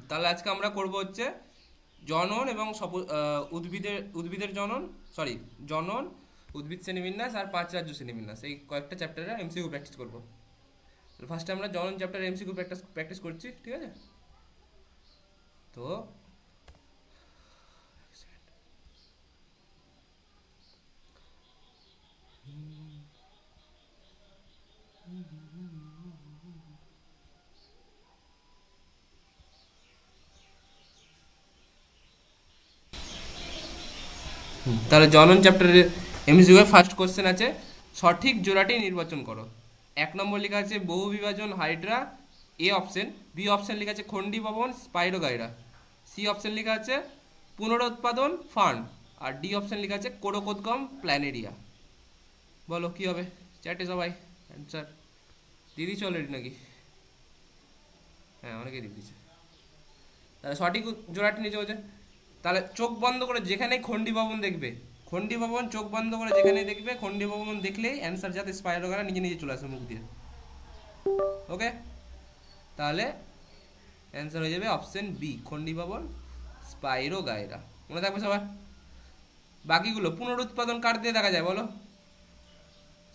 তাহলে আজকে আমরা করব হচ্ছে জনন এবং উদ্ভিদের উদ্ভিদের জনন, সরি, জনন, উদ্ভিদ শ্রেণীবিন্যাস আর পাঁচ রাজ্য শ্রেণীবিন্যাস, এই কয়েকটা চ্যাপ্টারে এমসিকিউ প্র্যাকটিস করব। ফার্স্টে আমরা জনন চ্যাপ্টারে এমসিকিউ প্র্যাকটিস করছি, ঠিক আছে? তো তাহলে জনন চ্যাপ্টারের এমসিকিউ ফার্স্ট কোশ্চেন আছে, সঠিক জোড়াটি নির্বাচন করো। 1 নম্বর লেখা আছে বহু বিভাজন hydra, A option. B option লেখা আছে খন্ডি ভবন স্পাইরোগাইরা। সি অপশন লেখা আছে পুনরুৎপাদন ফার্ন। আর ডি অপশন লেখা আছে কোরোকোদগম প্ল্যানেরিয়া। বলো কি হবে চ্যাটে সবাই অ্যান্সার দিয়ে দিচ্ছে অলরেডি নাকি? হ্যাঁ, অনেকে দিয়ে দিচ্ছে। তাহলে সঠিক জোড়াটি নিচে হচ্ছে, তাহলে চোখ বন্ধ করে যেখানে খন্ডি ভবন দেখবে, খন্ডি ভবন চোখ বন্ধ করে যেখানে দেখবে, খন্ডি ভবন দেখলেই অ্যান্সার যাতে স্পাইরোগাইরা নিজে নিজে চলে আসে মুখ দিয়ে। ওকে, তাহলে অ্যান্সার হয়ে যাবে অপশন বি, খন্ডি ভবন স্পাইরোগাইরা। মনে থাকবে সবার? বাকিগুলো পুনরুৎপাদন কার দিয়ে দেখা যায় বলো?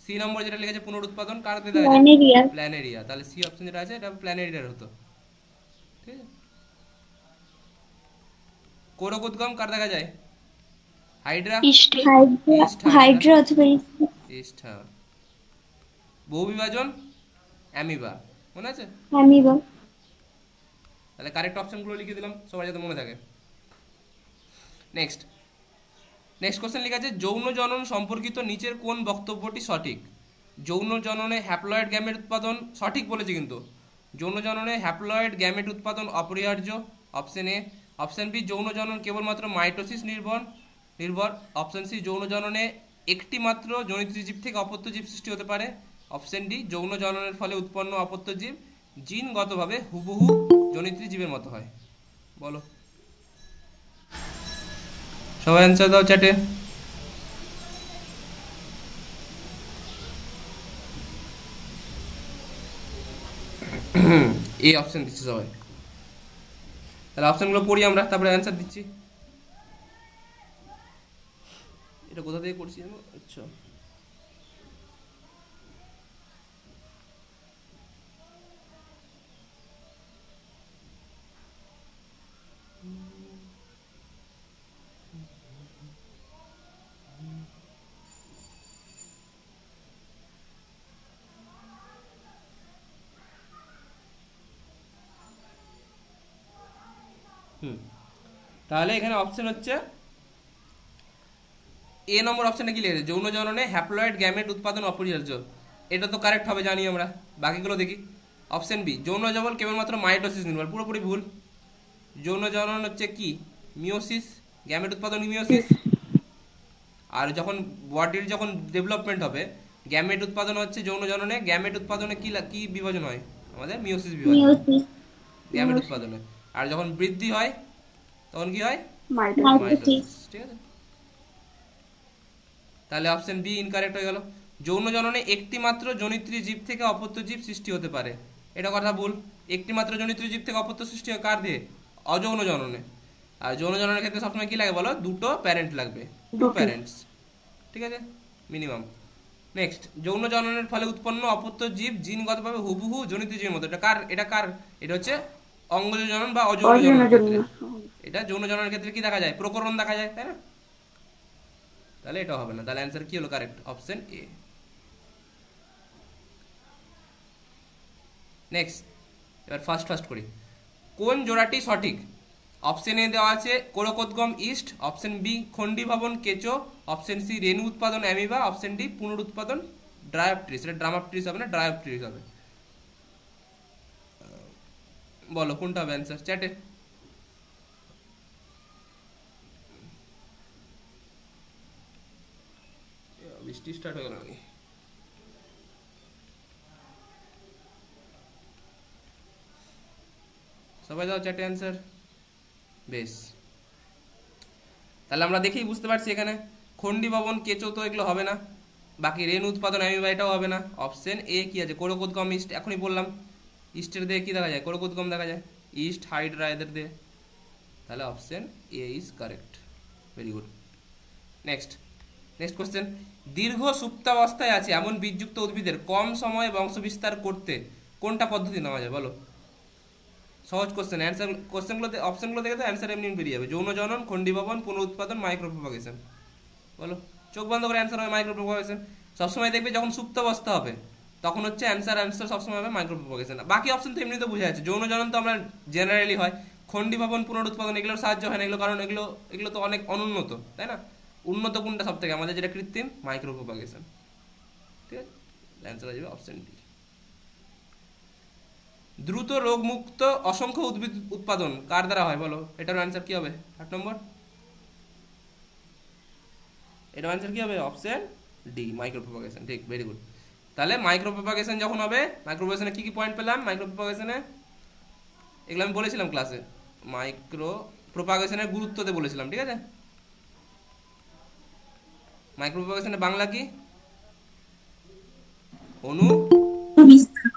সি নম্বর যেটা লিখেছে পুনরুৎপাদন কার দিয়ে দেখা যায়? প্ল্যানেরিয়া। তাহলে সি অপশন যেটা আছে এটা প্ল্যানেরিয়ার হতো, ঠিক আছে? কোরোকোদগম কার দেখা যায়? হাইড্রা, হাইড্রা অথবা ইস্ট। হ্যাঁ, বহু বিভাজন অ্যামিবা, মনে আছে? অ্যামিবা। তাহলে কারেক্ট অপশনগুলো লিখে দিলাম সবার যাতে মনে থাকে। নেক্সট নেক্সট কোশ্চেন লেখা আছে যৌন জনন সম্পর্কিত নিচের কোন বক্তব্যটি সঠিক? যৌন জননে হ্যাপ্লয়েড গ্যামেট উৎপাদন, সঠিক বলেছে কিন্তু, যৌন জননে হ্যাপ্লয়েড গ্যামেট উৎপাদন অপরিহার্য, অপশন এ। অপশন বি যৌন জনন কেবলমাত্র মাইটোসিস নির্ভর। অপশন সি যৌন জননে একটি মাত্র জনিত্রী জীব থেকে অপত্য জীব সৃষ্টি হতে পারে। অপশন ডি যৌন জননের ফলে উৎপন্ন অপত্য জীব জিনগতভাবে হুবহু জনিত্রী জীবের মতো হয়। বলো সবাই অ্যান্সার দাও চ্যাটে। এই অপশন দিচ্ছে সবাই, তাহলে অপশনগুলো পড়ি আমরা, তারপরে অ্যান্সার দিচ্ছি। এটা কোথা থেকে করছি জানো? আচ্ছা, তাহলে এখানে অপশন হচ্ছে এ নম্বর অপশনে কি লিখেছে, যৌন জননে হ্যাপ্লয়েড গ্যামেট উৎপাদন অপরিহার্য। এটা তো কারেক্ট হবে জানি আমরা, বাকিগুলো দেখি। অপশন বি যৌন জবল কেবলমাত্র মাইটোসিস নির্ভর, পুরোপুরি ভুল। যৌন জনন হচ্ছে কি মিওসিস, গ্যামেট উৎপাদন মিওসিস। আর যখন বডির যখন ডেভেলপমেন্ট হবে, গ্যামেট উৎপাদন হচ্ছে যৌন জননে, গ্যামেট উৎপাদনে কি কি বিভাজন হয় আমাদের? মিওসিস বিভাজন হয় গ্যামেট উৎপাদনে। আর যখন বৃদ্ধি হয় তখন কি হয়? মাইটোসিস, ঠিক আছে? তাহলে অপশন বি ইনকারেক্ট হয়ে গেল। যৌন জননে একটি মাত্র জনিত্রী জীব থেকে অপত্য জীব সৃষ্টি হতে পারে, এটা কথা ভুল। একটি মাত্র জনিত্রী জীব থেকে অপত্য সৃষ্টি হয় কার দিয়ে? অযৌন জননে। আর যৌন জননের ক্ষেত্রে সবসময় কি লাগে বলো? দুটো প্যারেন্ট লাগবে, টু প্যারেন্টস, ঠিক আছে, মিনিমাম। নেক্সট যৌন জননের ফলে উৎপন্ন অপত্য জীব জিনগতভাবে হুবহু জনিত্রী জীবের মতো। এটা হচ্ছে অঙ্গজ জনন বা অযৌন জননের ক্ষেত্রে। এটা যৌন জননের ক্ষেত্রে কি দেখা যায়? প্রকরণ দেখা যায়, তাই না? তাহলে এটা হবে না। তাহলে অ্যান্সার কি হলো? Correct option A. নেক্সট এবার ফার্স্ট করি, কোন জোড়াটি সঠিক? অপশন এ দেওয়া আছে কোরোকোদগম ইস্ট, অপশন বি খন্ডি ভবন কেঁচো, অপশন সি রেণু উৎপাদন অ্যামিবা, অপশন ডি পুনরুৎপাদন ড্রায়োপট্রিস। এটা ড্রামাপট্রিস হবে না, ড্রায়োপট্রিস হবে। বলো কোনটা হবে অ্যান্সার চ্যাটে। বৃষ্টি স্টার্ট হয়ে গেল নাকি? সবাই দাও চ্যাটে অ্যান্সার। বেশ, তাহলে আমরা দেখেই বুঝতে পারছি এখানে খন্ডি ভবন কেঁচো তো এগুলো হবে না, বাকি রেণু উৎপাদন অ্যামিবা এটাও হবে না। অপশন এ কি আছে? কোরোকোদগম ইস্ট, এখনই বললাম। ইস্টের দিয়ে কি দেখা যায়? কোরোকোদগম দেখা যায়। ইস্ট, হাইড্রা এদের দিয়ে, তাহলে option A is correct. Very good. Next next question, দীর্ঘ সুপ্তাবস্থায় আছে এমন বীজযুক্ত উদ্ভিদের কম সময়ে বংশবিস্তার করতে কোনটা পদ্ধতি নেওয়া যায় বলো? সহজ কোশ্চেন, অ্যান্সার কোশ্চেনগুলো অপশনগুলো দেখে তো অ্যান্সার এমনি বেরিয়ে যাবে। যৌন জনন, খণ্ডীভবন, পুনরুৎপাদন, মাইক্রোপ্রোপাগেশন। বলো, চোখ বন্ধ করে অ্যান্সার হবে মাইক্রোপ্রোপাগেশন। সবসময় দেখবে যখন সুপ্তাবস্থা হবে তখন হচ্ছে অ্যান্সার সবসময় হবে মাইক্রোপ্রোপাগেশন। বাকি অপশন তো এমনিতে বোঝা যাচ্ছে। যৌন জনন তো আমরা জেনারেলি হয়, খণ্ডীভবন, পুনরুৎপাদন এগুলোর সাহায্য হয় না এগুলো, কারণ এগুলো এগুলো তো অনেক অনুন্নত, তাই না? উন্নত কোনটা সব থেকে আমাদের যেটা কৃত্রিম? মাইক্রোপ্রোপাগেশন। ঠিক আছে, অ্যান্সার হয়ে যাবে অপশন ডি। দ্রুত রোগমুক্ত অসংখ্য উদ্ভিদ উৎপাদন কার দ্বারা হয় বলো? এটার অ্যান্সার কি হবে? 8 নম্বর, এটার অ্যান্সার কি হবে? Option D, micropropagation. ঠিক, ভেরি গুড। তাহলে মাইক্রোপ্রোপাগেশন যখন হবে, মাইক্রোপ্রোপাগেশনে কি কি পয়েন্ট পেলাম? মাইক্রোপ্রোপাগেশনে এগুলো আমি বলেছিলাম ক্লাসে, মাইক্রোপ্রোপাগেশনের গুরুত্বতে বলেছিলাম, ঠিক আছে? মাইক্রোপ্রোপাগেশনের বাংলা কি? অণু বিস্তার।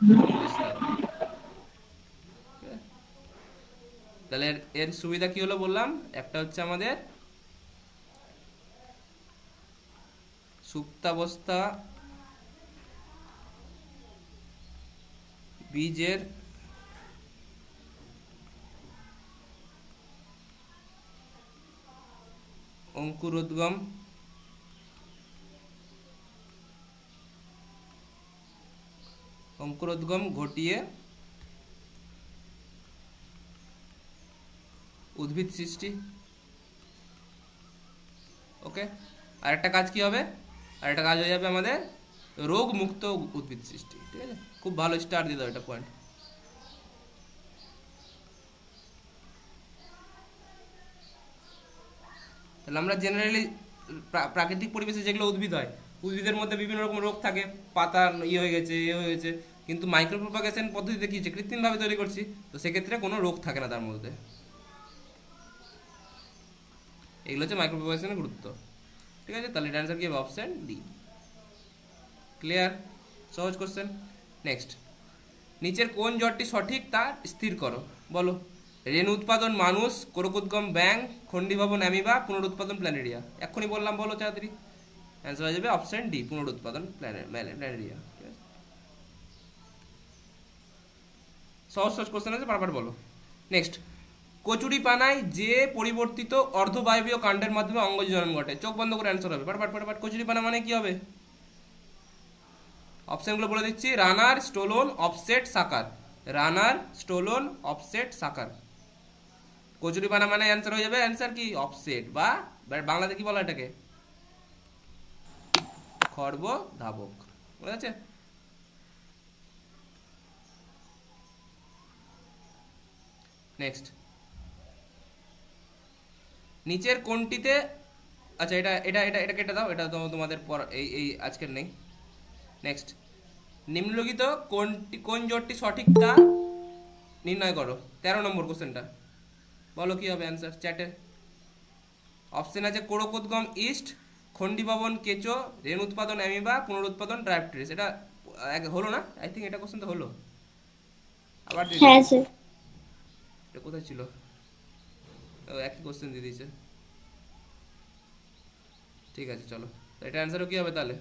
তাহলে এর সুবিধা কি হলো বললাম? একটা হচ্ছে আমাদের সুপ্তাবস্থা বীজের অঙ্কুরোদ্গম ঘটিয়ে উদ্ভিদ সৃষ্টি। ওকে, আর একটা কাজ কি হবে? আর একটা কাজ হয়ে যাবে আমাদের রোগ মুক্ত উদ্ভিদ সৃষ্টি। ঠিক আছে, খুব ভালো, স্টার দিয়ে দাও এটা পয়েন্ট। তাহলে আমরা জেনারেলি প্রাকৃতিক পরিবেশে যেগুলো উদ্ভিদ হয়, উদ্ভিদের মধ্যে বিভিন্ন রকম রোগ থাকে, পাতা ইয়ে হয়ে গেছে, হয়ে গেছে, কিন্তু মাইক্রোপ্রোপাগেশন পদ্ধতিতে কি হচ্ছে? কৃত্রিমভাবে তৈরি করছি, তো সেক্ষেত্রে কোনো রোগ থাকে না তার মধ্যে। এগুলো হচ্ছে মাইক্রোপ্রোপাগেশনের গুরুত্ব। ঠিক আছে, তাহলে এটা অ্যান্সার কি হবে? Option D. ক্লিয়ার? সহজ কোশ্চেন। নেক্সট, নিচের কোন জটটি সঠিক তা স্থির করো বলো? রেণু উৎপাদন মানুষ, কোরকোদ্গম ব্যাং, খণ্ডীভবন অ্যামিবা, পুনরুৎপাদন প্ল্যানেরিয়া। এক্ষুনি বললাম, বলো তাড়াতাড়ি। অ্যান্সার হয়ে যাবে অপশন ডি, পুনরুৎপাদন প্ল্যানেরিয়া। সহজ সহজ কোশ্চেন আছে, পারপার বলো। নেক্সট, কচুরি পানায় যে পরিবর্তিত অর্ধবায়বীয় কাণ্ডের মাধ্যমে অঙ্গজ জনন ঘটে। চোখ বন্ধ করে অ্যান্সার হবে, পারপার। কচুরি পানা মানে কি হবে? অপশনগুলো বলে দিচ্ছি, রানার, স্টোলন, অফসেট, সাকার। রানার, স্টোলন, অফসেট, সাকার। কচুরি পানা মানে অ্যান্সার হয়ে যাবে, অ্যান্সার কি? অফসেট, বা বাংলাতে কি বলা এটাকে? খর্ব ধাবক। বুঝা যাচ্ছে? নেক্সট, নিচের কোনটিতে, আচ্ছা এটা এটা এটা এটা কেটে দাও, এটা তো তোমাদের এই আজকের নেই। নেক্সট, নিম্নলিখিত কোন জোটটি সঠিক তা নির্ণয় করো। 13 নম্বর কোশ্চেনটা, বলো কি হবে অ্যান্সার চ্যাটে। অপশন আছে কোরকোদ্গম ইস্ট, খণ্ডীভবন কেঁচো, রেণু উৎপাদন অ্যামিবা, পুনরুৎপাদন ড্রাইপট্রিস। এটা হলো না? আই থিঙ্ক এটা কোশ্চেন তো হলো। আবার হ্যাঁ স্যার। এটা কোথায় ছিল? একই কোশ্চেন দিয়ে দিয়েছে। ঠিক আছে, চলো, এটা অ্যান্সারও কি হবে তাহলে?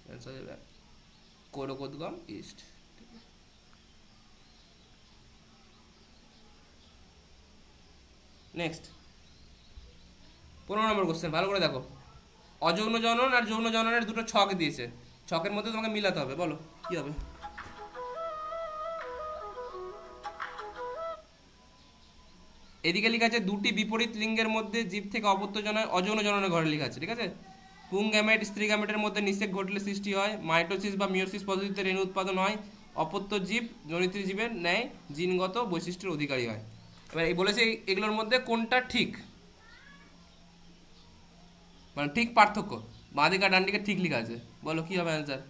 অ্যান্সার হবে কোরকোদ্গম ইস্ট। নেক্সট, 15 নম্বর কোশ্চেন, ভালো করে দেখো। অযৌন জনন আর যৌন জননের দুটো ছক দিয়েছে, ছকের মধ্যে তোমাকে মিলাতে হবে, বলো কি হবে? এদিকে লেখা আছে দুটি বিপরীত লিঙ্গের মধ্যে জীব থেকে অপত্য অযৌন জননের ঘরে লেখা আছে, ঠিক আছে? পুং গ্যামেট স্ত্রী গ্যামেটের মধ্যে নিষেক ঘটলে সৃষ্টি হয়, মাইটোসিস বা মিওসিস পদ্ধতিতে রেণু উৎপাদন হয়, অপত্য জীব জনিত্রী জীবের ন্যায় জিনগত বৈশিষ্ট্যের অধিকারী হয়। এবার এই বলেছে এগুলোর মধ্যে কোনটা ঠিক, মানে ঠিক পার্থক্য। বাঁ দিকে ডান দিকে ঠিক লেখা আছে, বলো কি হবে অ্যান্সার?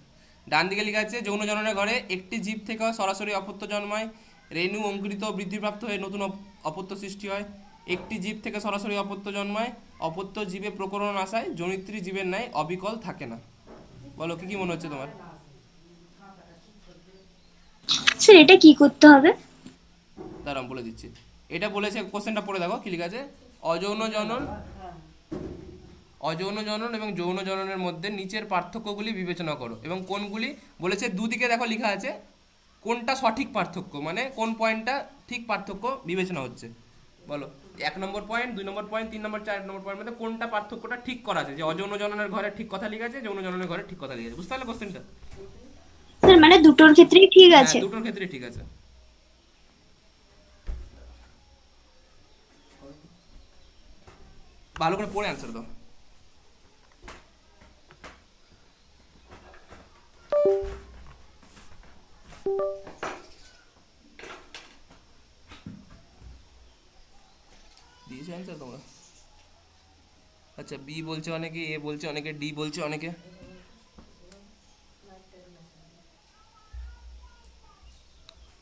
ডান দিকে লেখা আছে যৌন জননের ঘরে একটি জীব থেকে সরাসরি অপত্য জন্মায়, রেণু অঙ্কুরিত বৃদ্ধিপ্রাপ্ত হয়ে নতুন অপত্য সৃষ্টি হয়। একটি জীব থেকে সরাসরি অপত্য জন্মায়, অপত্য জীবে প্রকরণ আসায় জনিত্রী জীবের ন্যায় অবিকল থাকে না। বলো কি কি মনে হচ্ছে তোমার? স্যার এটা কি করতে হবে? দাঁড়ান বলে দিচ্ছি। এটা বলেছে, কোশ্চেনটা পড়ে দেখো কি লেখা আছে। অযৌন জনন এবং যৌন জননের মধ্যে নিচের পার্থক্যগুলি বিবেচনা করো, এবং কোনগুলি বলেছে দুদিকে দেখো লেখা আছে কোনটা সঠিক পার্থক্য, মানে কোন পয়েন্টটা ঠিক পার্থক্য বিবেচনা হচ্ছে। বলো 1 নম্বর পয়েন্ট, 2 নম্বর পয়েন্ট, 3 নম্বর 4 নম্বর পয়েন্ট মধ্যে কোনটা পার্থক্যটা ঠিক করা আছে, যে অযৌন জননের ঘরে ঠিক কথা লেখা আছে, যৌন জননের ঘরে ঠিক কথা লেখা আছে। বুঝতে পারলে কোশ্চেনটা? স্যার মানে দুটোর ক্ষেত্রেই ঠিক হ্যাঁ, আছে। দুটোর ক্ষেত্রে ঠিক আছে। ভালো করে পড়ে অ্যান্সার দাও। দিয়েছো অ্যান্সার তোমরা? আচ্ছা, বি বলছে অনেকে, এ বলছে অনেকে, ডি বলছে অনেকে।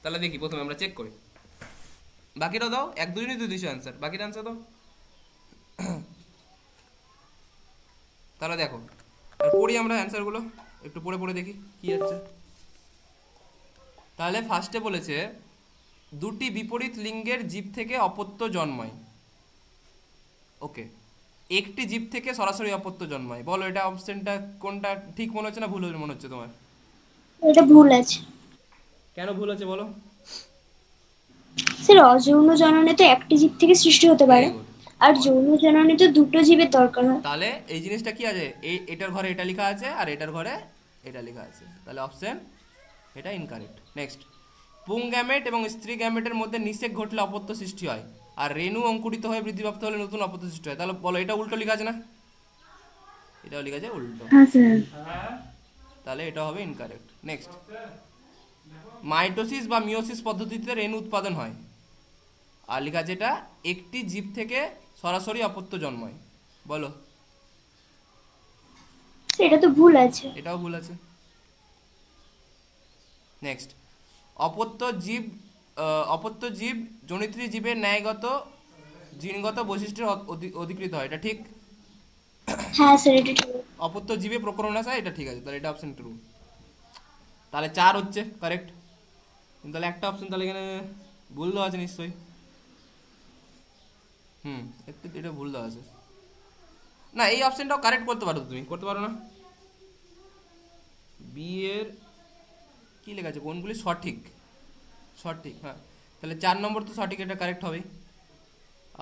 তাহলে দেখি প্রথমে আমরা চেক করি। বাকিটাও দাও, 1 2 তো দিয়েছো অ্যান্সার, বাকিটা অ্যান্সার দাও। তাহলে দেখো আর পড়ি আমরা অ্যান্সারগুলো, একটু পড়ে পড়ে দেখি কি আছে। তাহলে ফার্স্টে বলেছে দুটি বিপরীত লিঙ্গের জীব থেকে অপত্য জন্মায়। ওকে, একটি জীব থেকে সরাসরি অপত্য জন্মায়। বলো এটা অপশনটা কোনটা ঠিক মনে হচ্ছে না ভুল মনে হচ্ছে তোমার? এটা ভুল আছে। কেন ভুল আছে বলো? স্যার অযৌন জননে তো একটি জীব থেকে সৃষ্টি হতে পারে, ভেরি গুড। আর যৌন জননে তো দুটো জীবের দরকার হয়। তাহলে এই জিনিসটা কি আছে, এটার ঘরে এটা লেখা আছে আর এটার ঘরে এটা লেখা আছে, তাহলে অপশন এটা ইনকারেক্ট। নেক্সট, পুং গ্যামেট এবং স্ত্রী গ্যামেটের মধ্যে নিষেক ঘটলে অপত্য সৃষ্টি হয়, আর রেণু অঙ্কুরিত হয়ে বৃদ্ধিপ্রাপ্ত হলে নতুন অপত্য সৃষ্টি হয়। তাহলে বলো এটা উল্টো লেখা আছে না? এটাও লেখা আছে উল্টো, হ্যাঁ স্যার। তাহলে এটা হবে ইনকারেক্ট। নেক্সট, মাইটোসিস বা মিওসিস পদ্ধতিতে রেণু উৎপাদন হয়, আর লেখা আছে এটা একটি জীব থেকে সরাসরি অপত্য জন্মায়। বলো এটা তো ভুল আছে। এটাও ভুল আছে। নেক্সট, অপত্য জীব জনিত্রী জীবের ন্যায়গত জিনগত বৈশিষ্ট্যের অধিকৃত হয়, এটা ঠিক। হ্যাঁ স্যার এটা ঠিক। অপত্য জীবে প্রকরণ আছে, এটা ঠিক আছে, তাহলে এটা অপশন ট্রু। তাহলে 4 হচ্ছে কারেক্ট, তাহলে একটা অপশন তাহলে এখানে ভুল দেওয়া আছে নিশ্চয়ই। এটা ভুল দেওয়া আছে না, এই অপশনটাও কারেক্ট করতে পারো, তুমি করতে পারো না? বি এর কি লেখা আছে, কোনগুলি সঠিক? সঠিক, হ্যাঁ, তাহলে 4 নম্বর তো সঠিক, এটা কারেক্ট হবে।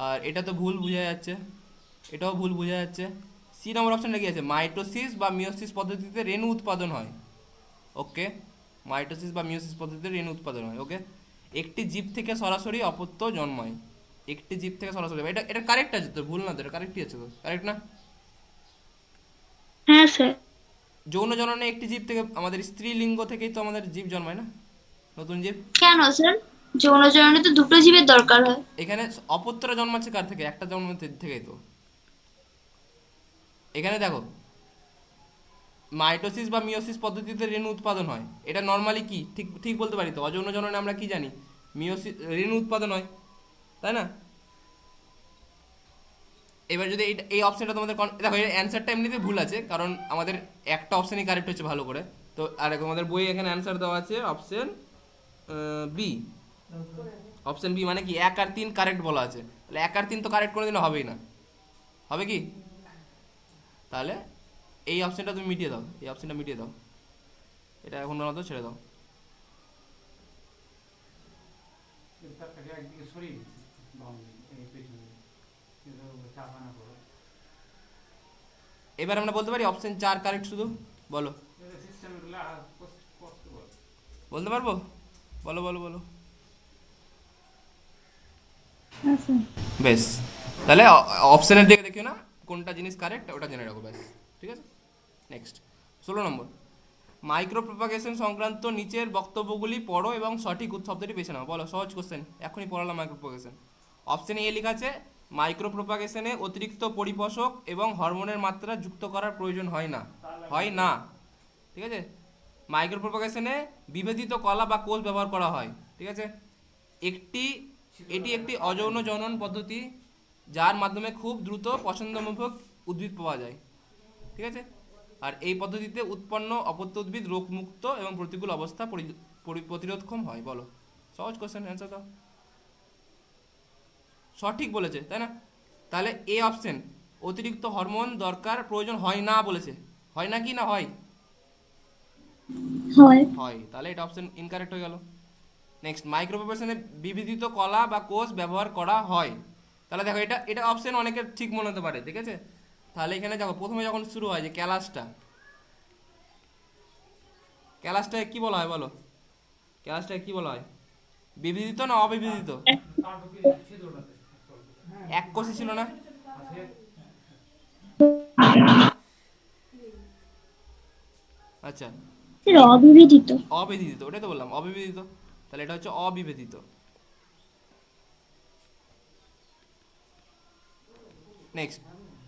আর এটা তো ভুল বোঝা যাচ্ছে, এটাও ভুল বোঝা যাচ্ছে। সি নম্বর অপশনটা কি আছে, মাইটোসিস বা মিওসিস পদ্ধতিতে রেণু উৎপাদন হয়। ওকে, মাইটোসিস বা মিওসিস পদ্ধতিতে রেণু উৎপাদন হয়। ওকে, একটি জীব থেকে সরাসরি অপত্য জন্মায়, একটি জীব থেকে সরাসরি, এটা এটা কারেক্ট আছে তো, ভুল না তো, এটা কারেক্টই আছে তো, কারেক্ট না? হ্যাঁ স্যার। যৌন জননে একটি জীব থেকে, আমাদের স্ত্রী লিঙ্গ থেকেই তো আমাদের জীব জন্মায় না, নতুন জীব। কেন স্যার? যৌন জননে তো দুটো জীবের দরকার হয়। এখানে অপত্যরা জন্মাচ্ছে কার থেকে? একটা জন্ম থেকেই তো। এখানে দেখো মাইটোসিস বা মিওসিস পদ্ধতিতে রেণু উৎপাদন হয়, এটা নর্মালি কি ঠিক ঠিক বলতে পারি তো, অযৌন জননে আমরা কি জানি, মিওসিস রেণু উৎপাদন হয়, তাই না? এবার যদি এই অপশনটা তোমাদের দেখো, এর অ্যান্সারটা এমনিতে ভুল আছে, কারণ আমাদের একটা অপশনই কারেক্ট হচ্ছে ভালো করে তো। আর আমাদের বই এখানে অ্যান্সার দেওয়া আছে অপশন বি। অপশন বি মানে কি 1 আর 3 কারেক্ট বলা আছে, তাহলে 1 আর 3 তো কারেক্ট কোনোদিনও হবেই না, হবে কি? তাহলে এই অপশনটা তুমি মিটিয়ে দাও, এই অপশনটা মিটিয়ে দাও, এটা এখন মতো ছেড়ে দাও। এবার আমরা বলতে পারি অপশন 4 কারেক্ট শুধু, বলো বলতে পারবো? বলো বলো বলো। বেশ, তাহলে অপশনের দিকে দেখিও না, কোনটা জিনিস কারেক্ট ওটা জেনে রাখো, ব্যাস, ঠিক আছে। নেক্সট 16 নম্বর, মাইক্রো প্রপাগেশন সংক্রান্ত নিচের বক্তব্যগুলি পড়ো এবং সঠিক শব্দটি বেছে নাও। বলো, সহজ কোশ্চেন, এখনই পড়ালাম মাইক্রো প্রপাগেশন। অপশন এ লেখা আছে মাইক্রো প্রপাগেশনে অতিরিক্ত পরিপোষক এবং হরমোনের মাত্রা যুক্ত করার প্রয়োজন হয় না, হয় না, ঠিক আছে। মাইক্রো প্রপাগেশনে বিভেদিত কলা বা কোষ ব্যবহার করা হয়, ঠিক আছে। এটি একটি অযৌন জনন পদ্ধতি যার মাধ্যমে খুব দ্রুত পছন্দমূলক উদ্ভিদ পাওয়া যায়, ঠিক আছে। আর এই পদ্ধতিতে উৎপন্ন অপত্য উদ্ভিদ রোগমুক্ত এবং প্রতিকূল অবস্থা প্রতিরোধক্ষম হয়। বলো, সহজ কোশ্চেন, অ্যান্সার দাও। সঠিক বলেছে, তাই না? তাহলে এ অপশন অতিরিক্ত হরমোন দরকার প্রয়োজন হয় না বলেছে। হয় না কি না হয়? হয়। হয়। তাহলে এটা অপশন ইনকারেক্ট হয়ে গেল। নেক্সট, মাইক্রোপ্রসেসরে বিবিধিত কলা বা কোষ ব্যবহার করা হয়। তাহলে দেখো এটা এটা অপশন অনেকের ঠিক মনে হতে পারে, ঠিক আছে? তাহলে এখানে দেখো প্রথমে যখন শুরু হয় যে ক্যালাসটা, ক্যালাসটাকে কি বলা হয় বলো? ক্যালাসটাকে কি বলা হয়? বিবিধিত না অবিবিধিত? এক কোষই ছিল না? আচ্ছা, স্যার অবিবেদিত। অবিবেদিত, ওটাই তো বললাম অবিবেদিত। তাহলে এটা হচ্ছে অবিবেদিত। নেক্সট,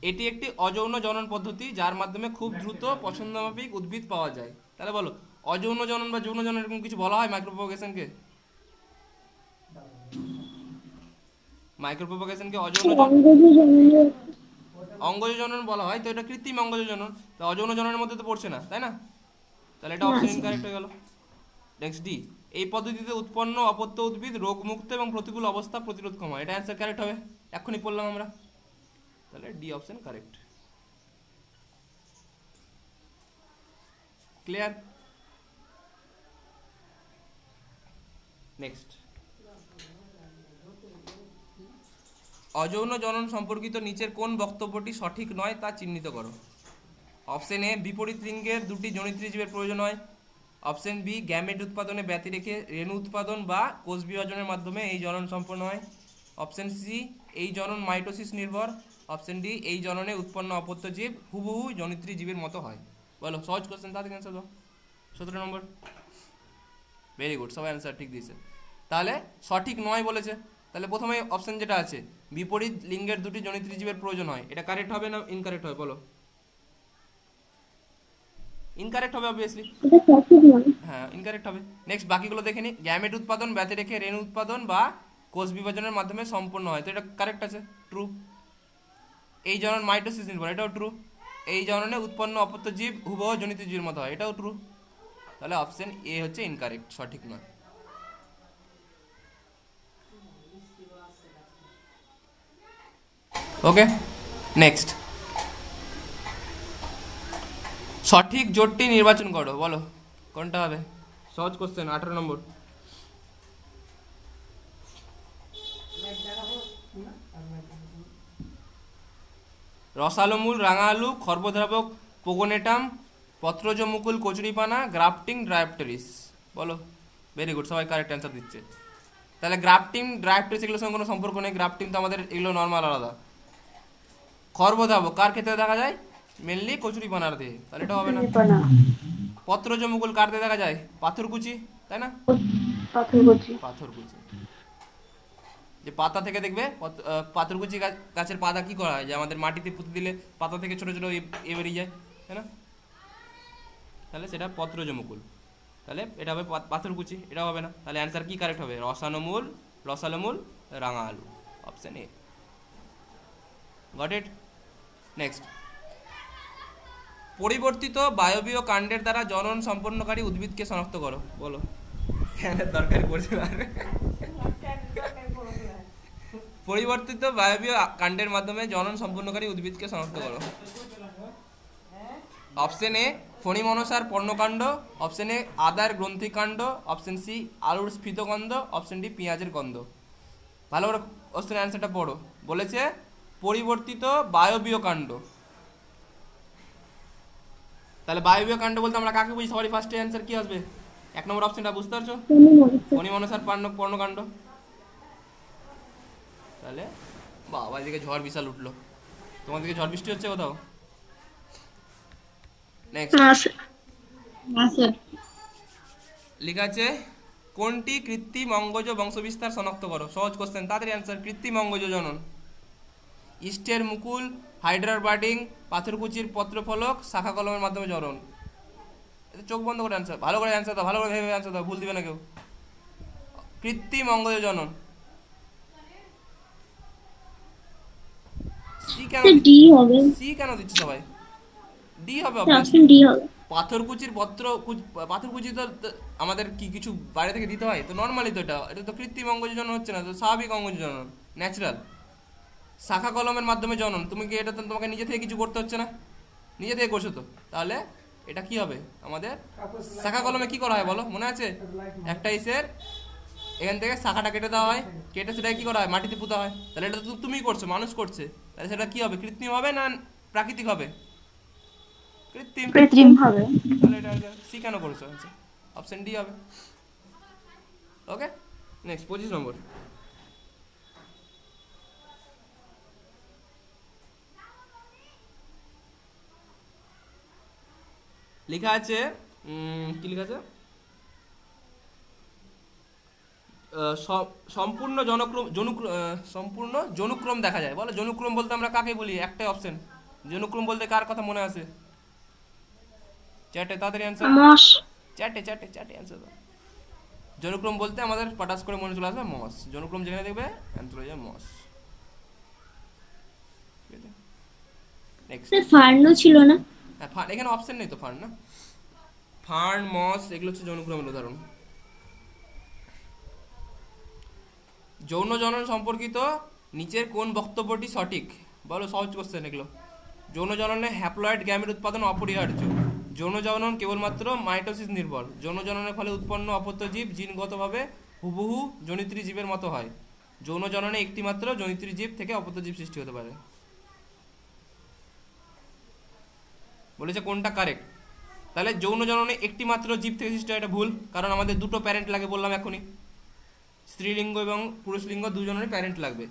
এটি একটি অযৌন জনন পদ্ধতি যার মাধ্যমে খুব দ্রুত পছন্দমাফিক উদ্ভিদ পাওয়া যায়। তাহলে বলো, অযৌন জনন বা যৌন জনন এরকম কিছু বলা হয় মাইক্রোপ্রোপাগেশনকে? মাইক্রোপ্রোপাগেশনকে অযৌন অঙ্গজ জননের অঙ্গজ জনন বলা হয়, তো এটা কৃত্রিম অঙ্গজ জনন, তো অযৌন জননের মধ্যে তো পড়ছে না, তাই না? তাহলে এটা না অপশন স্যার। ইনকারেক্ট হয়ে গেল। নেক্সট ডি, এই পদ্ধতিতে উৎপন্ন অপত্য উদ্ভিদ রোগমুক্ত এবং প্রতিকূল অবস্থা প্রতিরোধক্ষম হয়। এটা অ্যান্সার কারেক্ট হবে, এক্ষুনি পড়লাম আমরা। তাহলে D option correct. Clear? Next, অযৌন জনন সম্পর্কিত নিচের কোন বক্তব্যটি সঠিক নয় তা চিহ্নিত করো। অপশন এ, বিপরীত লিঙ্গের দুটি জনিত্রী জীবের প্রয়োজন হয়। অপশন বি, গ্যামেট উৎপাদনে ব্যতি রেখে রেণু উৎপাদন বা কোষ বিভাজনের মাধ্যমে এই জনন সম্পন্ন হয়। অপশন সি, এই জনন মাইটোসিস নির্ভর। অপশন ডি, এই জননে উৎপন্ন অপত্য জীব হুবহু জনিত্রী জীবের মতো হয়। বলো, সহজ কোশ্চেন, তাড়াতাড়ি অ্যান্সার দাও। 17 নম্বর। ভেরি গুড, সবাই অ্যান্সার ঠিক দিয়েছে। তাহলে সঠিক নয় বলেছে, তাহলে প্রথমে অপশন যেটা আছে বিপরীত লিঙ্গের দুটি জনিত্রী জীবের প্রয়োজন হয়, এটা কারেক্ট হবে না ইনকারেক্ট হবে বলো? ইনকারেক্ট হবে অবভিয়াসলি। এটা সঠিক নয়। হ্যাঁ, ইনকারেক্ট হবে। নেক্সট, বাকিগুলো দেখে নি। গ্যামেট উৎপাদন ব্যতি রেখে রেণু উৎপাদন বা কোষ বিভাজনের মাধ্যমে সম্পন্ন হয়, তো এটা কারেক্ট আছে, ট্রু। এই জনন মাইটোসিস নির্ভর, এটাও ট্রু। এই জননে উৎপন্ন অপত্য জীব হুবহু জনিত জীবের মতো হয়, এটাও ট্রু। তাহলে অপশন এ হচ্ছে ইনকারেক্ট, সঠিক নয়। ওকে, নেক্সট, সঠিক জোটটি নির্বাচন করো, বলো কোনটা হবে? সহজ কোশ্চেন, 18 নম্বর। রসালো মূল, রাঙা আলু, খর্বদ্রাবক পোগোনেটাম, পত্রজ মুকুল কচুরিপানা, গ্রাফটিং ড্রাইপটেরিস। বলো। ভেরি গুড, সবাই কারেক্ট অ্যান্সার দিচ্ছে। তাহলে গ্রাফটিং ড্রাইপটেরিস এগুলোর সঙ্গে কোনো সম্পর্ক নেই, গ্রাফটিং তো আমাদের এগুলো নর্মাল আলাদা। খর্বদ্রাবক কার ক্ষেত্রে দেখা যায়? মেনলি কচুরিপানার দেহে, তাহলে এটা হবে না। পত্রজ মুকুল কার দেহে দেখা যায়? পাথরকুচি, তাই না? পাথরকুচি, যে পাতা থেকে দেখবে পাথরকুচি গাছের পাতা কি করা হয়, যে আমাদের মাটিতে পুঁতে দিলে পাতা থেকে ছোট ছোট এ বেরিয়ে যায়, তাই না? তাহলে সেটা পত্রজ মুকুল, তাহলে এটা হবে পাথরকুচি, এটা হবে না। তাহলে অ্যান্সার কি কারেক্ট হবে? রসালোমূল, রসালোমূল, রাঙা আলু, option A. Got it? Next, পরিবর্তিত বায়বীয় কাণ্ডের দ্বারা জনন সম্পন্নকারী উদ্ভিদকে শনাক্ত করো, বলো। ফ্যানের দরকার পড়ছে না। পরিবর্তিত বায়বীয় কাণ্ডের মাধ্যমে জনন সম্পূর্ণকারী উদ্ভিদকে শনাক্ত করো। অপশন এ, ফণিমনসার পর্ণকাণ্ড। অপশন এ, আদার গ্রন্থিকাণ্ড। অপশন সি, আলুর স্ফীতগন্ধ। অপশন ডি, পেঁয়াজের গন্ধ। ভালো করে কোশ্চেনের অ্যান্সারটা পড়ো। বলেছে পরিবর্তিত বায়বীয় কাণ্ড, তাহলে বায়বীয় কাণ্ড বলতে আমরা কাকে বুঝি? সবারই ফার্স্টে অ্যান্সার কি আসবে? 1 নম্বর অপশনটা বুঝতে পারছো? ফণিমনসার পর্ণকাণ্ড। তাহলে বাবা, এদিকে ঝড় বিশাল উঠলো। তোমাদেরকে ঝড় বৃষ্টি হচ্ছে কোথাও? নেক্সট, লেখা আছে কোনটি কৃত্রিম অঙ্গজ বংশবিস্তার শনাক্ত করো। সহজ কোশ্চেন, তাদের অ্যান্সার কৃত্রিম অঙ্গজ জনন। ইস্টের মুকুল, হাইড্রার বার্ডিং, পাথরকুচির পত্রফলক, শাখা কলমের মাধ্যমে জনন। এটা চোখ বন্ধ করে অ্যান্সার, ভালো করে অ্যান্সার দাও, ভালো করে ভেবে অ্যান্সার দাও, ভুল দিবে না কেউ। কৃত্রিম অঙ্গজ জনন। সি কেন দিচ্ছে সবাই? ডি হবে অবভিয়াসলি। পাথরকুচির পাথরকুচি তো আমাদের কি কিছু বাইরে থেকে দিতে হয়? তো নর্মালি তো এটা তো কৃত্রিম অঙ্গজ জনন হচ্ছে না, তো স্বাভাবিক অঙ্গজ জনন, ন্যাচারাল। শাখা কলমের মাধ্যমে জনন, তুমি কি এটা তো তোমাকে নিজে থেকে কিছু করতে হচ্ছে না, নিজে থেকে করছো তো, তাহলে এটা কি হবে আমাদের শাখা কলমে কি করা হয় বলো, মনে আছে? একটা ইসের এখান থেকে শাখাটা কেটে দেওয়া হয়, কেটে সেটা কি করা হয় মাটিতে পুঁতা হয়, তাহলে এটা তো তুমিই করছো, মানুষ করছে, তাহলে সেটা কি হবে, কৃত্রিম হবে না প্রাকৃতিক হবে? কৃত্রিম। কৃত্রিম হবে। তাহলে এটা সি কেন করছো, অপশন ডি হবে। ওকে, নেক্সট 25 নম্বর। লেখা আছে কি লেখা আছে, সম্পূর্ণ সম্পূর্ণ জনুক্রম দেখা যায়। বলো জনুক্রম বলতে আমরা কাকে বলি, একটাই অপশন, জনুক্রম বলতে কার কথা মনে আছে? চ্যাটে তাড়াতাড়ি অ্যান্সার, চ্যাটে চ্যাটে চ্যাটে অ্যান্সার দাও। জনুক্রম বলতে আমাদের পটাশ করে মনে চলে আসবে মস, জনুক্রম যেখানে দেখবে অ্যান্সার হয়ে যায় মস। নেক্সট ফার্নও ছিল না? হ্যাঁ ফার্ন, এখানে অপশন নেই তো ফার্ন, না ফার্ন মস এগুলো হচ্ছে জনুক্রমের উদাহরণ। যৌন জনন সম্পর্কিত নিচের কোন বক্তব্যটি সঠিক? বলো, সহজ কোশ্চেন এগুলো। যৌন জননে হ্যাপ্লয়েড গ্যামেট উৎপাদন অপরিহার্য। যৌন জনন কেবলমাত্র মাইটোসিস নির্ভর। যৌন জননের ফলে উৎপন্ন অপত্য জীব জিনগতভাবে হুবহু জনিত্রী জীবের মতো হয়। যৌন জননে একটি মাত্র জনিত্রী জীব থেকে অপত্য জীব সৃষ্টি হতে পারে। বলেছে কোনটা কারেক্ট? তাহলে যৌন জননে একটি মাত্র জীব থেকে সৃষ্টি হয়, এটা ভুল, কারণ আমাদের দুটো প্যারেন্ট লাগে বললাম এখনই, স্ত্রীলিঙ্গ এবং পুরুষলিঙ্গ দুজনেরই প্যারেন্ট লাগবে।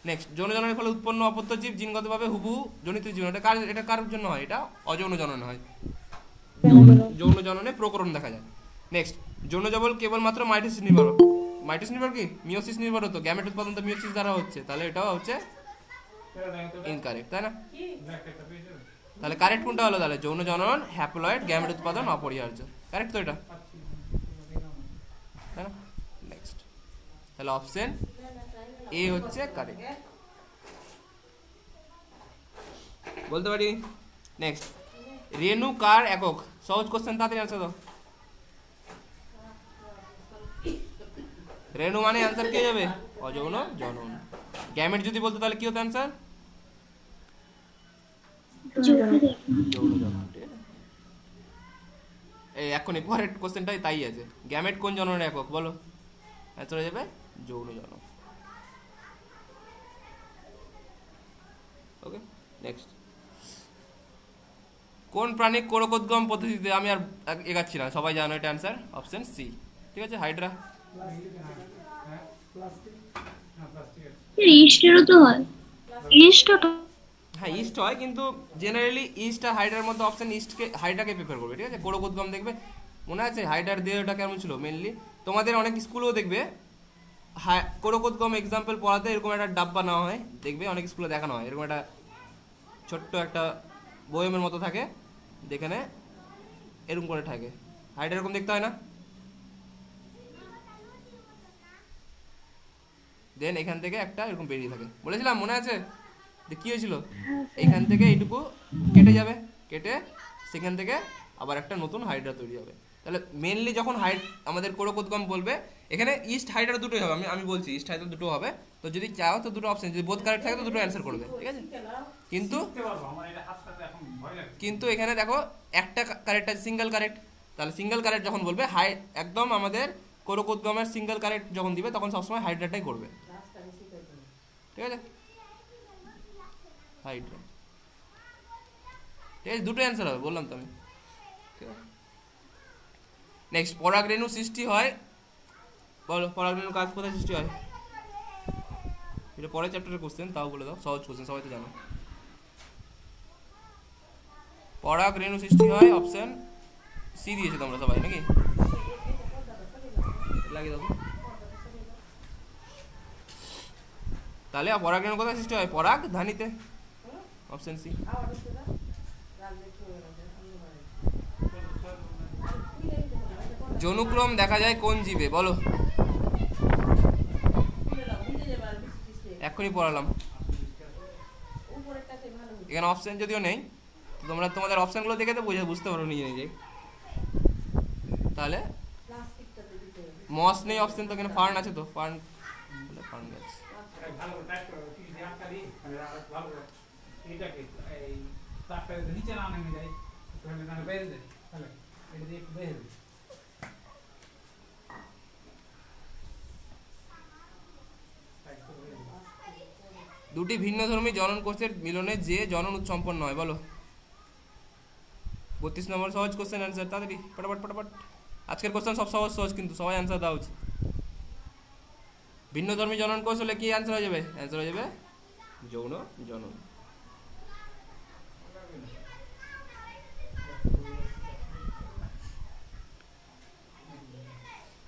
নেক্সট, যৌন জননের ফলে উৎপন্ন অপত্য জীব জিনগতভাবে হুবহু জনিত্রী জীব। এটা কার জন্য হয়? এটা অযৌন জননে হয়। যৌন জননে প্রকরণ দেখা যায়। নেক্সট, যৌন জবল কেবলমাত্র মাইটোসিস নির্ভর। মাইটোসিস নির্ভর কি মিওসিস নির্ভর হতো, গ্যামেট উৎপাদন তো মিওসিস দ্বারা হচ্ছে, তাহলে এটাও হচ্ছে ইনকারেক্ট, তাই না? তাহলে কারেক্ট কোনটা হলো? তাহলে যৌন জনন হ্যাপ্লয়েড গ্যামেট উৎপাদন অপরিহার্য, কারেক্ট তো এটা, তাই না? নেক্সট, তাহলে অপশন এ হচ্ছে কারেক্ট, বলতে পারি। নেক্সট, রেণু কার একক? সহজ কোশ্চেন, তাড়াতাড়ি আনসার দাও। রেণু মানে আনসার কি যাবে? অযৌন জনন। গ্যামেট যদি বলতো তাহলে কি হতো আনসার? যৌন জনন। এই এখনই পরের কোশ্চেনটাই তাই আছে, গ্যামেট কোন জননের একক বলো, আনসার হয়ে যাবে যৌন জনন। ওকে, নেক্সট, কোন প্রাণী কোরকোদ্গম পদ্ধতিতে? আমি আর এগাচ্ছি না, সবাই জানো এটা আনসার, অপশন সি, ঠিক আছে, হাইড্রা। ইস্টেরও তো হয়, ইস্টও তো, হ্যাঁ ইস্ট হয়, কিন্তু জেনারেলি ইস্ট আর হাইড্রার মধ্যে অপশন ইস্টকে, হাইড্রাকে প্রেফার করবে, ঠিক আছে। কোরকোদ্গম দেখবে মনে আছে হাইড্রার দেহটা কেমন ছিল মেনলি, তোমাদের অনেক স্কুলেও দেখবে কোরকোদ্গম এক্সাম্পল পড়াতে এরকম একটা ডাব্বা নেওয়া হয়, দেখবে অনেক স্কুলে দেখানো হয়, এরকম একটা ছোট্ট একটা বয়মের মতো থাকে, যেখানে এরকম করে থাকে, হাইড্রা এরকম দেখতে হয় না? দেন এখান থেকে একটা এরকম বেরিয়ে থাকে, বলেছিলাম মনে আছে? কি হয়েছিল, এইখান থেকে এইটুকু কেটে যাবে, কেটে সেখান থেকে আবার একটা নতুন হাইড্রা তৈরি হবে। তাহলে মেনলি যখন আমাদের কোরকোদ্গম বলবে, এখানে ইস্ট হাইড্রা দুটোই হবে, আমি বলছি ইস্ট হাইড্রা দুটো হবে, তো যদি চাও তো দুটো অপশন, যদি বোথ কারেক্ট থাকে তো দুটো অ্যান্সার করবে, ঠিক আছে। কিন্তু এখানে দেখো একটা কারেক্ট আছে, সিঙ্গেল কারেক্ট, তাহলে সিঙ্গেল কারেক্ট যখন বলবে একদম আমাদের কোরকোদ্গমের সিঙ্গেল কারেক্ট যখন দিবে তখন সবসময় হাইড্রাটাই করবে, ঠিক আছে, হাইড্রা, ঠিক আছে, দুটো অ্যান্সার হবে বললাম তো আমি। নেক্সট, পরাগরেণু সৃষ্টি হয়, বলো পরাগরেণু কাজ কোথায় সৃষ্টি হয়? এটা পরের চ্যাপ্টারের কোশ্চেন, তাও বলে দাও, সহজ কোশ্চেন, সবাই তো জানো। পরাগরেণু সৃষ্টি হয় অপশন সি দিয়েছে তোমরা সবাই নাকি, লাগিয়ে দাও। তাহলে পরাগরেণু কোথায় সৃষ্টি হয়? পরাগ ধানীতে, অপশন সি। যৌনক্রম দেখা যায় কোন জীবে? বলো, এক্ষুনি পড়ালাম, এখানে অপশন যদিও নেই, তোমরা তোমাদের অপশনগুলো দেখে তো বুঝতে পারো নিজে নিজে। তাহলে মস নেই অপশন, তো এখানে ফার্ন আছে, তো ফার্ন গাছ। দুটি ভিন্নধর্মী জনন কোষের মিলনে যে জনন সম্পন্ন হয় বলো। 32 নম্বর সহজ কোশ্চেন অ্যান্সার, তাড়াতাড়ি ফটাফট ফটাফট। আজকের কোশ্চেন সব সহজ সহজ, কিন্তু সবাই অ্যান্সার দাও। ভিন্নধর্মী জনন কোষ হলে কি অ্যান্সার হয়ে যাবে? অ্যান্সার হয়ে যাবে যৌন জনন।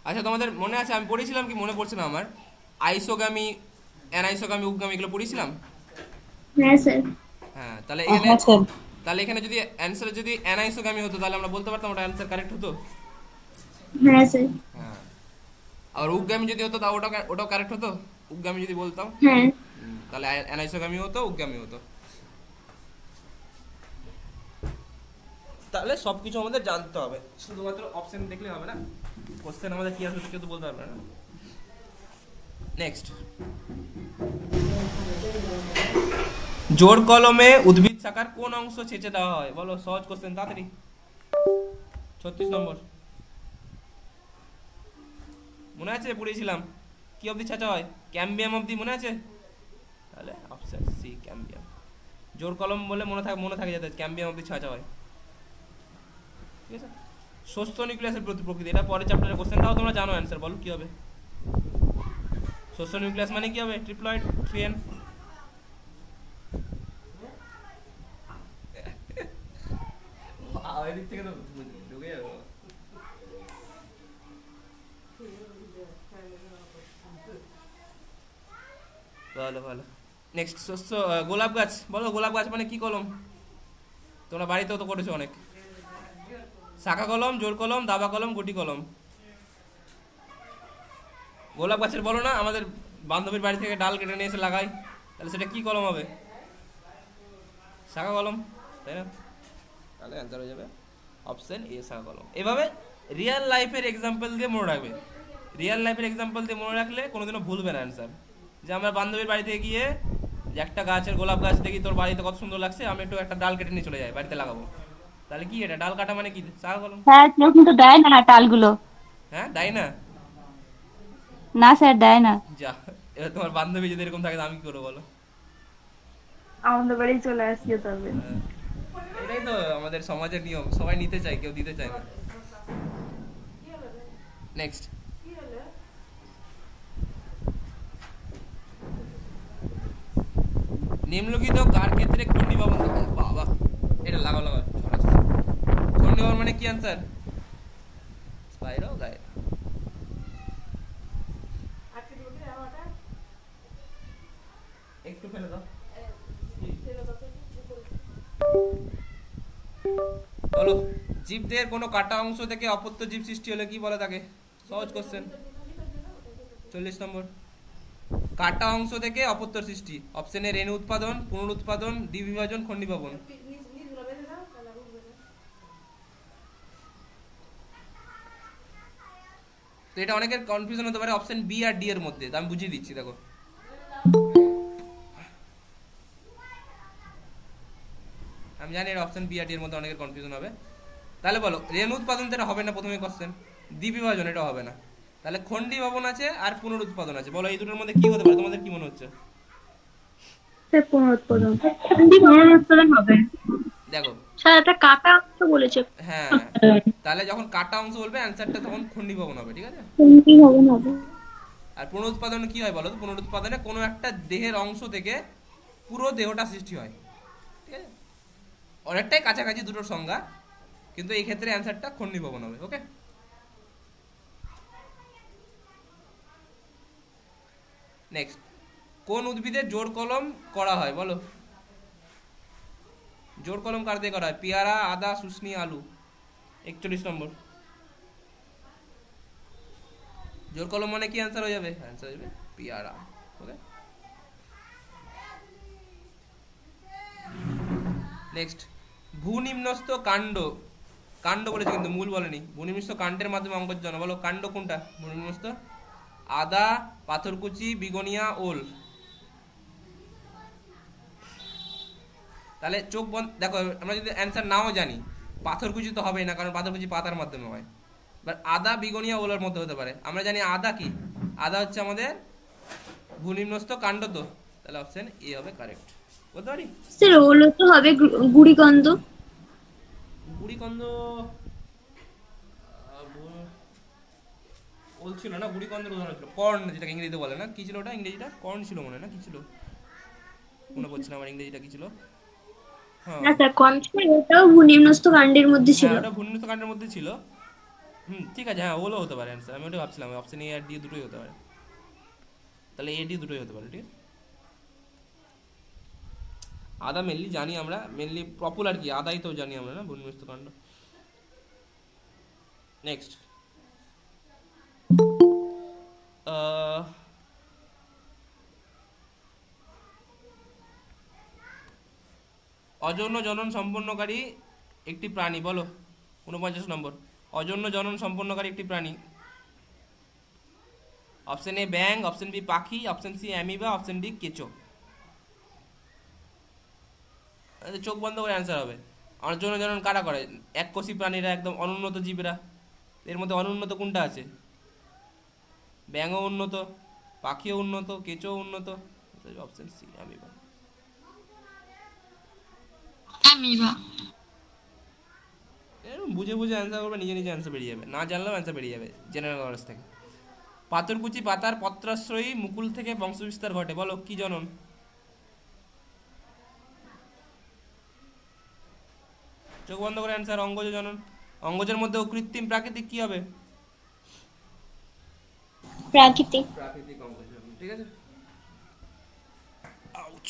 আচ্ছা তোমাদের মনে আছে, আমি পড়েছিলাম কি মনে পড়ছে না আমার, আইসোগামী, অ্যানাইসোগামী, উপগামী এগুলো পড়েছিলাম। হ্যাঁ স্যার। হ্যাঁ, তাহলে এখানে যদি অ্যান্সার যদি অ্যানাইসোগামী হতো তাহলে আমরা বলতে পারতাম ওটা অ্যান্সার কারেক্ট হতো। হ্যাঁ স্যার। হ্যাঁ, আর উপগামী যদি হতো তাও ওটাও কারেক্ট হতো, উপগামী যদি বলতাম। হ্যাঁ। তাহলে অ্যানাইসোগামী হতো, উপগামী হতো। তাহলে সবকিছু আমাদের জানতে হবে, শুধুমাত্র অপশন দেখলে হবে না, কোশ্চেন আমাদের কি আসবে কেউ তো বলতে পারবে না। নেক্সট, জোর কলমে উদ্ভিদ শাখার কোন অংশ ছেঁচে দেওয়া হয় বলো। সহজ কোশ্চেন, তাড়াতাড়ি। 36 নম্বর মনে আছে, পড়েছিলাম কি অবধি ছেঁচা হয়? ক্যাম্বিয়াম অবধি মনে আছে? তাহলে অপশন সি ক্যাম্বিয়াম। জোর কলম বলে মনে থাকে যাতে ক্যাম্বিয়াম অবধি ছেঁচা হয়। ঠিক আছে, ষষ্ঠ নিউক্লিয়াসের প্রকৃতি, এটা পরের চ্যাপ্টারের কোশ্চেন, তাও তোমরা জানো অ্যান্সার, বলো কি হবে? ষষ্ঠ নিউক্লিয়াস মানে কি হবে? Triploid, 3n। এদিক থেকে তো ঢুকে যাবে। ভালো ভালো। নেক্সট, শস্য গোলাপ গাছ বলো। গোলাপ গাছ মানে কি কলম? তোমরা বাড়িতেও তো করেছো অনেক। শাখা কলম, জোর কলম, দাবা কলম, গুটি কলম। গোলাপ গাছের বলো না, আমাদের বান্ধবীর বাড়ি থেকে ডাল কেটে নিয়ে এসে লাগাই, তাহলে সেটা কি কলম হবে? শাখা কলম, তাই না? তাহলে অ্যান্সার হয়ে যাবে অপশন এ, শাখা কলম। এভাবে রিয়েল লাইফের এক্সাম্পল দিয়ে মনে রাখবে। রিয়েল লাইফের এক্সাম্পল দিয়ে মনে রাখলে কোনোদিনও ভুলবে না অ্যান্সার। যে আমরা বান্ধবীর বাড়িতে গিয়ে যে একটা গাছের গোলাপ গাছ দেখি, তোর বাড়িতে কত সুন্দর লাগছে, আমি একটু একটা ডাল কেটে নিয়ে চলে যাই, বাড়িতে লাগাবো। তাহলে কি এটা? ডাল কাটা মানে কি? শাখা কলম। স্যার কেউ কিন্তু দেয় না ডালগুলো। হ্যাঁ, দেয় না? না স্যার, দেয় না। যা, এবার তোমার বান্ধবী যদি এরকম থাকে আমি কি করবো বলো? আমাদের বাড়ি চলে আসিও তবে। এটাই তো আমাদের সমাজের নিয়ম, সবাই নিতে চায়, কেউ দিতে চায় না। নেক্সট, নিম্নলিখিত কার ক্ষেত্রে খন্ডী ভবন, বাবা এটা লাগাও খন্ডী ভবন মানে কি? আনসার স্পাইরো গায়ে। একটু ফেলে দাও বলো। জীবদের কোনো কাটা অংশ থেকে অপত্য জীব সৃষ্টি হলে কি বলে তাকে? সহজ কোশ্চেন, 40 নম্বর। কাটা অংশ থেকে অপত্য সৃষ্টি, অপশন এ রেণু উৎপাদন, পুনরুৎপাদন, দ্বিবিভাজন, খন্ডীভবন। তো এটা অনেকের কনফিউশন হতে পারে অপশন বি আর ডি এর মধ্যে, আমি বুঝিয়ে দিচ্ছি দেখো। আমি জানি এটা অপশন বি আর ডি এর মধ্যে অনেকের কনফিউশন হবে। তাহলে বলো, রেণু উৎপাদন তো এটা হবে না, প্রথমে কোশ্চেন। দ্বিবিভাজন এটা হবে না, তাহলে খন্ডী ভবন আছে আর পুনরুৎপাদন আছে। বলো এই দুটোর মধ্যে কি হতে পারে, তোমাদের কি মনে হচ্ছে? পুনরুৎপাদন। পুনরুৎপাদন হবে। দেখো স্যার এটা কাটা অংশ বলেছে। হ্যাঁ, তাহলে যখন কাটা অংশ বলবে অ্যানসারটা তখন খন্ডী ভবন হবে, ঠিক আছে? খন্ডী ভবন হবে। আর পুনরুৎপাদনে কি হয় বলো তো? পুনরুৎপাদনে কোনো একটা দেহের অংশ থেকে পুরো দেহটা সৃষ্টি হয়, ঠিক আছে? অনেকটাই কাছাকাছি দুটোর সংজ্ঞা, কিন্তু এই ক্ষেত্রে অ্যানসারটা খন্ডী ভবন হবে। ওকে, নেক্সট, কোন উদ্ভিদের জোর কলম করা হয় বলো। জোর কলম কার দিয়ে করা হয়? পেয়ারা, আদা, শুষ্নি, আলু। 41 নম্বর। জোর কলম মানে কি? অ্যান্সার হয়ে যাবে, অ্যান্সার হয়ে যাবে পেয়ারা। ওকে, নেক্সট, ভূনিম্নস্থ কাণ্ড, কাণ্ড বলেছে কিন্তু মূল বলেনি। ভূনিম্নস্থ কাণ্ডের মাধ্যমে অঙ্কন বলো। কাণ্ড কোনটা? ভূনিম্নস্থ। আদা, পাথরকুচি, বিগোনিয়া, ওল। তাহলে চোখ বন্ধ, দেখো আমরা যদি অ্যান্সার নাও জানি, পাথরকুচি তো হবেই না, কারণ পাথরকুচি পাতার মাধ্যমে হয়। বাট আদা, বিগনিয়া, ওলার মধ্যে হতে পারে। আমরা জানি আদা কি, আদা হচ্ছে আমাদের ভূনিম্নস্থ কাণ্ড, তো তাহলে অপশন এ হবে কারেক্ট। বলতে পারি স্যার ওগুলো তো হবে গুড়িকন্দ। গুড়িকন্দ ওল ছিল না, গুড়িকন্দের উদাহরণ ছিল কর্ন, যেটাকে ইংরেজিতে বলে না, কি ছিল ওটা ইংরেজিটা, কর্ন ছিল মনে হয় না, কি ছিল মনে পড়ছে না আমার ইংরেজিটা কি ছিল। হ্যাঁ না স্যার কম ছিল, ওটাও ভূনিম্নস্থ কাণ্ডের মধ্যে ছিল। হ্যাঁ ওটা ভূমিস্থ কাণ্ডের মধ্যে ছিল। ঠিক আছে, হ্যাঁ ওগুলো হতে পারে অ্যান্সার, আমি ওটা ভাবছিলাম অপশন এ আর ডি দুটোই হতে পারে, তাহলে এ ডি দুটোই হতে পারে। ঠিক আছে, আদা মেনলি জানি আমরা, মেনলি পপুলার কি আদাই তো জানি আমরা না, ভূমিস্থ কাণ্ড। নেক্সট, অযৌন জনন সম্পন্নকারী একটি প্রাণী বলো। 49 নম্বর, অযৌন জনন সম্পন্নকারী একটি প্রাণী। অপশন এ ব্যাঙ, অপশন বি পাখি, option C amoeba, option D কেঁচো। চোখ বন্ধ করে অ্যান্সার হবে। অযৌন জনন কারা করে? এককোষী প্রাণীরা, একদম অনুন্নত জীবরা। এর মধ্যে অনুন্নত কোনটা আছে? ব্যাঙও উন্নত, পাখিও উন্নত, কেঁচো উন্নত। Option C amoeba. এরকম বুঝে বুঝে অ্যান্সার করবে, নিজে নিজে অ্যান্সার বেরিয়ে যাবে, না জানলেও অ্যান্সার বেরিয়ে যাবে জেনারেল নলেজ থেকে। পাথরকুচি পাতার পত্রাশ্রয়ী মুকুল থেকে বংশবিস্তার ঘটে বলো, কি জনন? চোখ বন্ধ করে অ্যান্সার, অঙ্গজ জনন। অঙ্গজের মধ্যে কৃত্রিম প্রাকৃতিক কি হবে? প্রাকৃতিক। প্রাকৃতিক অঙ্গজ জনন। ঠিক আছে, আউচ।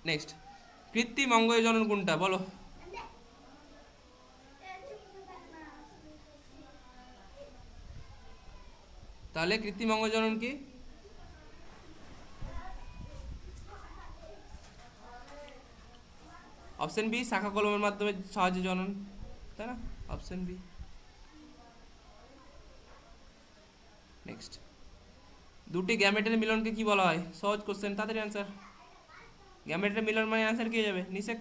নেক্সট, কৃত্রিম অঙ্গজ জনন কোনটা বলো? তাহলে কৃত্রিম অঙ্গজ জনন কি? অপশন বি শাখা কলমের মাধ্যমে সাহায্যে জনন, তাই না? Option B. নেক্সট, দুটি গ্যামেটের মিলনকে কি বলা হয়? সহজ কোশ্চেন, তাড়াতাড়ি অ্যান্সার। গ্যামেটের মিলন মানে অ্যান্সার কি হয়ে যাবে? নিষেক।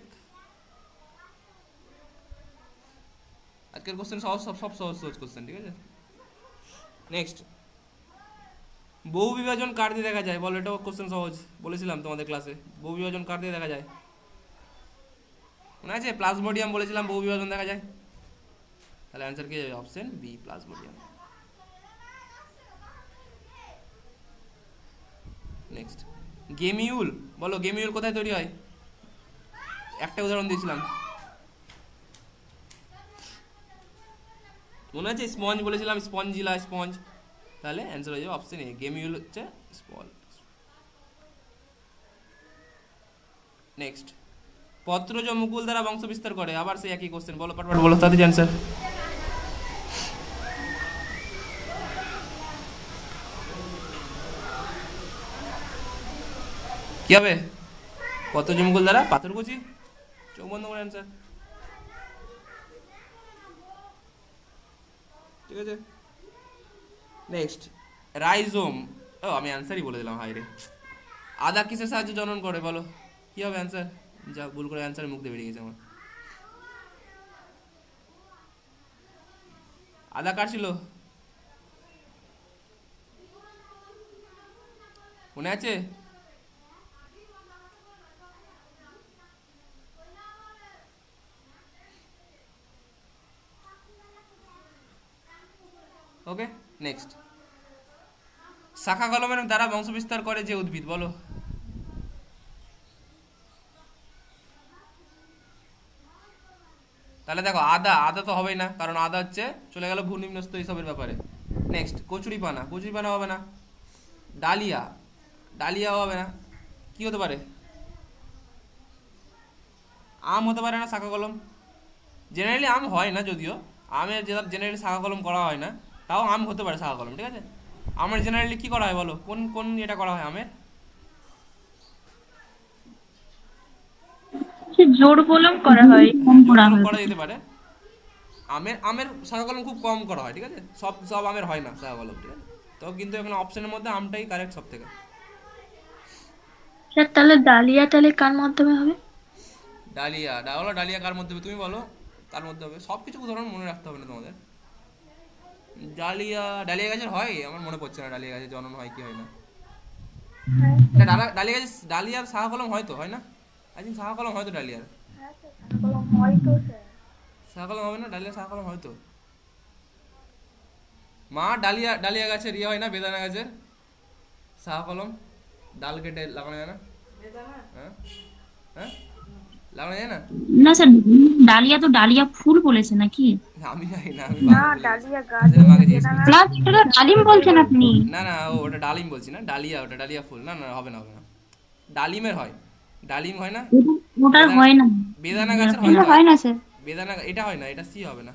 আজকের কোশ্চেন সহজ, সব সহজ সহজ কোশ্চেন। ঠিক আছে, নেক্সট, বহু বিভাজন কার দিয়ে দেখা যায় বলো? এটাও কোশ্চেন সহজ, বলেছিলাম তোমাদের ক্লাসে। বহু বিভাজন কার দিয়ে দেখা যায় মনে আছে? প্লাজমোডিয়াম বলেছিলাম বহু বিভাজন দেখা যায়। তাহলে অ্যান্সার কি হবে? Option B plasmodium. Next, gemmule বলো, গেমিউল কোথায় তৈরি হয়? একটা উদাহরণ দিয়েছিলাম মনে আছে? স্পঞ্জ বলেছিলাম, স্পঞ্জিলা, স্পঞ্জ। তাহলে অ্যান্সার হয়ে যাবে অপশন এ, গেমিউল হচ্ছে স্পল। নেক্সট, পত্রজ মুকুল দ্বারা বংশ বিস্তার করে, আবার সেই একই কোশ্চেন, বলো পাটপাট বলো, তাদের অ্যান্সার। কি হবে? পত্রজ মুকুল দ্বারা পাথরকুচি। চোখ বন্ধ করে অ্যান্সার। ঠিক আছে, নেক্সট, রাইজোম। ও আমি অ্যান্সারই বলে দিলাম, হাই রে। আদা কিসের সাহায্যে জনন করে বলো, কি হবে অ্যান্সার? যা ভুল করে অ্যান্সার মুখ দিয়ে বেরিয়ে গেছে আমার। আদা কার ছিল মনে আছে? ওকে, নেক্সট, শাখা কলমের দ্বারা বংশ বিস্তার করে যে উদ্ভিদ বলো? তাহলে দেখো, আদা, আদা তো হবেই না, কারণ আদা হচ্ছে চলে গেল ভূনিম্নস্থ এইসবের ব্যাপারে। নেক্সট, কচুরিপানা, কচুরিপানা হবে না। ডালিয়া, ডালিয়াও হবে না। কি হতে পারে? আম হতে পারে না শাখা কলম? জেনারেলি আম হয় না, যদিও আমের যেটা জেনারেলি শাখা কলম করা হয় না, তাও আম হতে পারে শাখা কলম। ঠিক আছে, আমের জেনারেলি কি করা হয় বলো? কোন কোন এটা করা হয় আমের? জোর কলম করা হয়, কম করা হয়। করা যেতে পারে। আমের আমের শাখা কলম খুব কম করা হয়। ঠিক আছে, সব সব আমের হয় না শাখা কলম। ঠিক আছে, তো কিন্তু এখানে অপশনের মধ্যে আমটাই কারেক্ট সব থেকে। স্যার তাহলে ডালিয়া তাহলে কার মাধ্যমে হবে? ডালিয়া বলো, ডালিয়া কার মধ্যে হবে তুমি বলো, কার মধ্যে হবে? সব কিছু উদাহরণ মনে রাখতে হবে না তোমাদের। ডালিয়া গাছের হয়, আমার মনে পড়ছে না ডালিয়া গাছের জনন হয় কি হয় না। হ্যাঁ ডালিয়া গাছের ডালিয়ার শাখা কলম হয়তো হয় না, আই থিঙ্ক শাখা কলম হয়তো ডালিয়ার হ্যাঁ স্যার, কলম হয় তো স্যার। শাখা কলম হবে না, ডালিয়ার শাখা কলম হয়তো। মা ডালিয়া গাছের ইয়ে হয় না, বেদানা গাছের শাখা কলম, ডাল কেটে লাগানো যায় না? হ্যাঁ হ্যাঁ, লাগানো যায় না? না স্যার, ডালিয়া তো ডালিয়া ফুল বলেছে নাকি? আমি জানি না, আমি না, বাংলা বলে গেছি। ডালিয়া গাছ, সেটা মাকে জিজ্ঞেস করছি। ক্লাস এটা তো ডালিম বলছেন আপনি। না না, ওটা ডালিম বলছি না, ডালিয়া, ওটা ডালিয়া ফুল। না না, হবে না হবে না, ডালিমের হয়, ডালিম হয় না। ওটার হয় না, বেদানা গাছের এটা হয় না স্যার। বেদানা, এটা হয় না, এটা সি হবে না,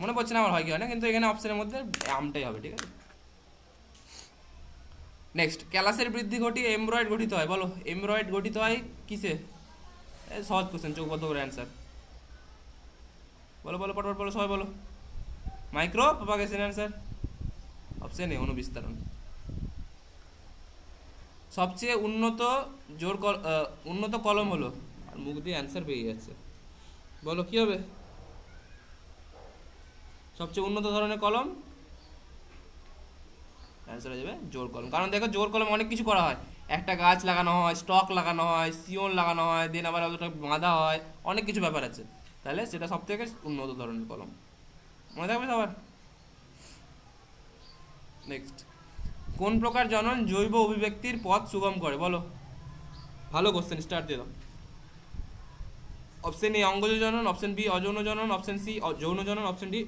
মনে পড়ছে না আমার হয় কি হয় না, কিন্তু এখানে অপশনের মধ্যে আমটাই হবে, ঠিক আছে। নেক্সট, ক্যালাসের বৃদ্ধি ঘটিয়ে এমব্রয়েড গঠিত হয়, বলো এমব্রয়েড গঠিত হয় কিসে? সহজ কোশ্চেন, চৌকত করে অ্যান্সার বলো বলো, পটপট বলো, সবাই বলো। Micropropagation answer, option A অনুবিস্তারণ। সবচেয়ে উন্নত কলম হলো, আর মুখ দিয়ে অ্যান্সার পেয়ে যাচ্ছে, বলো কি হবে? সবচেয়ে উন্নত ধরনের কলম, অ্যান্সার হয়ে যাবে জোর কলম। কারণ দেখো জোর কলম অনেক কিছু করা হয়, একটা গাছ লাগানো হয়, স্টক লাগানো হয়, সিওন লাগানো হয়, দেন আবার ওটা বাঁধা হয়, অনেক কিছু ব্যাপার আছে, তাহলে সেটা সব থেকে উন্নত ধরনের কলম, মনে থাকবে সবার। নেক্সট, কোন প্রকার জনন জৈব অভিব্যক্তির পথ সুগম করে, বলো? ভালো কোশ্চেন, স্টার্ট দিয়ে দাও। অপশন এ অঙ্গজ জনন, অপশন বি অযৌন জনন, অপশন সি যৌন জনন, অপশন ডি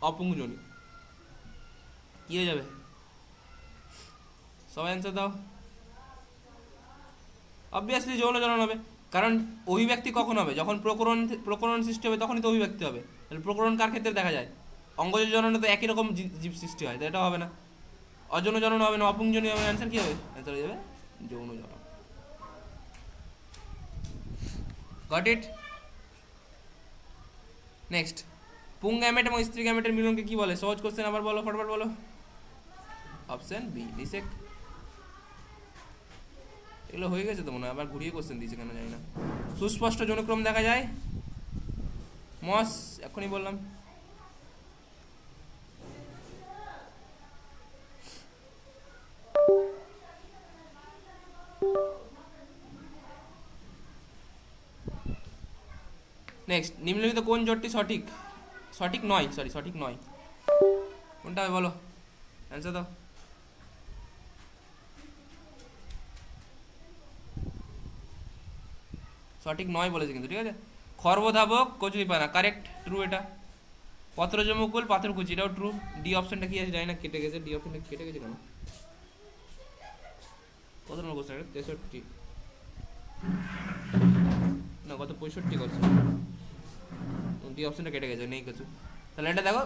অপুংজনী। কি হয়ে যাবে? সবাই অ্যান্সার দাও। অবভিয়াসলি যৌন জনন হবে, কারণ অভিব্যক্তি কখন হবে? যখন প্রকরণ সৃষ্টি হবে তখনই তো অভিব্যক্তি হবে। তাহলে প্রকরণ কার ক্ষেত্রে দেখা যায়? অঙ্গজ জননে তো একই রকম জীব সৃষ্টি হয়, তো এটা হবে না। অযৌন জনন হবে না, অপুংজনী হবে। অ্যান্সার কি হবে? অ্যান্সার হয়ে যাবে যৌন জনন। Got it? Next, Pung gamete এবং স্ত্রী গ্যামেটের মিলনকে কি বলে? সহজ কোশ্চেন, আবার বলো, ফটাফট বলো। অপশন বি নিষেক। এগুলো হয়ে গেছে তো মনে হয়, আবার ঘুরিয়ে কোশ্চেন দিয়েছে কেন জানি না। সুস্পষ্ট যৌনক্রম দেখা যায়, মস এখনই বললাম। নেক্সট, নিম্নলিখিত কোন জোটটি সঠিক নয়, সঠিক নয় কোনটা হবে বলো? অ্যান্সার দাও। সঠিক নয় বলেছে কিন্তু, ঠিক আছে। খর্বধাবক কচুরিপানা, কারেক্ট, ট্রু এটা। পত্রজমুকুল পাথরকুচি, এটাও ট্রু। ডি অপশনটা কি আছে জানি না, কেটে গেছে। ডি অপশনটা কেটে গেছে কেন? কত নম্বর কোশ্চেন? 63 না, কত 65 করছে। ডি অপশনটা কেটে গেছে, নেই কিছু। তাহলে এটা দেখো,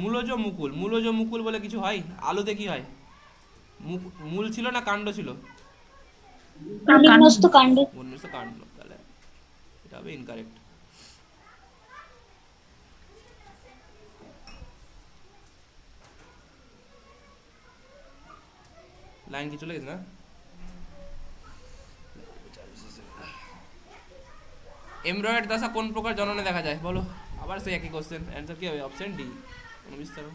মূলজ মুকুল বলে কিছু হয়? আলুতে কি হয়? মূল ছিল না কাণ্ড ছিল? নিম্নস্থ কাণ্ড। কাণ্ড, তাহলে এটা হবে ইনকারেক্ট। লাইন কি চলে গেছে না? এমব্রয়েড দশা কোন প্রকার জননে দেখা যায়, বলো? আবার সেই একই কোশ্চেন, অ্যান্সার কি হবে? Option D অনুবিস্তারণ।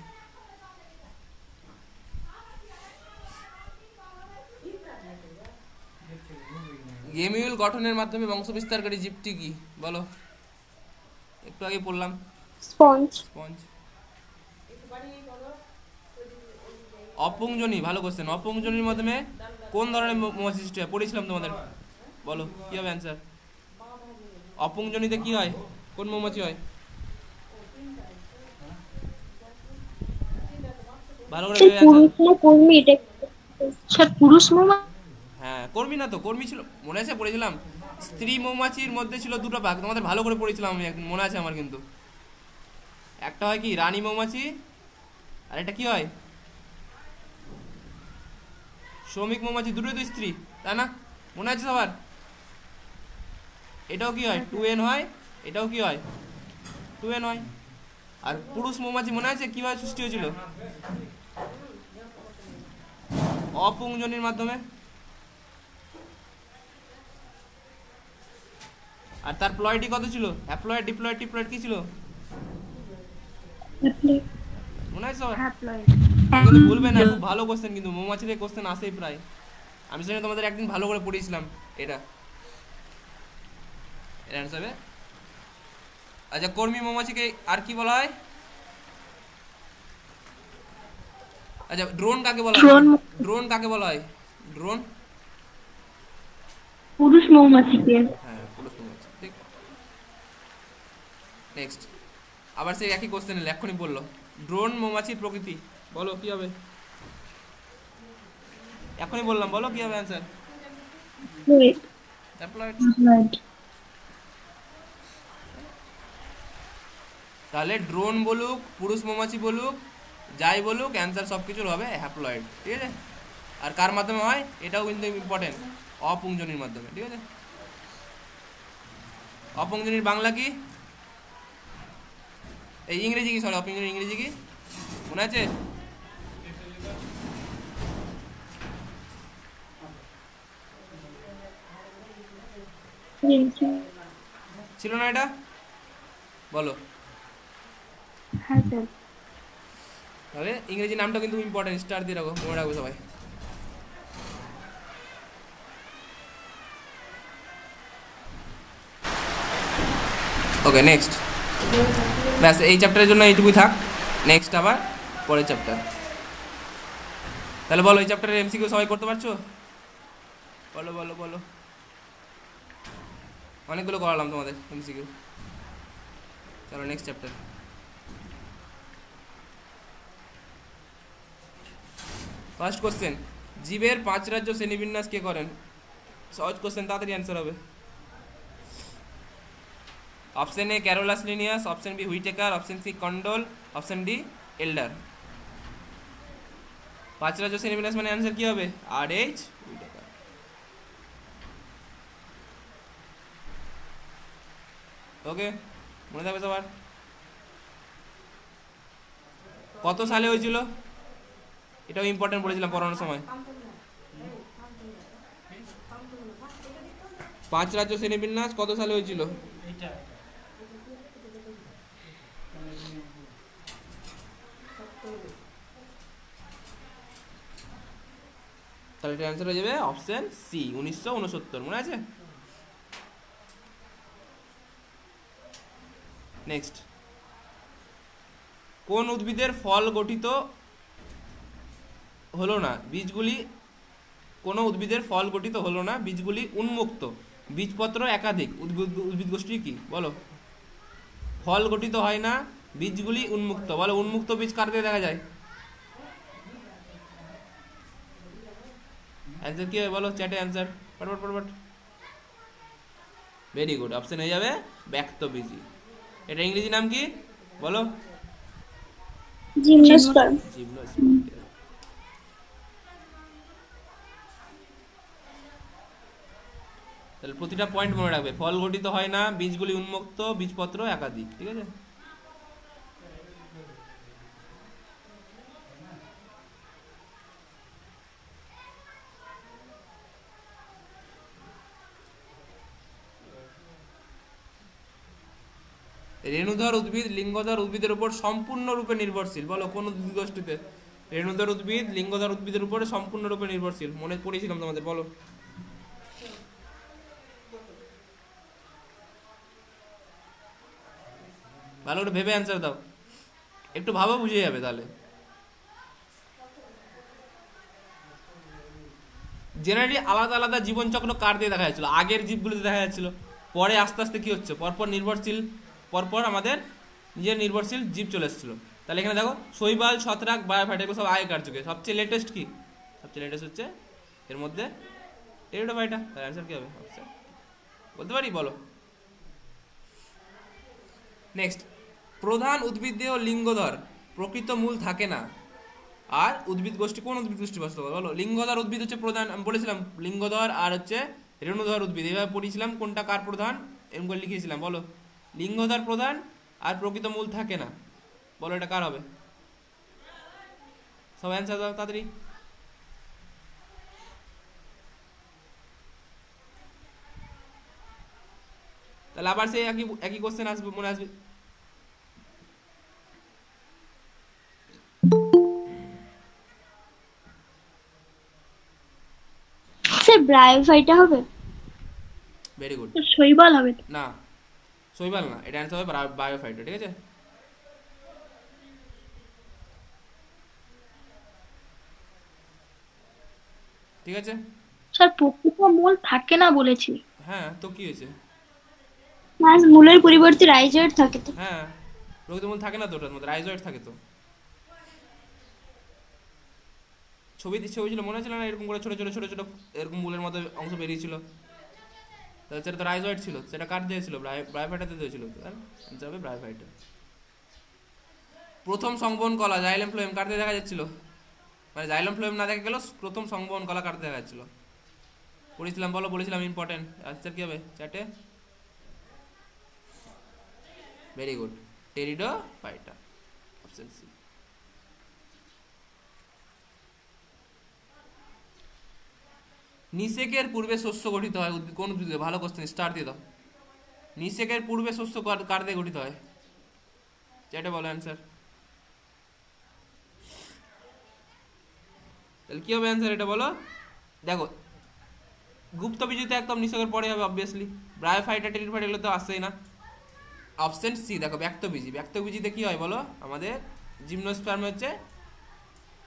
গেমিউল গঠনের মাধ্যমে বংশবিস্তারকারী জীবটি কি, বলো? একটু আগে পড়লাম, স্পঞ্জ। অপুংজনী, ভালো কোশ্চেন। অপুংজনীর মাধ্যমে কোন ধরনের মৌমাছি সৃষ্টি হয়? পড়েছিলাম তোমাদের, বলো কি হবে অ্যান্সার? অপুংজনীতে কি হয়? কোন মৌমাছি হয়? ভালো করে পুরুষ মৌমাছি। হ্যাঁ, কর্মী না তো, কর্মী ছিল, মনে আছে পড়েছিলাম। স্ত্রী মৌমাছির মধ্যে ছিল দুটো ভাগ, তোমাদের ভালো করে পড়েছিলাম আমি, মনে আছে আমার কিন্তু। একটা হয় কি রানী মৌমাছি, আর এটা কি হয়? শ্রমিক মৌমাছি। দুটোই তো স্ত্রী, তাই না? মনে আছে সবার? এটাও কি হয়? 2n হয়। এটাও কি হয়? 2n হয়। আর পুরুষ মৌমাছি মনে আছে কিভাবে সৃষ্টি হয়েছিল? অপুংজনীর মাধ্যমে। আর তার প্লয়েডই কত ছিল? হ্যাপ্লয়েড, ডিপ্লয়েড, টিপ্লয়েড কি ছিল মনে আছে সবার? হ্যাপ্লয়েড। কিন্তু ভুলবে না, খুব ভালো কোশ্চেন, কিন্তু মৌমাছিদের কোশ্চেন আসেই প্রায়। আমি সেটা তোমাদের একদিন ভালো করে পড়িয়েছিলাম এটা। এর অ্যান্সার হবে। আচ্ছা, কর্মী মৌমাছিকে আর কি বলা হয়? আচ্ছা, ড্রোন কাকে বলা হয়? ড্রোন ড্রোন কাকে বলা হয়? ড্রোন, পুরুষ মৌমাছিকে। হ্যাঁ, পুরুষ মৌমাছি, ঠিক। নেক্সট, আবার সেই একই কোশ্চেন এলো, এক্ষুনি বললো। ড্রোন মৌমাছির প্রকৃতি বলো কি হবে? এখনই বললাম, বলো কি হবে অ্যান্সার? তাহলে ড্রোন বলুক, পুরুষ মৌমাছি বলুক, যাই বলুক, অ্যান্সার সব কিছুর হবে হ্যাপ্লয়েড, ঠিক আছে? আর কার মাধ্যমে হয় এটাও কিন্তু ইম্পর্টেন্ট, অপুংজনির মাধ্যমে, ঠিক আছে? অপুংজনির বাংলা কি, এই ইংরেজি কি, সরি, অপুংজনির ইংরেজি কি মনে আছে? ছিল না এটা, বলো। হ্যাঁ স্যার। তাহলে ইংরেজি নামটা কিন্তু ইম্পর্টেন্ট, স্টার দিয়ে রাখো, মনে রাখবে সবাই। ওকে, নেক্সট। ব্যাস, এই চ্যাপ্টারের জন্য এইটুকুই থাক। নেক্সট আবার পরের চ্যাপ্টার। তাহলে বলো, এই চ্যাপ্টারের এমসিকিউ সবাই করতে পারছো? বলো বলো বলো। অনেকগুলো করালাম তোমাদের এমসিকিউ। চলো নেক্সট চ্যাপ্টার। ফার্স্ট কোশ্চেন, জীবের 5 রাজ্য শ্রেণীবিন্যাস কে করেন? সহজ কোশ্চেন, তাড়াতাড়ি অ্যান্সার হবে। Option A Carolus Linnaeus, option B Whittaker, option C Candolle, option D Elder. 5 রাজ্য শ্রেণীবিন্যাস মানে অ্যান্সার কি হবে? আর এইচ হুইটেকার। ওকে, মনে থাকবে সবার? কত সালে হয়েছিল? এটাও ইম্পর্টেন্ট বলেছিলাম পড়ানোর সময়। 5 রাজ্য শ্রেণীবিন্যাস কত সালে হয়েছিল? তাহলে এটা অ্যান্সার হয়ে যাবে অপশন সি, 1969, মনে আছে? নেক্সট, কোন উদ্ভিদের ফল গঠিত হলো না, বীজগুলি, কোন উদ্ভিদের ফল গঠিত হলো না, বীজগুলি উন্মুক্ত, বীজপত্র একাধিক, উদ্ভিদ গোষ্ঠী কি বলো? ফল গঠিত হয় না, বীজগুলি উন্মুক্ত, বলো উন্মুক্ত বীজ কার দিয়ে দেখা যায়? অ্যান্সার কি হবে বলো, চ্যাটে অ্যান্সার ফটফট ফটফট। ভেরি গুড, অপশন হয়ে যাবে ব্যক্তবীজী। এটা ইংরেজি নাম কি বলো? জিমনোস্পার্ম। জিমনোস্পার্ম। তাহলে প্রতিটা পয়েন্ট মনে রাখবে, ফল গঠিত হয় না, বীজগুলি উন্মুক্ত, বীজপত্র একাধিক, ঠিক আছে? রেণুধর উদ্ভিদ লিঙ্গধর উদ্ভিদের উপর সম্পূর্ণরূপে নির্ভরশীল, বলো কোন উদ্ভিদ গোষ্ঠীতে? রেণুধর উদ্ভিদ লিঙ্গধর উদ্ভিদের উপরে সম্পূর্ণরূপে নির্ভরশীল, মনে পড়েছিলাম তোমাদের, বলো। ভালো করে ভেবে অ্যান্সার দাও, একটু ভাবো, বুঝে যাবে তাহলে। জেনারেলি আলাদা আলাদা জীবনচক্র কার দিয়ে দেখা যাচ্ছিল? আগের জীবগুলোতে দেখা যাচ্ছিল, পরে আস্তে আস্তে কি হচ্ছে, পরপর নির্ভরশীল, পরপর আমাদের নিজের নির্ভরশীল জীব চলে এসেছিল। তাহলে এখানে দেখো, শৈবাল, ছত্রাক, বায়োফাইট, এগুলো সব আগেকার যুগে। সবচেয়ে লেটেস্ট কি? সবচেয়ে লেটেস্ট হচ্ছে এর মধ্যে টেরিডোফাইটা। তার অ্যান্সার কি হবে? বলতে পারি, বলো। নেক্সট, প্রধান উদ্ভিদ দেহ লিঙ্গধর, প্রকৃত মূল থাকে না, আর উদ্ভিদ গোষ্ঠী কোন উদ্ভিদ গোষ্ঠী বাস্তব, বলো। লিঙ্গধর উদ্ভিদ হচ্ছে প্রধান, আমি বলেছিলাম লিঙ্গধর আর হচ্ছে রেণুধর উদ্ভিদ, এইভাবে পড়েছিলাম, কোনটা কার প্রধান এরকম করে লিখিয়েছিলাম, বলো। লিঙ্গধর প্রধান আর প্রকৃত মূল থাকে না, বলো এটা কার হবে? সব অ্যান্সার দাও তাড়াতাড়ি। তাহলে আবার সেই একই একই কোশ্চেন আসবে, মনে আসবে। স্যার ব্রায়োফাইটা হবে? Very good. শৈবাল হবে তো। না, শৈবাল না, এটা অ্যান্সার হবে বায়োফাইটা, ঠিক আছে। ঠিক আছে, স্যার প্রকৃত মূল থাকে না বলেছি। হ্যাঁ তো কি হয়েছে? মাছ মূলের পরিবর্তে রাইজয়েড থাকে তো। হ্যাঁ, প্রকৃতমূল থাকে না তো, ওটার মধ্যে রাইজয়েড থাকে তো। ছবি ছিল মনে ছিল না, এরকম করে ছোট ছোট ছোট ছোট এরকম মূলের মতো অংশ বেরিয়েছিল, তাহলে সেটা তো রাইজয়েড ছিল, সেটা কার দিয়েছিল? ব্রায়োফাইটাতে দিয়েছিল, যাবে ব্রায়োফাইটা। প্রথম সংবহন কলা জাইলেম ফ্লোয়েম কার দিয়ে দেখা যাচ্ছিল? মানে জাইলেম ফ্লোয়েম না দেখা গেল, প্রথম সংবহন কলা কার দিয়ে দেখা যাচ্ছিল? পড়েছিলাম, বলো, বলেছিলাম ইম্পর্টেন্ট। আনসার কি হবে চ্যাটে? Very good, pteridophyta, option C. নিষেকের পূর্বে শস্য গঠিত হয় কোন উদ্ভিদে? ভালো কোশ্চেন, স্টার দিয়ে দাও। নিষেকের পূর্বে শস্য কার দিয়ে গঠিত হয়? চ্যাটে বলো অ্যান্সার। তাহলে কি হবে অ্যান্সার, এটা বলো। দেখো, গুপ্ত বীজিতে একদম নিষেকের পরে হবে অবভিয়াসলি, ব্রায়োফাইটা টেরিডোফাইটা এগুলো তো আসছেই না। অপশন সি দেখো, ব্যক্তবীজি। ব্যক্তবীজিতে কি হয় বলো? আমাদের জিমনোস্পার্মে হচ্ছে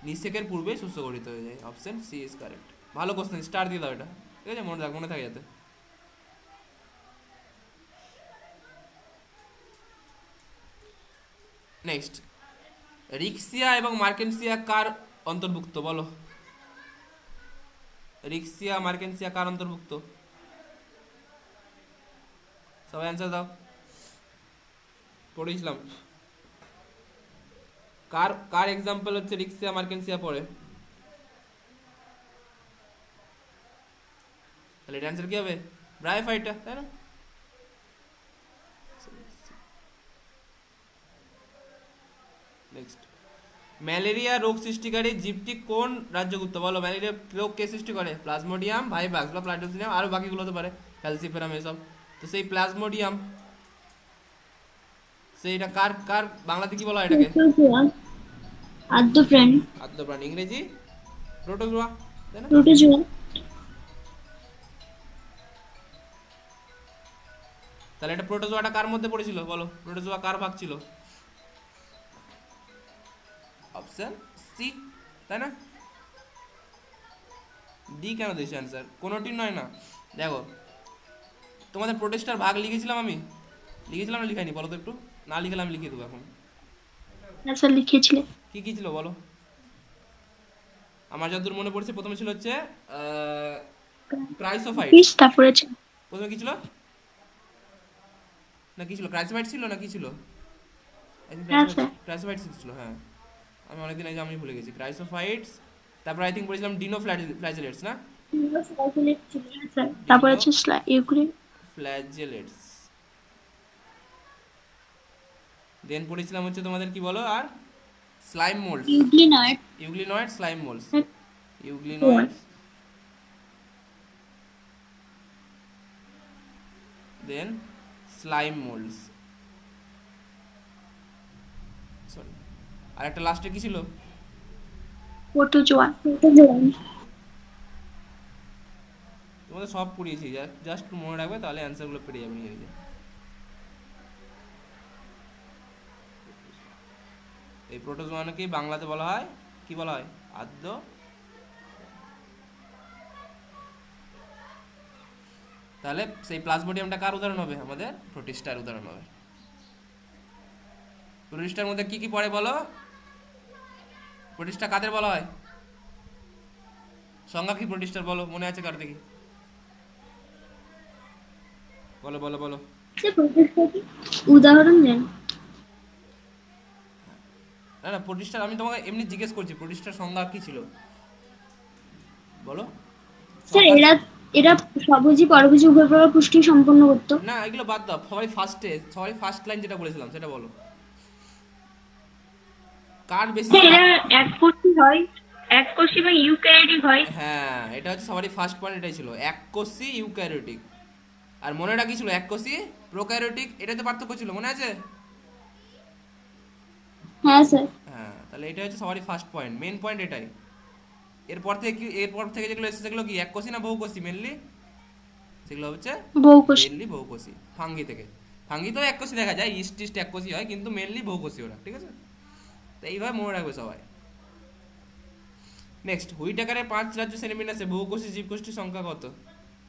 নিষেকের পূর্বে শস্য গঠিত হয়ে যায়। Option C is correct. ভালো কোশ্চেন, স্টার দিয়ে দাও এটা, ঠিক আছে, মনে থাকে যাতে। নেক্সট, রিক্সিয়া এবং মার্কেন্সিয়া কার অন্তর্ভুক্ত বলো? রিক্সিয়া মার্কেন্সিয়া কার অন্তর্ভুক্ত? সবাই অ্যান্সার দাও। পড়েছিলাম, কার কার এক্সাম্পল হচ্ছে রিক্সিয়া মার্কেন্সিয়া পড়ে? তাহলে এটা অ্যান্সার কি হবে? ব্রায়োফাইটা, তাই না? নেক্সট, ম্যালেরিয়া রোগ সৃষ্টিকারী জীবটি কোন রাজ্যভুক্ত বলো? ম্যালেরিয়া রোগ কে সৃষ্টি করে? প্লাজমোডিয়াম, ভাইভাক্স বা প্লাজমোডিয়াম, আরো বাকিগুলো হতে পারে, ফ্যালসিফেরাম, এসব। তো সেই প্লাজমোডিয়াম, সেইটা কার কার বাংলাতে কি বলা হয় এটাকে? আদ্যপ্রাণী। আদ্যপ্রাণী, ইংরেজি প্রোটোজোয়া, তাই না? প্রোটোজোয়া। তাহলে এটা প্রোটোজোয়াটা কার মধ্যে পড়েছিল বলো? প্রোটোজোয়া কার ভাগ ছিল? অপশন সি, তাই না? ডি কেন দিয়েছি অ্যান্সার? কোনোটি নয় না। দেখো, তোমাদের প্রোটেস্টার ভাগ লিখেছিলাম আমি, লিখেছিলাম না লিখাইনি বলো তো একটু? না লিখলে আমি লিখিয়ে দেবো এখন। হ্যাঁ স্যার লিখেছিলেন। কি কি ছিল বলো? আমার যতদূর মনে পড়ছে প্রথমে ছিল হচ্ছে ক্রাইসোফাইটস। তারপরে প্রথমে কি ছিল? না কি ছিল? ক্রাইসোফাইট ছিল না কি ছিল? ক্রাইসোফাইটস ছিল, হ্যাঁ। আমি অনেকদিন আগে আমি ভুলে গেছি। ক্রাইসোফাইটস, তারপর আই থিঙ্ক পড়েছিলাম ডিনোফ্ল্যাজেলেটস, না? তারপরে হচ্ছে ইউক্রেন ফ্ল্যাজেলেটস। দেন পড়েছিলাম হচ্ছে তোমাদের কি বলো আর? Slime moulds, euglenoid. Euglenoid, slime moulds, euglenoids, then slime moulds. Sorry, আর একটা লাস্টে কি ছিল? প্রোটোজোয়া। তোমাদের সব পড়িয়েছি, জাস্ট মনে রাখবে, তাহলে অ্যান্সারগুলো পেরে যাবে নিজে নিজে। এই প্রোটোজোয়ানকে বাংলাতে বলা হয় কি বলা হয়? আদ্য। তাহলে সেই প্লাজমোডিয়ামটা কার উদাহরণ হবে? আমাদের প্রোটিস্টার উদাহরণ হবে। প্রোটিস্টার মধ্যে কি কি পড়ে বলো? প্রোটিস্টা কাদের বলা হয়? সংজ্ঞা কি প্রোটিস্টার বলো, মনে আছে কার? দেখি বলো বলো বলো। উদাহরণ দেন। না না, প্রোটিস্টার আমি তোমাকে এমনি জিজ্ঞেস করছি, প্রোটিস্টার সংজ্ঞা কি ছিল বলো? স্যার এরা এরা স্বভোজী পরভোজী উভয় প্রকার পুষ্টি সম্পন্ন করতো। না, এগুলো বাদ দাও, সবাই ফার্স্ট লাইন যেটা বলেছিলাম সেটা বলো। কার বেশি? এরা এককোষী হয়, এককোষী বা ইউক্যারিওটিক হয়। হ্যাঁ, এটা হচ্ছে সবারই ফার্স্ট পয়েন্ট, এটাই ছিল এককোষী ইউক্যারিওটিক। আর মনেটা কি ছিল? এককোষী প্রোক্যারিওটিক, এটাতে পার্থক্য ছিল, মনে আছে? হ্যাঁ স্যার। হ্যাঁ, তাহলে এটা হচ্ছে সবারই ফার্স্ট পয়েন্ট, মেন পয়েন্ট এটাই। এরপর থেকে যেগুলো এসেছে সেগুলো কি এককোষী না বহুকোষী? মেনলি সেগুলো হচ্ছে বহুকোষী। মেনলি বহুকোষী। ফাঙ্গি থেকে, ফাঙ্গি তো এককোষী দেখা যায়, ইস্ট টিস্ট এককোষী হয়, কিন্তু মেনলি বহুকোষী ওরা, ঠিক আছে? তো এইভাবে মনে রাখবে সবাই। নেক্সট, হুইটেকারের 5 রাজ্য শ্রেণীবিন্যাসে বহুকোষী জীবগোষ্ঠীর সংখ্যা কত?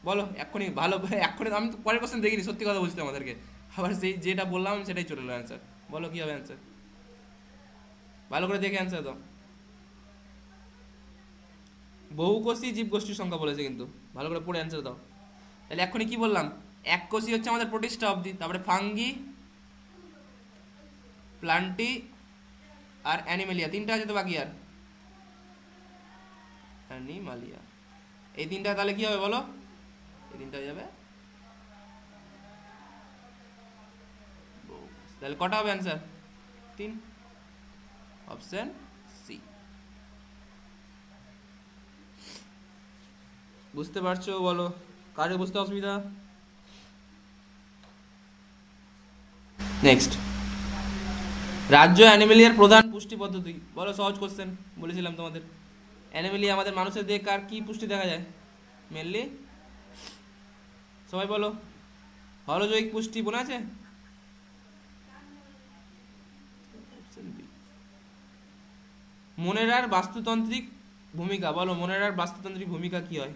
বলো এক্ষুনি, ভালো এক্ষুনি। আমি তো পরের কোশ্চেন দেখিনি, সত্যি কথা বলছি আমাদেরকে, আবার সেই যেটা বললাম সেটাই চলে এলো অ্যান্সার। বলো কি হবে অ্যান্সার? ভালো করে দেখে অ্যান্সার দাও। বহুকোষী জীবগোষ্ঠীর সংখ্যা বলেছে কিন্তু, ভালো করে পড়ে অ্যান্সার দাও। তাহলে এক্ষুনি কি বললাম? এককোষী হচ্ছে আমাদের প্রোটিস্টা অবধি, তারপরে ফাঙ্গি, প্লান্টি আর অ্যানিমেলিয়া, তিনটা আছে তো বাকি। আর অ্যানিমালিয়া, এই তিনটা তাহলে কি হবে বলো? এই তিনটা হয়ে যাবে, তাহলে কটা হবে অ্যান্সার? 3, option C. বুঝতে পারছো বলো? কারে বুঝতে অসুবিধা? নেক্সট, রাজ্য অ্যানিমেলিয়ার প্রধান পুষ্টি পদ্ধতি বলো, সহজ কোশ্চেন বলেছিলাম তোমাদের। অ্যানিমেলিয়া আমাদের মানুষের দেহে কার কি পুষ্টি দেখা যায়? মেনলি সবাই বলো, হলজৈবিক পুষ্টি, মনে আছে? মনেরার বাস্তুতান্ত্রিক ভূমিকা বলো, মনেরার বাস্তুতান্ত্রিক ভূমিকা কি হয়?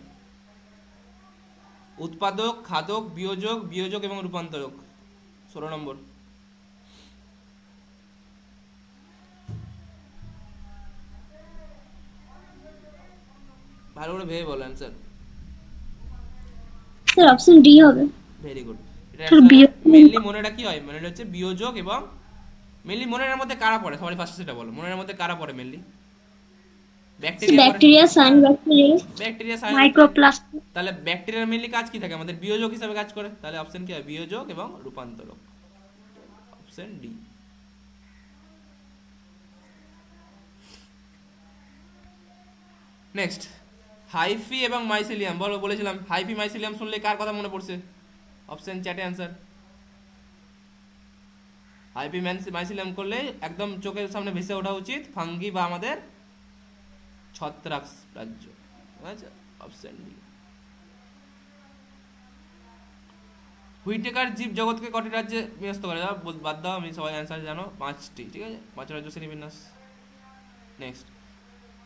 উৎপাদক, খাদক, বিয়োজক, বিয়োজক এবং রূপান্তরক। 16 নম্বর। ভালো করে ভেবে বলো অ্যান্সার। স্যার অপশন ডি হবে। Very good. স্যার মেনলি মনেরা কি হয়? মনেরা হচ্ছে বিয়োজক, এবং মেনলি মনেরার মধ্যে কারা পড়ে? সবাই ফার্স্টে সেটা বলো, মনেরার মধ্যে কারা পড়ে মেনলি? ব্যাকটেরিয়া পড়ে। Bacteria, cyanobacteria, bacteria, microplast. তাহলে ব্যাকটেরিয়ার মেনলি কাজ কি থাকে? আমাদের বিয়োজক হিসাবে কাজ করে, তাহলে অপশন কি হয়? বিয়োজক এবং রূপান্তরক, অপশন ডি। নেক্সট, হাইফি এবং মাইসেলিয়াম বলো, বলেছিলাম হাইফি মাইসেলিয়াম শুনলে কার কথা মনে পড়ছে? অপশন চ্যাটে অ্যান্সার। হাইফি মাইসেলিয়াম করলে একদম চোখের সামনে ভেসে ওঠা উচিত ফাঙ্গি বা আমাদের ছত্রাক রাজ্য, আচ্ছা, অপশন ডি। হুইটেকার জীব জগৎকে কটি রাজ্যে বিন্যস্ত করে? বাদ দাও, আমি সবাই অ্যান্সার জানো, 5টি, ঠিক আছে? 5 রাজ্য শ্রেণীবিন্যাস। নেক্সট,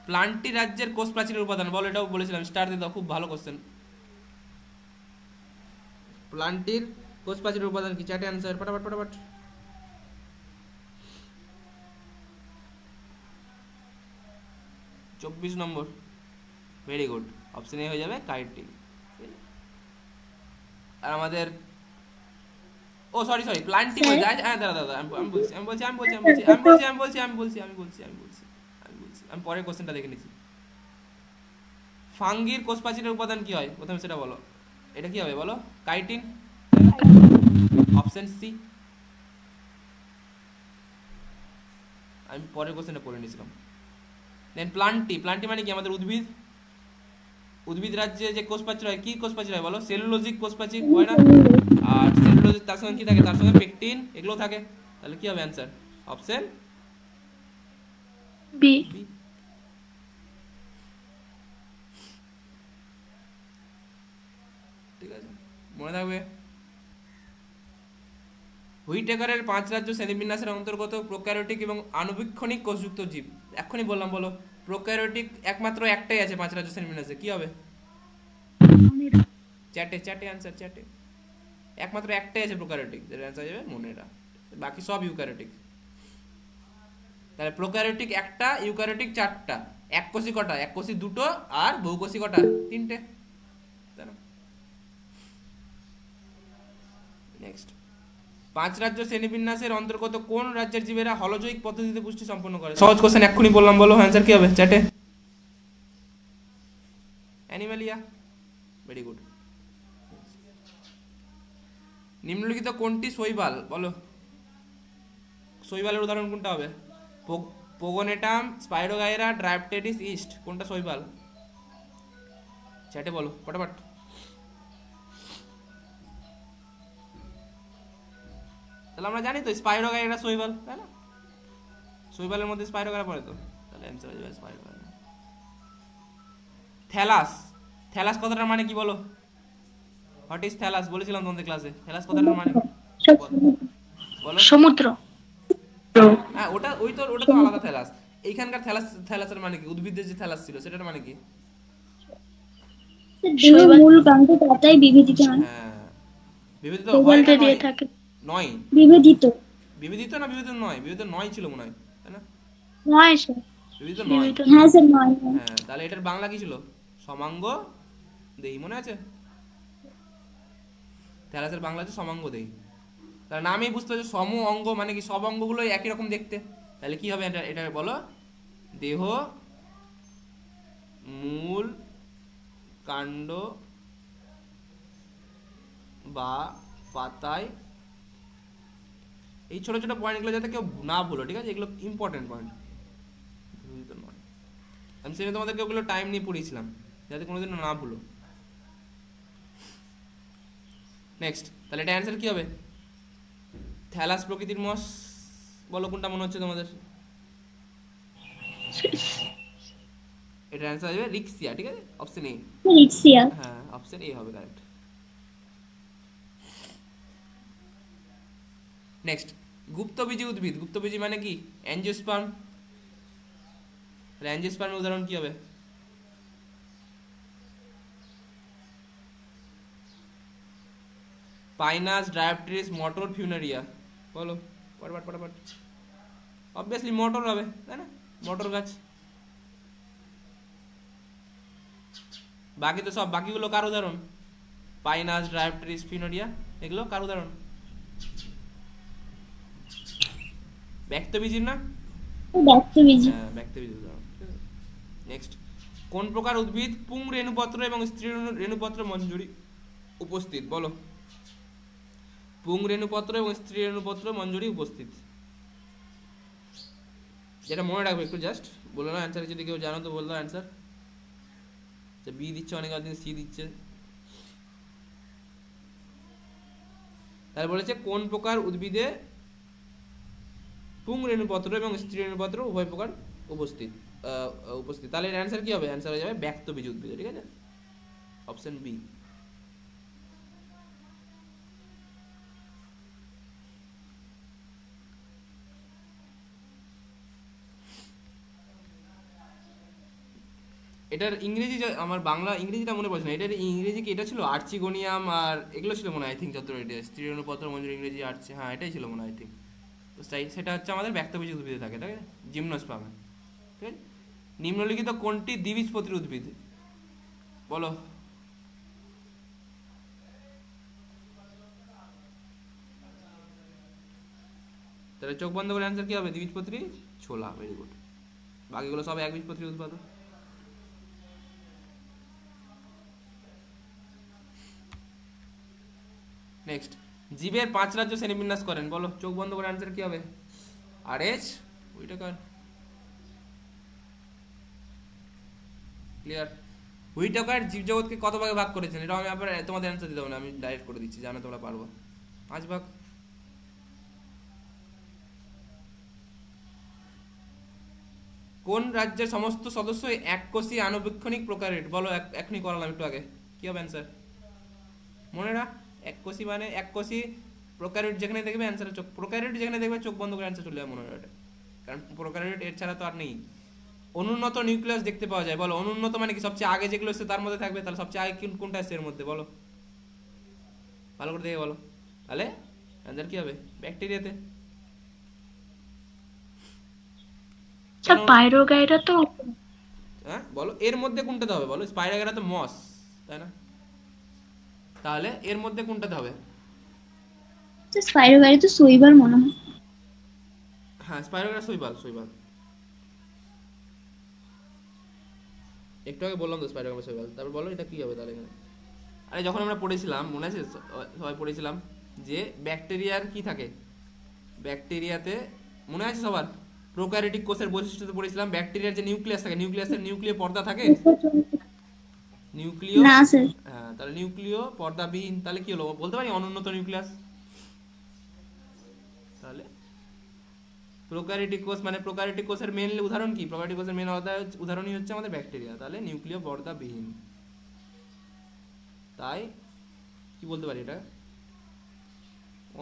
প্লান্টি রাজ্যের কোষ প্রাচীরের উপাদান বলো, এটাও বলেছিলাম, স্টার দিয়ে দাও, খুব ভালো কোশ্চেন। প্লান্টির কোষ প্রাচীরের উপাদান কি? চ্যাটে অ্যান্সার, ফটাফট ফটাফট। 24 নম্বর। ভেরি গুড, অপশন এ হয়ে যাবে কাইটিন। আর আমাদের, ও সরি প্লান্টি বলছি, হ্যাঁ দাদা আমি পরের কোশ্চেনটা দেখে নিচ্ছি। ফাঙ্গির কোষ প্রাচীরের উপাদান কি হয় প্রথমে সেটা বলো, এটা কি হবে বলো? Chitin, option C. আমি পরের কোশ্চেনটা পড়ে নিয়েছিলাম। দেন প্লান্টি, প্লান্টি মানে কি? আমাদের উদ্ভিদ, উদ্ভিদ রাজ্যে যে কোষ প্রাচীর হয়, কি কোষ প্রাচীর হয় বলো? সেলুলোজিক কোষ প্রাচীর হয় না? আর সেলুলোজিক তার সঙ্গে কি থাকে? তার সঙ্গে পেকটিন, এগুলো থাকে। তাহলে কি হবে অ্যান্সার? Option B. ঠিক আছে, মনে থাকবে। হুইটেকারের 5 রাজ্য শ্রেণীবিন্যাসের অন্তর্গত প্রোক্যারিওটিক এবং আণুবীক্ষণিক কোষযুক্ত জীব, এক্ষুনি বললাম, বলো প্রোক্যারিওটিক একমাত্র একটাই আছে 5 রাজ্য শ্রেণীবিন্যাসে, কি হবে? চ্যাটে চ্যাটে অ্যান্সার, চ্যাটে। একমাত্র একটাই আছে প্রোক্যারিওটিক, যেটা অ্যান্সার যাবে মনেরা, বাকি সব ইউক্যারিওটিক। তাহলে প্রোক্যারিওটিক একটা, ইউক্যারিওটিক 4টা, এককোষী কটা? এককোষী 2টো, আর বহুকোষী কটা? 3টে। তাই না? নেক্সট, 5 রাজ্য শ্রেণীবিন্যাসের অন্তর্গত কোন রাজ্যের জীবেরা হলজৈবিক পদ্ধতিতে পুষ্টি সম্পন্ন করে? সহজ কোশ্চেন, এক্ষুনি বললাম, বলো অ্যান্সার কি হবে চ্যাটে? অ্যানিমালিয়া। Very good. নিম্নলিখিত কোনটি শৈবাল বলো? শৈবালের উদাহরণ কোনটা হবে? পোগোনেটাম, স্পাইরোগাইরা, ড্রাইপটেডিস ইস্ট, কোনটা শৈবাল? চ্যাটে বলো ফটাফট। তাহলে আমরা জানি তো স্পাইরোগাইরা শৈবাল, তাই না? শৈবালের মধ্যে স্পাইরোগাইরা পড়ে তো, তাহলে অ্যান্সার হয়ে যাবে স্পাইরোগাইরা। থ্যালাস, থ্যালাস কথাটার মানে কি বলো? What is thallus? বলেছিলাম তোমাদের ক্লাসে, থ্যালাস কথাটার মানে বলো। সমুদ্র। হ্যাঁ, ওটা তো আলাদা থ্যালাস। এইখানকার থ্যালাস, থ্যালাসের মানে কি? উদ্ভিদের যে থ্যালাস ছিল সেটার মানে কি? দেহের মূল কাণ্ড পাতায় বিভেদিত হয়। হ্যাঁ, বিভেদিত হয় প্রবলটা না দিয়ে নয়? থাকে। নয়, বিভেদিত বিভেদিত না বিভেদিত নয়? বিভেদিত নয় ছিল মনে হয়, তাই না? নয় স্যার, বিভেদিত নয়। বিভেদিত হ্যাঁ স্যার নয় নয়। হ্যাঁ, তাহলে এটার বাংলা কি ছিল? সমাঙ্গ দেই, মনে আছে? থ্যালাসের বাংলা হচ্ছে সমাঙ্গ দেই। তার নামেই বুঝতে পারছো সম অঙ্গ মানে কি, সব অঙ্গগুলোই একই রকম দেখতে। তাহলে কি হবে এটা? এটা বলো, দেহ, মূল, কাণ্ড বা পাতায়, এই ছোট ছোট পয়েন্টগুলো যাতে কেউ না ভুলো, ঠিক আছে? এগুলো ইম্পর্টেন্ট পয়েন্ট। আমি সেটা তোমাদেরকে ওগুলো টাইম নিয়ে পড়িয়েছিলাম, যাতে কোনোদিন না ভুলো। নেক্সট, তাহলে এটা অ্যান্সার কি হবে? থ্যালাস প্রকৃতির মস, বলো কোনটা মনে হচ্ছে তোমাদের? এটা অ্যান্সার হবে রিক্সিয়া, ঠিক আছে? Option A. রিক্সিয়া। হ্যাঁ, অপশন এ হবে কারেক্ট। নেক্সট, গুপ্তবীজী উদ্ভিদ। গুপ্তবীজী মানে কি? অ্যাঞ্জিওস্পার্ম। তাহলে অ্যাঞ্জিওস্পার্মের উদাহরণ কি হবে? পাইনাস, ডায়োপটেরিস, মটর, ফিউনারিয়া। বলো পটাপট। অবভিয়াসলি মটর হবে, তাই না? মটর গাছ। বাকি তো সব, বাকিগুলো কার উদাহরণ? পাইনাস, ডায়োপটেরিস, ফিউনারিয়া, এগুলো কার উদাহরণ? ব্যক্তবীজীর না? ব্যক্তবীজী। হ্যাঁ, ব্যক্তবীজীর উদাহরণ। নেক্সট, কোন প্রকার উদ্ভিদ পুং রেণুপত্র এবং স্ত্রী রেণুপত্র মঞ্জুরি উপস্থিত? বলো। পুং রেণুপত্র এবং স্ত্রী রেণুপত্র মঞ্জুরি উপস্থিত। যেটা মনে রাখবে একটু, জাস্ট বলো না অ্যান্সার, যদি কেউ জানো তো বল দাও অ্যান্সার। বি দিচ্ছে অনেক, দিন সি দিচ্ছে। তাহলে বলেছে কোন প্রকার উদ্ভিদে পুং রেণুপত্র এবং স্ত্রী রেণুপত্র উভয় প্রকার উপস্থিত। তাহলে এর অ্যান্সার কি হবে? অ্যান্সার হয়ে যাবে ব্যক্তবীজ উদ্ভিদ, ঠিক আছে? Option B. এটার ইংরেজি আমার বাংলা ইংরেজিটা মনে পড়ছে না। এটার ইংরেজি কি এটা ছিল? আর্চিগোনিয়াম আর এগুলো ছিল মনে হয়, আই থিঙ্ক, যত এটা স্ত্রী রেণুপত্র মঞ্জুরি ইংরেজি আর্চি, হ্যাঁ এটাই ছিল মনে হয়, আই থিঙ্ক। তো সেটা হচ্ছে আমাদের ব্যক্তবীজ উদ্ভিদে থাকে, তাই না? জিমনোস্পার্ম, ঠিক আছে? নিম্নলিখিত কোনটি দ্বিবীজপত্রী উদ্ভিদ? বলো। তাহলে চোখ বন্ধ করে অ্যান্সার কি হবে? দ্বিবীজপত্রী ছোলা। Very good. বাকিগুলো সব একবীজপত্রী উৎপাদন। নেক্সট, জীবের 5 রাজ্য শ্রেণীবিন্যাস করেন। বলো, চোখ বন্ধ করে অ্যান্সার কি হবে? আর এচ হুইটেকার। ক্লিয়ার? হুইটেকার জীবজগৎকে কত ভাগে ভাগ করেছেন? এটা আমি আবার তোমাদের অ্যান্সার দিতে হবে না, আমি ডাইরেক্ট করে দিচ্ছি, জানো তোমরা পারবো। 5 ভাগ। কোন রাজ্যের সমস্ত সদস্য এককোষী আণুবীক্ষণিক প্রকারের? বলো, এখনই করালাম একটু আগে। কি হবে অ্যান্সার? মনে না? এককোষী মানে এককোষী প্রোক্যারিওট যেখানে দেখবে অ্যান্সার চোখ, প্রোক্যারিওট যেখানে দেখবে চোখ বন্ধ করে অ্যান্সার চলে যাবে, মনে হয় এটা। কারণ প্রোক্যারিওট এর ছাড়া তো আর নেই। অনুন্নত নিউক্লিয়াস দেখতে পাওয়া যায়। বলো, অনুন্নত মানে কি? সবচেয়ে আগে যেগুলো এসছে তার মধ্যে থাকবে। তাহলে সবচেয়ে আগে কোনটা এসছে এর মধ্যে? বলো, ভালো করে দেখে বলো। তাহলে অ্যান্সার কি হবে? ব্যাকটেরিয়াতে। স্পাইরোগাইরা তো, হ্যাঁ বলো, এর মধ্যে কোনটাতে হবে? বলো, স্পাইরোগাইরা তো মস, তাই না? তাহলে এর মধ্যে কোনটাতে হবে? স্পাইরোগাইরা তো শৈবাল মনে হয়। হ্যাঁ, স্পাইরোগাইরা শৈবাল। একটু আগে বললাম তো স্পাইরোগাইরা শৈবাল। তারপর বলো এটা কি হবে তাহলে এখানে? আরে যখন আমরা পড়েছিলাম, মনে আছে সবাই পড়েছিলাম যে ব্যাকটেরিয়ার কি থাকে? ব্যাকটেরিয়াতে মনে আছে সবার? প্রোক্যারিওটিক কোষের বৈশিষ্ট্যতে পড়েছিলাম ব্যাকটেরিয়ার যে নিউক্লিয়াস থাকে, নিউক্লিয়াসের নিউক্লিয় পর্দা থাকে। নিউক্লিয়, না স্যার। হ্যাঁ, তাহলে নিউক্লিয় পর্দাবিহীন। তাহলে কি হলো বলতে পারি? অনুন্নত নিউক্লিয়াস। তাহলে প্রোক্যারিওটিক কোষ মানে প্রোক্যারিওটিক কোষের মেন উদাহরণ কি? প্রোক্যারিওটিক কোষের মেন উদাহরণই হচ্ছে আমাদের ব্যাকটেরিয়া। তাহলে নিউক্লিয় পর্দাবিহীন। তাই কি বলতে পারি, এটা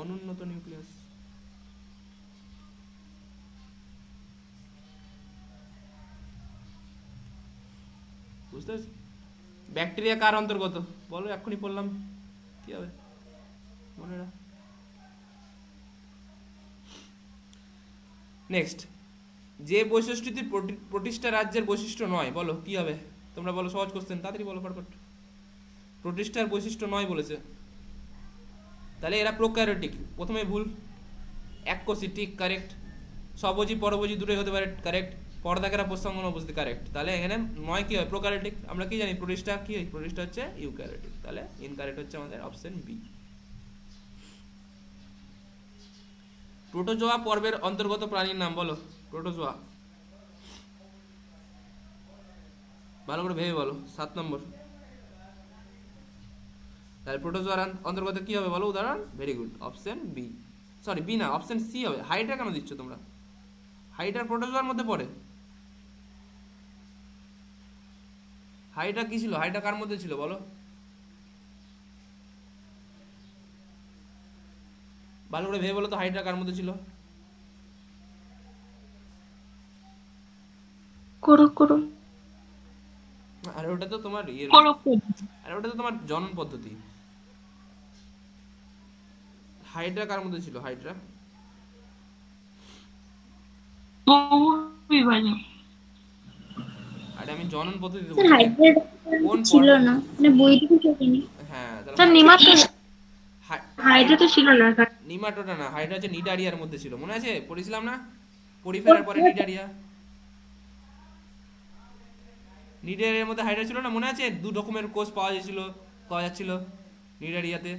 অনুন্নত নিউক্লিয়াস। বুঝতে পারছি? ব্যাকটেরিয়া কার অন্তর্গত বলো, এক্ষুনি বললাম, কি হবে মনে রাখ। নেক্সট, যে বৈশিষ্ট্যটি প্রতিষ্ঠা রাজ্যের বৈশিষ্ট্য নয়, বলো কি হবে তোমরা বলো, সহজ কোশ্চেন, তাড়াতাড়ি বলো ফটফট। প্রতিষ্ঠার বৈশিষ্ট্য নয় বলেছে, তাহলে এরা প্রোক্যারিওটিক, প্রথমে ভুল। এককোষী ঠিক, কারেক্ট। স্বভোজী পরভোজী দুটোই হতে পারে, কারেক্ট। পর্দাকেরা প্রসঙ্গন উপস্থিত, কারেক্ট। তাহলে এখানে নয় কি হয়, প্রোক্যারিওটিক। আমরা কি জানি প্রতিষ্ঠা কি হয়, প্রতিষ্ঠা হচ্ছে ইউক্যারিওটিক। তাহলে ইনকারেক্ট হচ্ছে আমাদের অপশন বি। প্রোটোজোয়া পর্বের অন্তর্গত প্রাণীর নাম বলো, প্রোটোজোয়া। ভালো করে ভেবে বলো, 7 নম্বর। তাহলে প্রোটোজোয়ার অন্তর্গত কি হবে বলো উদাহরণ। Very good, option B. Sorry B না, অপশন সি হবে। হাইড্রা কেন দিচ্ছ তোমরা? হাইড্রা প্রোটোজোয়ার মধ্যে পড়ে। হাইড্রা কি ছিল? হাইড্রা কার মধ্যে ছিল বলো? ভালো করে ভেবে বলো তো, হাইড্রা কার মধ্যে ছিল? আরে ওটা তো তোমার আরে ওটা তো তোমার জনন পদ্ধতি। হাইড্রা কার মধ্যে ছিল? হাইড্রা আরে আমি জনন পদ্ধতি বলছি। কোন ছিল না মানে বই থেকে পড়িনি। হ্যাঁ স্যার হাইড্রা তো ছিল না। নিমাটোডা না, হাইড্রা হচ্ছে নিডারিয়ার মধ্যে ছিল, মনে আছে? পড়েছিলাম না পরিফেরার পরে নিডারিয়া। নিডারিয়ার মধ্যে হাইড্রা ছিল না, মনে আছে? 2 রকমের কোষ পাওয়া যাচ্ছিল নিডারিয়াতে।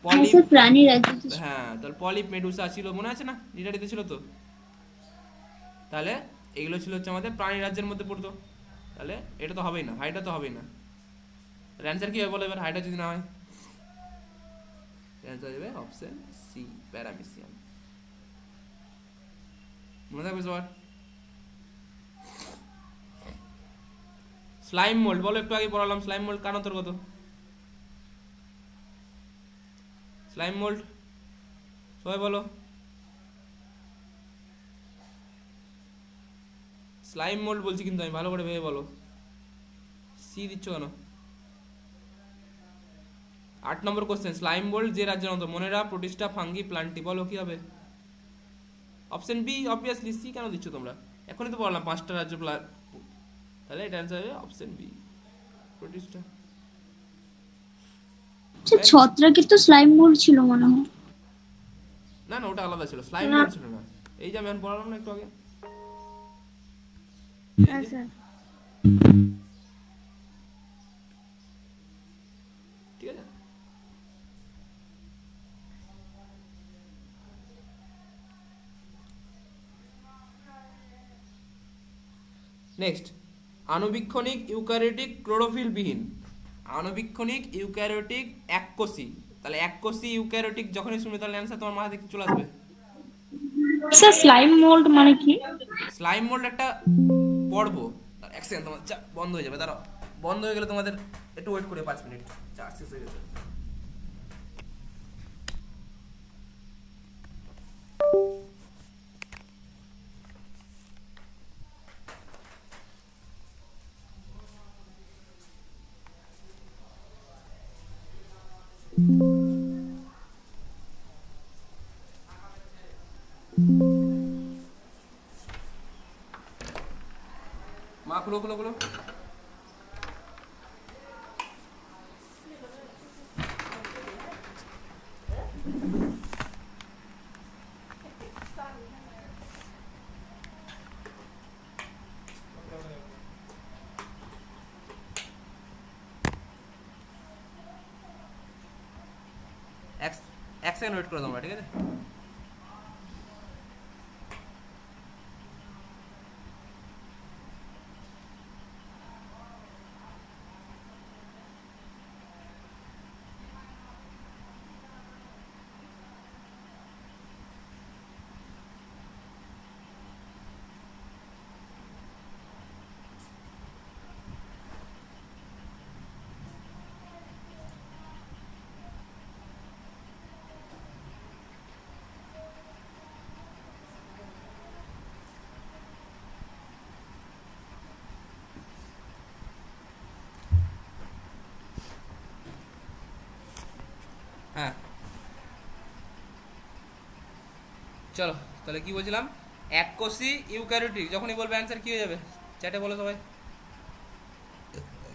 পলিপ, প্রাণী রাজ্য। হ্যাঁ, তাহলে পলিপ মেডুসা ছিল, মনে আছে না? নিডারিয়াতে ছিল তো। তাহলে এগুলো ছিল হচ্ছে আমাদের প্রাণী রাজ্যের মধ্যে পড়তো। তাহলে এটা তো হবেই না, হাইড্রা তো হবেই না। অ্যান্সার কি হবে বলো এবার, হাইড্রা যদি না হয়? অ্যান্সার হবে অপশন সি, প্যারামিসিয়াম। মনে থাকবে সবার? স্লাইম মোল্ড বলো, একটু আগে পড়ালাম। স্লাইম মোল্ড কার অন্তর্গত? স্লাইম মোল্ড সবাই বলো। স্লাইম মোল্ড বলছি কিন্তু আমি, ভালো করে ভেবে বলো। সি দিচ্ছ কেন? 8 নম্বর কোশ্চেন, স্লাইম মোল্ড যে রাজ্যের অন্তর্গত? মনেরা, প্রোটিস্টা, ফাঙ্গি, প্লান্টি। বলো কি হবে? Option B obviously. সি কেন দিচ্ছ তোমরা? এখনই তো বললাম 5টা রাজ্য। তাহলে এটা অ্যান্সার হবে অপশন বি, প্রোটিস্টা। ছত্রাকের তো স্লাইম মোল্ড ছিল মনে হয়। না না, ওটা আলাদা ছিল, স্লাইম মোল্ড ছিল না। এই যে আমি এখন পড়ালাম না একটু আগে। ঠিক আছে। নেক্সট, আণুবীক্ষণিক ইউক্যারিওটিক ক্লোরোফিল বিহীন। আণুবীক্ষণিক ইউক্যারিওটিক এককোষী। তাহলে এককোষী ইউক্যারিওটিক যখনই শুনবে তাহলে অ্যান্সার তোমার মাথা থেকে চলে আসবে। স্যার স্লাইম মোল্ড মানে কি? স্লাইম মোল্ড একটা পর্ব। এক সেকেন্ড, তোমার বন্ধ হয়ে যাবে, দাঁড়াও। বন্ধ হয়ে গেলে তোমাদের একটু ওয়েট করে 5 মিনিট, চার্জ শেষ হয়ে গেছে। মা খুলো খুলো খুলো। এক সেকেন্ড ওয়েট করে তোমরা, ঠিক আছে? হ্যাঁ চলো তাহলে কি বলছিলাম, এককোষী ইউক্যারিওটিক, যখনই বলবে অ্যান্সার কি হয়ে যাবে চ্যাটে বলো সবাই।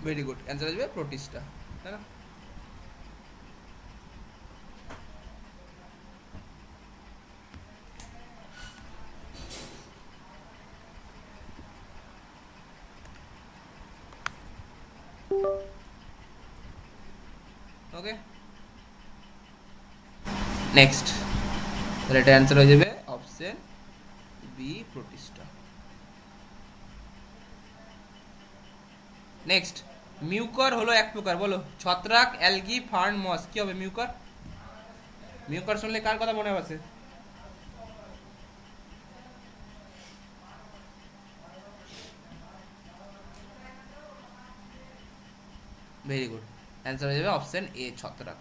ভেরি গুড, অ্যান্সার আসবে প্রোটিস্টা, তাই না? ওকে নেক্সট, তাহলে এটা অ্যান্সার হয়ে যাবে অপশন বি প্রোটিস্টা। নেক্সট, মিউকার হলো এক প্রকার, বলো ছত্রাক, অ্যালগি, ফার্ন, মস, কি হবে মিউকার? মিউকার শুনলে কার কথা মনে আছে? ভেরি গুড, অ্যান্সার হয়ে যাবে অপশন এ ছত্রাক।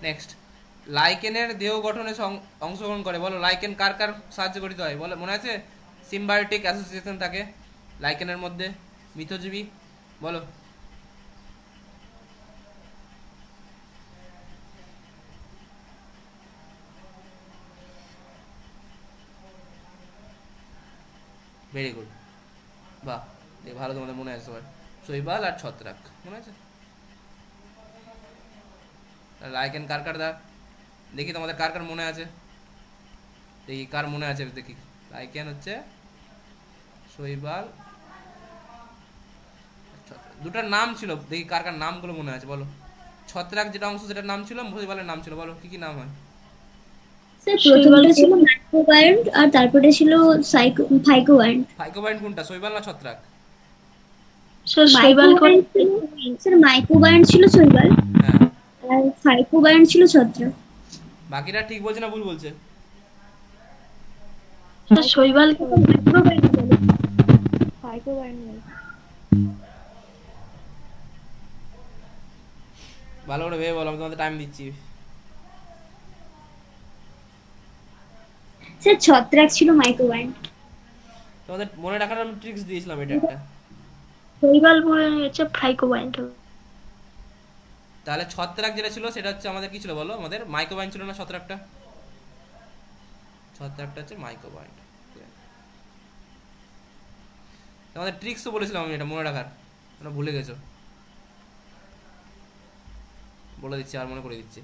নেক্সট, লাইকেনের দেহ গঠনে অংশগ্রহণ করে, বলো লাইকেন কার কার সাহায্যে গঠিত হয়? বলো, মনে আছে সিম্বায়োটিক অ্যাসোসিয়েশন থাকে লাইকেনের মধ্যে, মিথজীবী, বলো। ভেরি গুড, বাহ, ভালো, তোমাদের মনে আছে সবার, শৈবাল আর ছত্রাক মনে আছে। লাইকেন কার কার দা, দেখি তোমাদের কার কার মনে আছে, দেখি কার মনে আছে, দেখি। লাইকেন হচ্ছে শৈবাল, দুটার নাম ছিল, দেখি কার কার নামগুলো মনে আছে, বলো। ছত্রাক যেটা অংশ সেটার নাম ছিল, শৈবালের নাম ছিল, বলো কি কি নাম হয়? স্যার প্রথমটা ছিল মাইক্রোবায়োন্ট আর তারপরে ছিল ফাইকোবায়োন্ট। ফাইকোবায়োন্ট কোনটা, শৈবাল না ছত্রাক? স্যার মাইক্রোবায়োন্ট ছিল শৈবাল হ্যাঁ, আর ফাইকোবায়োন্ট ছিল ছত্রাক। বাকিরা ঠিক বলছে না ভুল বলছে? শৈবাল মাইক্রোবায়োন্ট বলে, ফাইকোবায়োন্ট নয়। ভালো করে ভেবে বলো, আমি তোমাদের টাইম দিচ্ছি। স্যার ছত্রাক ছিল মাইক্রোবায়োন্ট। তোমাদের মনে রাখার আমি ট্রিক্স দিয়েছিলাম, এটা একটা। শৈবাল বলে হচ্ছে ফাইকোবায়োন্ট। তাহলে ছত্রাক যেটা ছিল সেটা হচ্ছে আমাদের কি ছিল বলো, আমাদের মাইক্রোবায়োন্ট ছিল না ছত্রাকটা? ছত্রাকটা হচ্ছে মাইক্রোবায়োন্ট। তোমাদের ট্রিক্সও বলেছিলাম আমি, এটা মনে রাখার, তোমরা ভুলে গেছো, বলে দিচ্ছি আর মনে করে দিচ্ছি।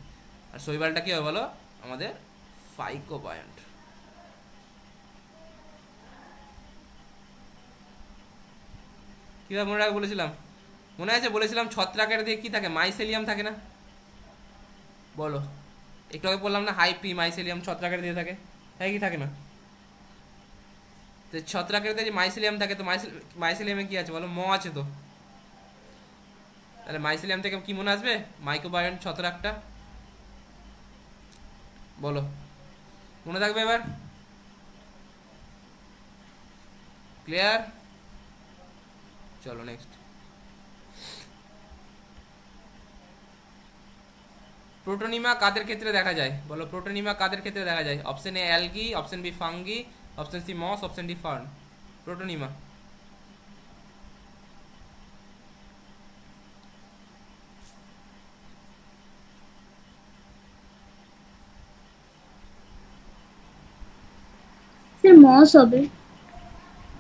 আর শৈবালটা কি হবে বলো, আমাদের ফাইকোবায়োন্ট। কিভাবে মনে রাখা বলেছিলাম, মনে আছে বলেছিলাম ছত্রাকের দিয়ে কি থাকে, মাইসেলিয়াম থাকে না, বলো। একটু আগে বললাম না হাইপি মাইসেলিয়াম ছত্রাকের দিয়ে থাকে, তাই কি থাকে না? তো ছত্রাকের দিয়ে যে মাইসেলিয়াম থাকে, তো মাইসেলিয়ামে কি আছে বলো, ম আছে তো, তাহলে মাইসেলিয়াম থেকে কি মনে আসবে, মাইক্রোবায়োন্ট ছত্রাকটা, বলো মনে থাকবে এবার? ক্লিয়ার? চলো নেক্সট, প্রোটোনিমা কাদের ক্ষেত্রে দেখা যায় বলো, প্রোটোনিমা কাদের ক্ষেত্রে দেখা যায়? Option A algae, option B fungi, option C moss, option D fern. Protonema sir moss হবে।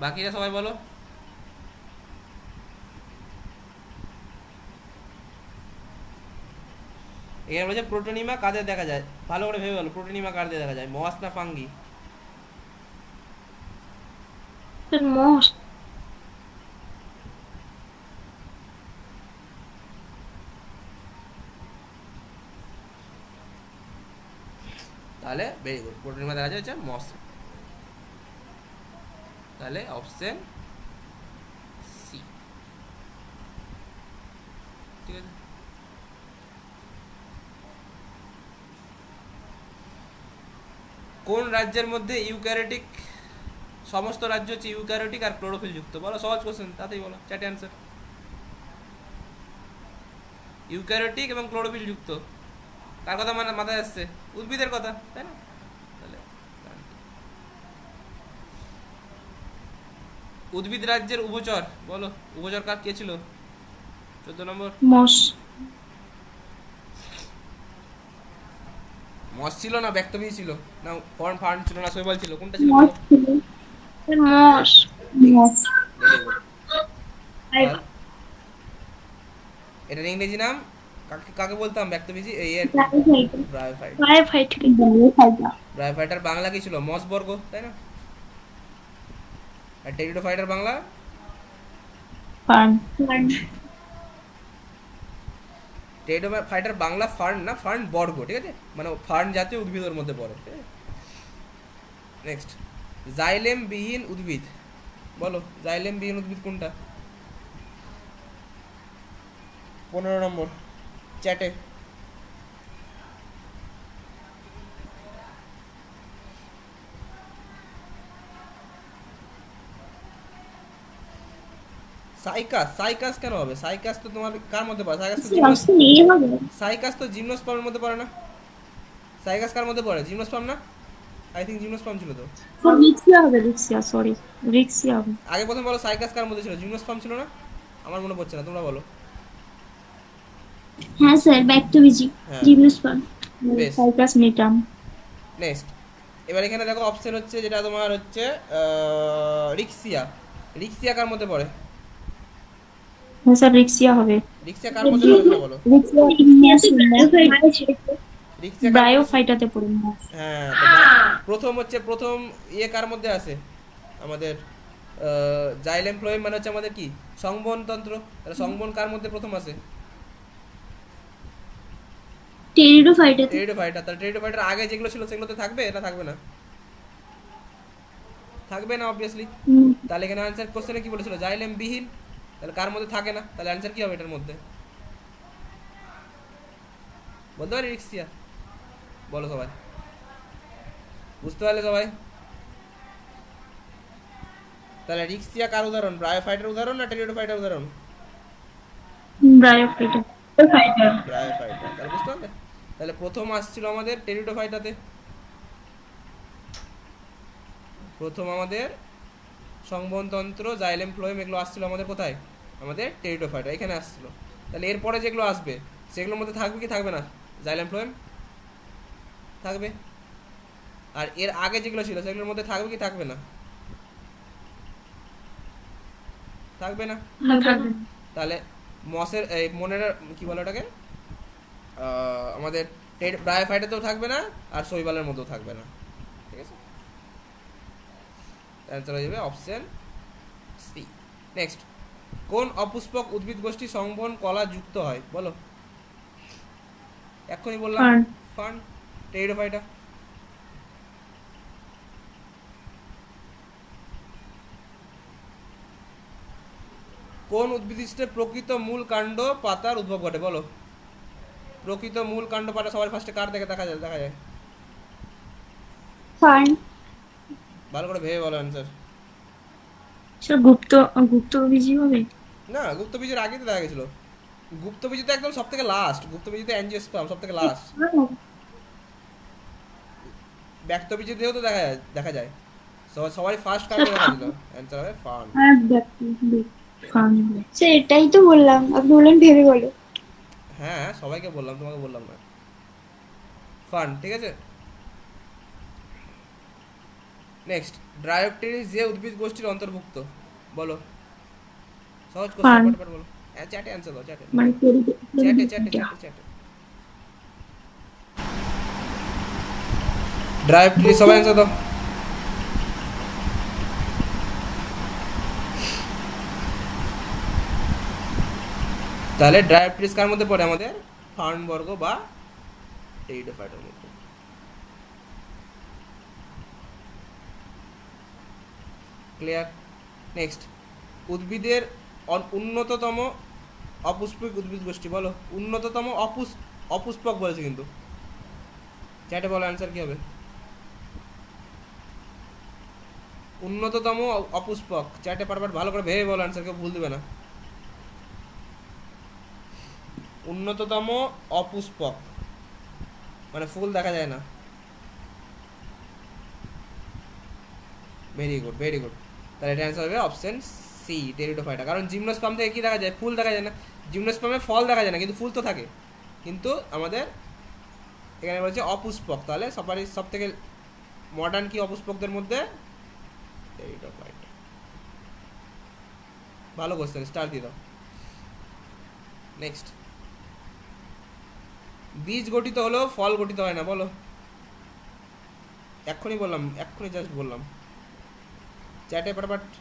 বাকিরা সবাই বলো। এর বলছে প্রোটোনিমা কাদের দেখা যায়, ভালো করে ভেবে বলো, প্রোটোনিমা কাদের দেখা যায়, মস না ফাঙ্গি? মস। তাহলে ভেরি গুড, প্রোটোনিমা দেখা যায় হচ্ছে মস, তাহলে অপশন সি, ঠিক আছে। কোন রাজ্যের মধ্যে ইউক্যারিওটিক, সমস্ত রাজ্য হচ্ছে ইউক্যারিওটিক আর ক্লোরোফিল যুক্ত, বলো সহজ কোশ্চেন, তাতেই বলো চ্যাটে অ্যান্সার। ইউক্যারিওটিক এবং ক্লোরোফিল যুক্ত, কার কথা মানে মাথায় আসছে? উদ্ভিদের কথা, তাই না? তাহলে উদ্ভিদ রাজ্যের উভচর বলো, উভচর কার কে ছিল? 14 নম্বর। মস। মস ছিল না ব্যক্তবীজ ছিল না, ফর্ম ফার্ন ছিল না, শৈবাল ছিল, কোনটা ছিল মস বলো? ছিল। মস। মস। Very good. আর এটার ইংরেজি নাম কাকে কাকে বলতাম ব্যক্তবীজি? এই এর ব্রায়োফাইটা। ব্রায়োফাইট। ব্রায়োফাইট। ব্রায়োফাইটা। ব্রায়োফাইটার বাংলা কি ছিল? মস বর্গ, তাই না? আর টেরিডোফাইটার বাংলা? ফার্ন। টেরিডোফাইটার বাংলা ফার্ন না, ফার্ন বর্গ, ঠিক আছে? মানে ফার্ন জাতীয় উদ্ভিদের মধ্যে পড়ে, ঠিক আছে? নেক্সট, জাইলেম বিহীন উদ্ভিদ বলো, জাইলেম বিহীন উদ্ভিদ কোনটা? 15 নম্বর চ্যাটে। সাইকাস, সাইকাস কেন হবে? সাইকাস তো তোমার কার মধ্যে পড়ে? সাইকাস তো জিমনোস, অপশন এ হবে। সাইকাস তো জিমনোস্পার্মের মধ্যে পড়ে না? সাইকাস কার মধ্যে পড়ে? জিমনোস্পার্ম না? আই থিঙ্ক জিমনোস্পার্ম ছিল তো। রিক্সিয়া হবে, রিক্সিয়া, সরি, রিক্সিয়া হবে। আগে প্রথম বলো সাইকাস কার মধ্যে ছিল? জিমনোস্পার্ম ছিল না? আমার মনে পড়ছে না, তোমরা বলো। হ্যাঁ স্যার, ব্যাক্টোবিজি, হ্যাঁ, জিমনোস্পার্ম। বেশ। সাইকাস মিটাম। নেক্সট, এবার এখানে দেখো অপশন হচ্ছে যেটা তোমার হচ্ছে রিক্সিয়া। রিক্সিয়া কার মধ্যে পড়ে? হ্যাঁ স্যার, রিক্সিয়া হবে। রিক্সিয়া কার মধ্যে পড়ে সেটা বলো। রিক্সিয়া কার মধ্যে? ব্রায়োফাইটাতে পড়ে মস। হ্যাঁ, তো প্রথম হচ্ছে প্রথম ইয়ে কার মধ্যে আছে আমাদের? জাইলেম ফ্লোয়েম মানে হচ্ছে আমাদের কি সংবহনতন্ত্র। তাহলে সংবহন কার মধ্যে প্রথম আছে? টেরিডোফাইটা। টেরিডোফাইটা। তাহলে টেরিডোফাইটার আগে যেগুলো ছিল সেগুলোতে থাকবে, এটা থাকবে না? থাকবে না অবভিয়াসলি। তাহলে এখানে আনসার কোশ্চেনে কি বলেছিল? জাইলেম বিহীন। তাহলে কার মধ্যে থাকে না? তাহলে আনসার কি হবে এটার মধ্যে? বলতে পারি রিক্সিয়া? বলো সবাই, বুঝতে পারলে সবাই? তাহলে রিক্সিয়া কার উদাহরণ? ব্রায়োফাইটার উদাহরণ না টেরিডোফাইটার উদাহরণ? ব্রায়োফাইটা। ব্রায়োফাইটা। তাহলে বুঝতে পারলে? তাহলে প্রথম আসছিল আমাদের টেরিডোফাইটাতে, প্রথম আমাদের সংবহনতন্ত্র, জাইলেম ফ্লোয়েম এগুলো আসছিল আমাদের কোথায়? আমাদের টেরিডোফাইটা, এখানে আসছিল। তাহলে এরপরে যেগুলো আসবে সেগুলোর মধ্যে থাকবে কি থাকবে না? জাইলেম ফ্লোয়েম থাকবে। আর এর আগে যেগুলো ছিল সেগুলোর মধ্যে থাকবে কি থাকবে না? থাকবে না। তাহলে মসের এই মনের কি বলে ওটাকে, আমাদের ব্রায়োফাইটাতেও থাকবে না, আর শৈবালের মধ্যেও থাকবে না, ঠিক আছে? অ্যান্সার হয়ে যাবে অপশন সি। নেক্সট, কোন অপুষ্পক উদ্ভিদ গোষ্ঠী সংবহন কলা যুক্ত হয় বলো? এক্ষুনি বললাম ফার্ন, টেরিডোফাইটা। কোন উদ্ভিদে প্রকৃত মূল কাণ্ড পাতার উদ্ভব ঘটে বলো? প্রকৃত মূল কাণ্ড পাতা সবার ফার্স্টে কার থেকে দেখা যায়? দেখা যায় ফার্ন। ভালো করে ভেবে বলো অ্যান্সার। স্যার গুপ্তবীজি হবে। না, গুপ্তবীজের আগে তো দেখা গেছিল। গুপ্তবীজ তো একদম সব থেকে লাস্ট, গুপ্তবীজ তো অ্যাঞ্জিওস্পার্ম সব থেকে লাস্ট। ব্যক্তবীজেও তো দেখা যায়। সবাই ফার্স্ট কাকে দেখা ছিল? অ্যান্সার হবে ফার্ন। স্যার এটাই তো বললাম, আপনি বললেন ভেবে বলো। হ্যাঁ, সবাইকে বললাম, তোমাকে বললাম না। ফার্ন, ঠিক আছে। নেক্সট, ড্রায়োপটেরিস যে উদ্ভিদ গোষ্ঠীর অন্তর্ভুক্ত বলো? সহজ কোশ্চেন, ফটাফট বলো। হ্যাঁ, চ্যাটে অ্যান্সার দাও, চ্যাটে চ্যাটে চ্যাটে চ্যাটে চ্যাটে। ড্রায়োপটেরিস সবাই অ্যান্সার দাও। তাহলে ড্রায়োপটেরিস কার মধ্যে পড়ে? আমাদের ফার্ন বর্গ বা টেরিডোফাইটার মধ্যে। ক্লিয়ার? নেক্সট, উদ্ভিদের উন্নততম অপুষ্পক উদ্ভিদ গোষ্ঠী বলো? উন্নততম অপুষ্পক বলেছে কিন্তু, চ্যাটে বলো অ্যান্সার কি হবে? উন্নততম অপুষ্পক, চ্যাটে পারবার ভালো করে ভেবে বলো অ্যান্সার, কেউ ভুল দিবে না। উন্নততম অপুষ্পক মানে ফুল দেখা যায় না। Very good, very good. তাহলে এটা অ্যান্সার হবে অপশন সি, টেরিডোফাইটা। কারণ জিমনোস্পার্ম থেকে কি দেখা যায়? ফুল দেখা যায় না। জিমনোস্পার্মে ফল দেখা যায় না, কিন্তু ফুল তো থাকে। কিন্তু আমাদের এখানে বলছে অপুষ্পক, তাহলে সব থেকে মডার্ন কি অপুষ্পকদের মধ্যে? টেরিডোফাইটা। ভালো কোশ্চেন, স্টার দিয়ে দাও। নেক্সট, বীজ গঠিত হলেও ফল গঠিত হয় না, বলো। এক্ষুনি বললাম, এক্ষুনি জাস্ট বললাম চ্যাটে ফটাফট।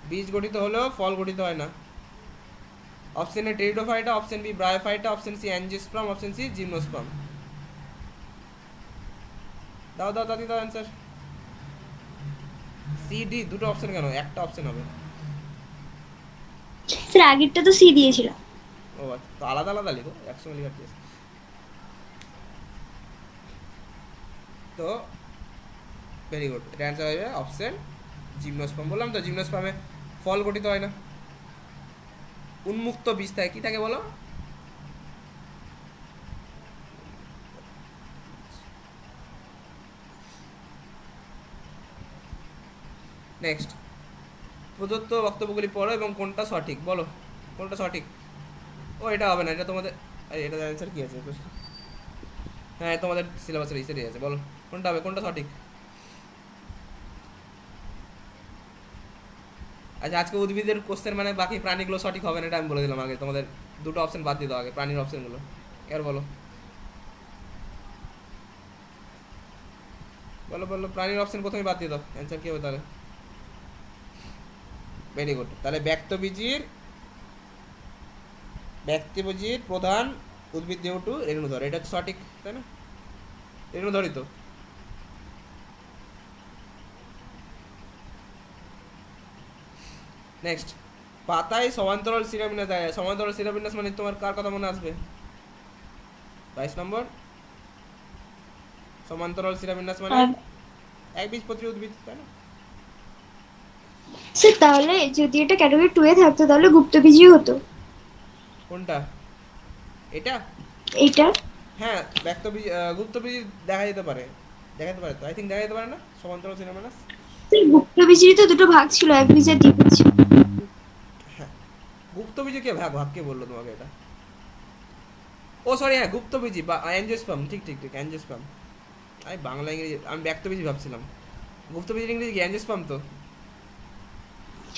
বীজ গঠিত হলেও ফল গঠিত হয় না। Option A pteridophyta, option B bryophyta, option C angiosperm, option C gymnosperm. দাও দাও দাদি দাও অ্যান্সার। সি ডি দুটো অপশন কেন? একটা অপশন হবে। স্যার আগেরটা তো সি দিয়েছিল। ও আচ্ছা, তো আলাদা আলাদা লিখো, একসঙ্গে লেখার কি আছে? তো ভেরি গুড, এটা অ্যান্সার হবে অপশন জিমনোস্পার্ম। বললাম তো জিমনোস্পার্মে ফল গঠিত হয় না। উন্মুক্ত বীজ থাকে, কি থাকে বলো? নেক্সট, প্রদত্ত বক্তব্যগুলি পড়ো এবং কোনটা সঠিক, বলো কোনটা সঠিক। ও এটা হবে না, এটা তোমাদের, এটা অ্যান্সার কি আছে? হ্যাঁ তোমাদের সিলেবাসের হিসেবে আছে, বলো কোনটা হবে, কোনটা সঠিক। আচ্ছা, আজকে উদ্ভিদের কোশ্চেন মানে বাকি প্রাণীগুলো সঠিক হবে না, এটা আমি বলে দিলাম আগে। তোমাদের দুটো অপশন বাদ দিয়ে দাও আগে, প্রাণীর অপশনগুলো। এর বলো বলো বলো, প্রাণীর অপশন প্রথমে বাদ দিয়ে দাও, অ্যান্সার কি হবে তাহলে? ভেরি গুড, তাহলে ব্যক্তিবীজির প্রধান উদ্ভিদ যেহেতু রেণুধর, এটা সঠিক, তাই না? রেণুধরই তো। নেক্সট, পাতায় সমান্তরাল শিরাবিন্যাস দেখা যায়। সমান্তরাল শিরাবিন্যাস মানে তোমার কার কথা মনে আসবে? 22 নম্বর, সমান্তরাল শিরাবিন্যাস মানে একবীজপত্রী উদ্ভিদ, তাই না? স্যার তাহলে যদি এটা ক্যাটাগরি 2 এ থাকতো তাহলে গুপ্তবীজী হতো। কোনটা? এটা? এইটা হ্যাঁ, গুপ্তবীজ দেখা যেতে পারে, তো আই থিঙ্ক দেখা যেতে পারে না সমান্তরাল শিরাবিন্যাস। স্যার গুপ্তবীজেরই তো দুটো ভাগ ছিল, এক বীজ আর দ্বিবীজ। হ্যাঁ, গুপ্তবীজে কে ভাগ কে বললো তোমাকে এটা? ও সরি, হ্যাঁ গুপ্তবীজি বা অ্যাঞ্জিওস্পার্ম, ঠিক ঠিক ঠিক অ্যাঞ্জিওস্পার্ম। আমি বাংলা ইংরেজি, আমি ব্যক্তবীজি ভাবছিলাম। গুপ্তবীজের ইংরেজি কি? অ্যাঞ্জিওস্পার্ম তো।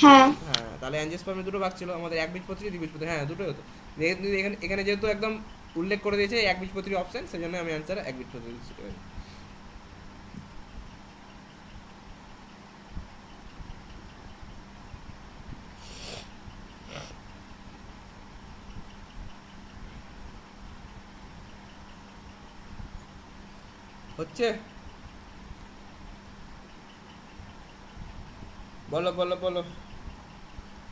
হ্যাঁ হ্যাঁ, তাহলে অ্যাঞ্জিওস্পার্মের দুটো ভাগ ছিল, আমাদের একবীজপত্রী দ্বিবীজপত্রী, হ্যাঁ দুটোই হতো। যেহেতু এখানে যেহেতু একদম উল্লেখ করে দিয়েছে একবীজপত্রী অপশন, সেই জন্য আমি অ্যান্সার একবীজপত্রী দিচ্ছি। হচ্ছে, বলো বলো বলো।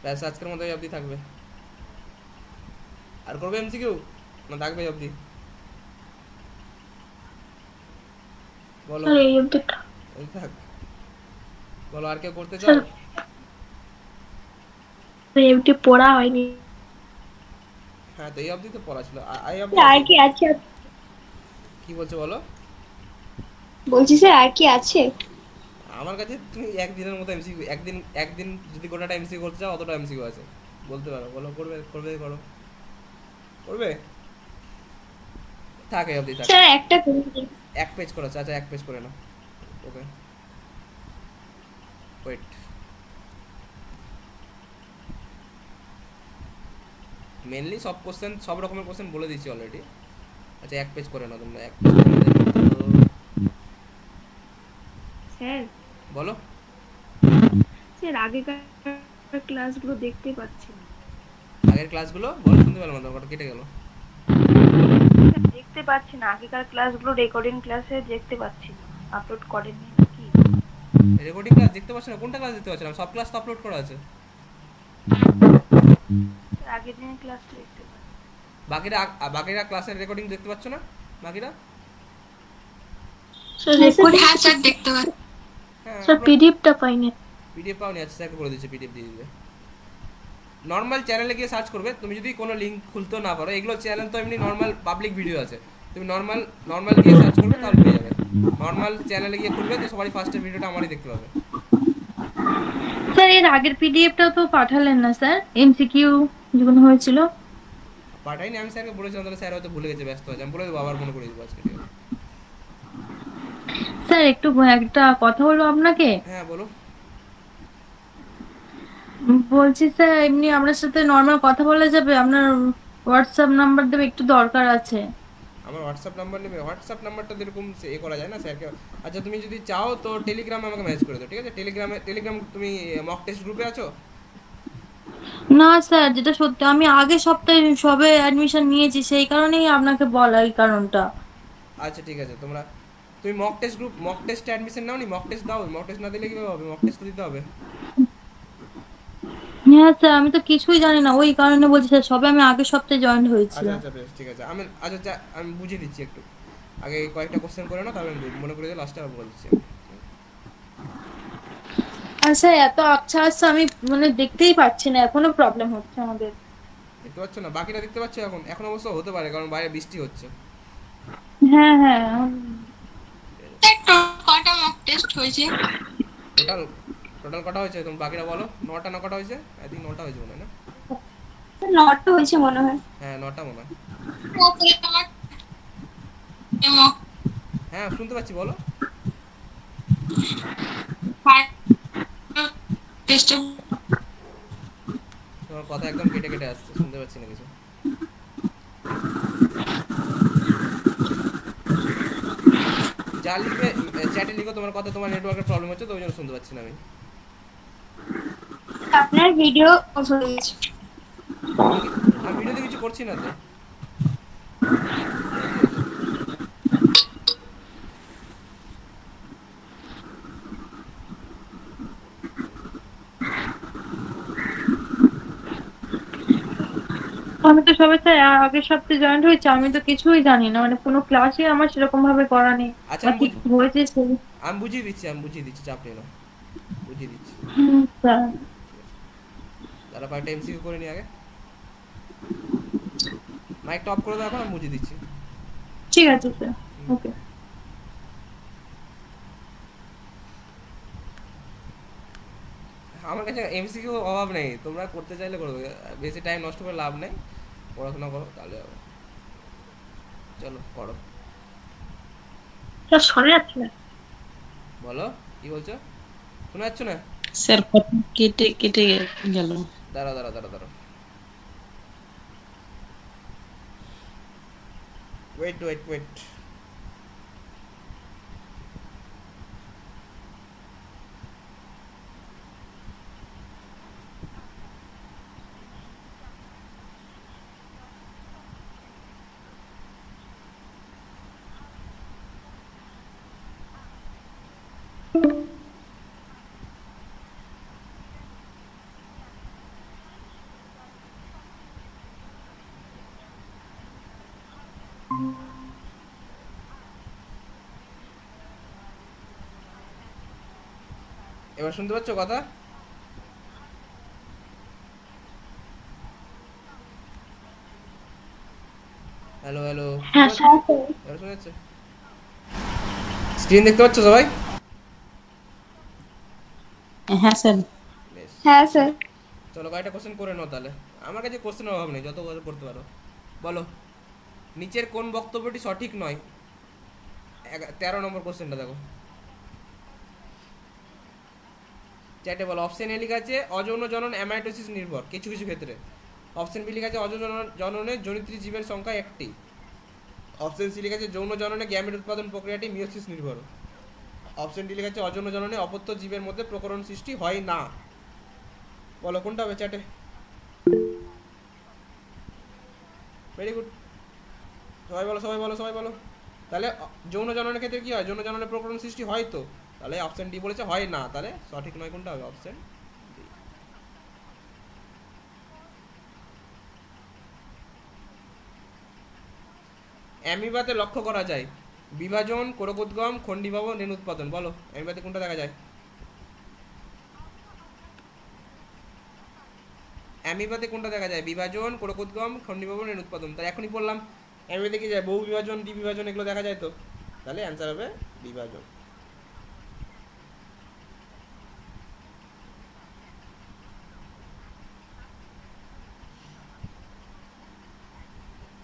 ব্যাস, আজকের মতো এই অবধি থাকবে। আর করবে এমসিকিউ না থাকবে এই অবধি? বলো। এই অবধি এই থাক, বলো আর কেউ করতে চাও? এই অবধি পড়া হয়নি। হ্যাঁ, তো এই অবধি তো পড়া ছিল, এই অবধি আর কি আছে? কি বলছো বলো? বলছি স্যার আর কি আছে? আমার কাছে তুমি একদিনের মতো এমসিকিউ, একদিন যদি গোটাটা এমসিকিউ করতে চাও, অতটা এমসিকিউ আছে, বলতে পারো। বলো, করবে করবে করো, করবে? থাক এই অবধি থাক। স্যার একটা করে দিন। এক পেজ করো, আচ্ছা এক পেজ করে নাও। ওকে, ওয়েট। মেনলি সব রকমের কোশ্চেন বলে দিচ্ছি অলরেডি। আচ্ছা এক পেজ করে নাও তোমরা, এক পেজ করে নাও। স্যার বলো। স্যার আগেকার ক্লাসগুলো দেখতে পাচ্ছি না। আগের ক্লাসগুলো বলো, শুনতে পেলাম না, তোমার কেটে গেল। দেখতে পাচ্ছি না, আগেকার ক্লাসগুলো রেকর্ডিং ক্লাসে দেখতে পাচ্ছি না, আপলোড করেননি নাকি? রেকর্ডিং ক্লাস দেখতে পাচ্ছ না? কোনটা ক্লাস দেখতে পাচ্ছ না? সব ক্লাস তো আপলোড করা আছে। আগের দিনের ক্লাসটা দেখতে পাচ্ছি। বাকিরা ক্লাসের রেকর্ডিং দেখতে পাচ্ছ না? বাকিরা স্যার রেকর্ড, হ্যাঁ স্যার দেখতে পাচ্ছি। হ্যাঁ, স্যার পিডিএফটা পাইনি। পিডিএফ পাওনি? আচ্ছা স্যারকে বলে দিচ্ছি পিডিএফ দিয়ে দিবে। নর্মাল চ্যানেলে গিয়ে সার্চ করবে, তুমি যদি কোনো লিঙ্ক খুলতেও না পারো, এগুলো চ্যানেল তো এমনি নর্মাল পাবলিক ভিডিও আছে, তুমি নর্মাল গিয়ে সার্চ করবে, তাহলে পেয়ে যাবে। নর্মাল চ্যানেলে গিয়ে খুলবে তো সবারই ফার্স্টের ভিডিওটা আমারই দেখতে পাবে। স্যার এর আগের পিডিএফটাও তো পাঠালেন না স্যার, এমসিকিউ যেগুলো হয়েছিল। পাঠাইনি, আমি স্যারকে বলেছিলাম, তাহলে স্যার হয়তো ভুলে গেছে, ব্যস্ত আছে। আমি বলে দেবো, আবার মনে করে দেবো আজকে, ঠিক আছে? স্যার একটু একটা কথা বলবো আপনাকে। হ্যাঁ বলো। বলছি স্যার এমনি আপনার সাথে নর্মাল কথা বলা যাবে? আপনার হোয়াটসঅ্যাপ নাম্বার দেবে, একটু দরকার আছে। আমার হোয়াটসঅ্যাপ নাম্বার নেবে? হোয়াটসঅ্যাপ নাম্বারটা তো এরকম এ করা যায় না স্যারকে। আচ্ছা তুমি যদি চাও তো টেলিগ্রামে আমাকে মেসেজ করে দাও, ঠিক আছে? টেলিগ্রাম তুমি মক টেস্ট গ্রুপে আছো? না স্যার, যেটা সত্যি আমি আগের সপ্তাহে সবে অ্যাডমিশন নিয়েছি, সেই কারণেই আপনাকে বলা, এই কারণটা। আচ্ছা ঠিক আছে, তুমি মক টেস্টে অ্যাডমিশন নাও নি? মক টেস্ট দাও, মক টেস্ট না দিলে কীভাবে হবে? মক টেস্ট তো দিতে হবে। হ্যাঁ স্যার, আমি তো কিছুই জানি না, ওই কারণে বলছি স্যার, সবে আমি আগের সপ্তাহে জয়েন আচ্ছা হয়েছিলাম। আচ্ছা বেশ, ঠিক আছে। আমি বুঝিয়ে দিচ্ছি একটু। আগে কয়েকটা কোশ্চেন করে নাও, তারপরে আমি মনে করে দিয়ে লাস্টে আবার বলে দিচ্ছি আমি। আর স্যার এত আচ্ছা আচ্ছা আমি মানে দেখতেই পাচ্ছি না, এখনো প্রবলেম হচ্ছে আমাদের। দেখতে পাচ্ছ না? বাকিটা দেখতে পাচ্ছ? এখন অবশ্য হতে পারে, কারণ বাইরে বৃষ্টি হচ্ছে। হ্যাঁ হ্যাঁ কটা মক টেস্ট হয়েছে? টোটাল টোটাল কটা হয়েছে? তুমি বাকিটা বলো। 9টা না কটা হয়েছে? আই থিঙ্ক 9টা হয়েছে মনে হয়, না? নটা হয়েছে মনে হয়। হ্যাঁ 9টা মনে হয়। তারপরে তোমার মক হ্যাঁ শুনতে পাচ্ছি, বলো। টেস্টে তোমার কথা একদম কেটে কেটে আসছে, শুনতে পাচ্ছি না কিছু। যা লিখবে চ্যাটে লিখো, তোমার কথা, তোমার নেটওয়ার্কের প্রবলেম হচ্ছে তো, ওই জন্য শুনতে পাচ্ছি না আমি। আপনার ভিডিও অফ হয়ে গেছে। আমি কি- আমি ভিডিওতে কিছু করছি না তো। কি হয়েছে? আমি তো সবে স্যার আগের সপ্তাহে জয়েন হয়েছে, আমি তো কিছুই জানি না, মানে কোনো ক্লাসই আমার সেরকম ভাবে করা নেই, আচ্ছা বা কি হয়েছে সেই। আমি বুঝিয়ে দিচ্ছি, চাপ নিও না, বুঝিয়ে দিচ্ছি। স্যার তারা কয়েকটা এমসিকিউ করে নি আগে। মাইকটা অফ করে দাও, এখন আমি বুঝিয়ে দিচ্ছি। ঠিক আছে স্যার, ওকে। আমার কাছে এমসিকিউ অভাব নেই, তোমরা করতে চাইলে করবে, বেশি টাইম নষ্ট করে লাভ নেই। পড়াশোনা করো তাহলে হবে। চলো করো। স্যার শোনা যাচ্ছে না। বলো, কি বলছো? শোনা যাচ্ছে না? স্যার কথা কেটে কেটে গেল। দাঁড়াও দাঁড়াও দাঁড়াও দাঁড়াও, ওয়েট। এবার শুনতে পাচ্ছ কথা? হ্যালো হ্যালো, হ্যাঁ স্যার। এবার শোনা যাচ্ছে? স্ক্রিন দেখতে পাচ্ছ সবাই? হ্যাঁ স্যার। বেশ, হ্যাঁ স্যার। চলো কয়েকটা কোশ্চেন করে নাও তাহলে। আমার কাছে কোশ্চেনের অভাব নেই, যত কথা করতে পারো। বলো, নিচের কোন বক্তব্যটি সঠিক নয়? 13 নম্বর কোশ্চেনটা দেখো চ্যাটে, বলো। অপশন এ লেখা আছে অযৌন জনন অ্যামাইটোসিস নির্ভর কিছু কিছু ক্ষেত্রে। অপশন বি লেখা আছে অযৌন জননে জনিত্রী জীবের সংখ্যা একটি। অপশন সি লেখা আছে যৌন জননে গ্যামেট উৎপাদন প্রক্রিয়াটি মিওসিস নির্ভর। অপশন ডি লেখা আছে অযৌন জননে অপত্য জীবের মধ্যে প্রকরণ সৃষ্টি হয় না। বলো কোনটা হবে চ্যাটে? ভেরি গুড, সবাই বলো। তাহলে যৌন জননের ক্ষেত্রে কি হয়? যৌন জননের প্রকরণ সৃষ্টি হয় তো, তাহলে অপশন ডি বলেছে হয় না, তাহলে সঠিক নয় কোনটা হবে? Option D. অ্যামিবাতে লক্ষ্য করা যায় বিভাজন, কোরকোদ্গম, খণ্ডীভবন, রেণুৎপাদন। বলো অ্যামিবাতে কোনটা দেখা যায়? অ্যামিবাতে কোনটা দেখা যায়? বিভাজন, কোরকোদ্গম, খণ্ডীভবন, রেণুৎপাদন। তাই এখনই বললাম অ্যামিবাতে কি যায়? বহু বিভাজন, দ্বিবিভাজন এগুলো দেখা যায় তো, তাহলে অ্যান্সার হবে বিভাজন।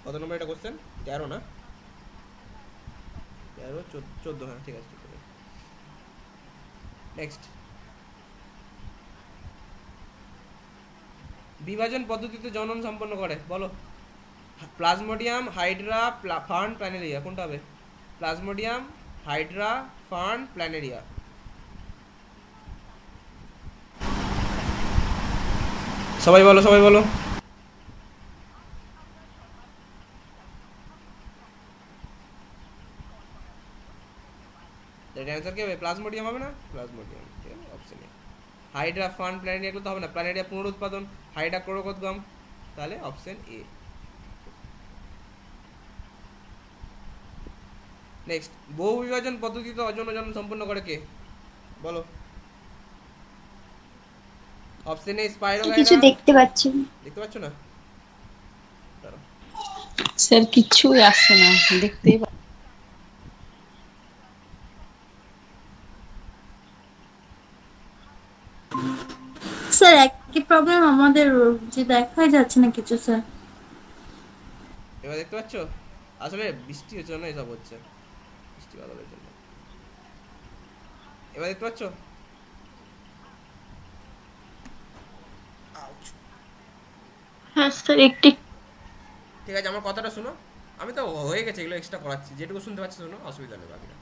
কত নম্বর এটা কোশ্চেন? 13 না? 13 14, হ্যাঁ ঠিক আছে 14। নেক্সট, বিভাজন পদ্ধতিতে জনন সম্পন্ন করে বলো। প্লাজমোডিয়াম, হাইড্রা, ফার্ন, প্ল্যানেরিয়া, কোনটা হবে? Plasmodium, Hydra, fern, planaria. সবাই বলো, সবাই বলো। এর অ্যান্সার কি হবে? প্লাজমোডিয়াম হবে না? প্লাজমোডিয়াম, ঠিক আছে, option A. Hydra, fern, planaria এগুলো তো হবে না। প্ল্যানেরিয়া পুনরুৎপাদন, হাইড্রা ক্লোরোকোদ্গম, তাহলে অপশন এ। নেক্সট, বহু বিভাজন পদ্ধতিতে অযৌন জনন সম্পন্ন করে কে বলো? Option A spirogyra. কিছু দেখতে পাচ্ছি না। দেখতে পাচ্ছ না? স্যার কিছুই আসছে না, দেখতেই স্যার একই প্রবলেম আমাদের, যে দেখাই যাচ্ছে না কিছু স্যার। এবার দেখতে পাচ্ছ? আসলে বৃষ্টি হচ্ছে না, এসব হচ্ছে বৃষ্টি বাদলের জন্য। এবার দেখতে পাচ্ছ? হ্যাঁ স্যার একটি। ঠিক আছে, আমার কথাটা শোনো। আমি তো হয়ে গেছে, এগুলো এক্সট্রা করাচ্ছি, যেটুকু শুনতে পাচ্ছি শোনো, অসুবিধা নেই। বাকিটা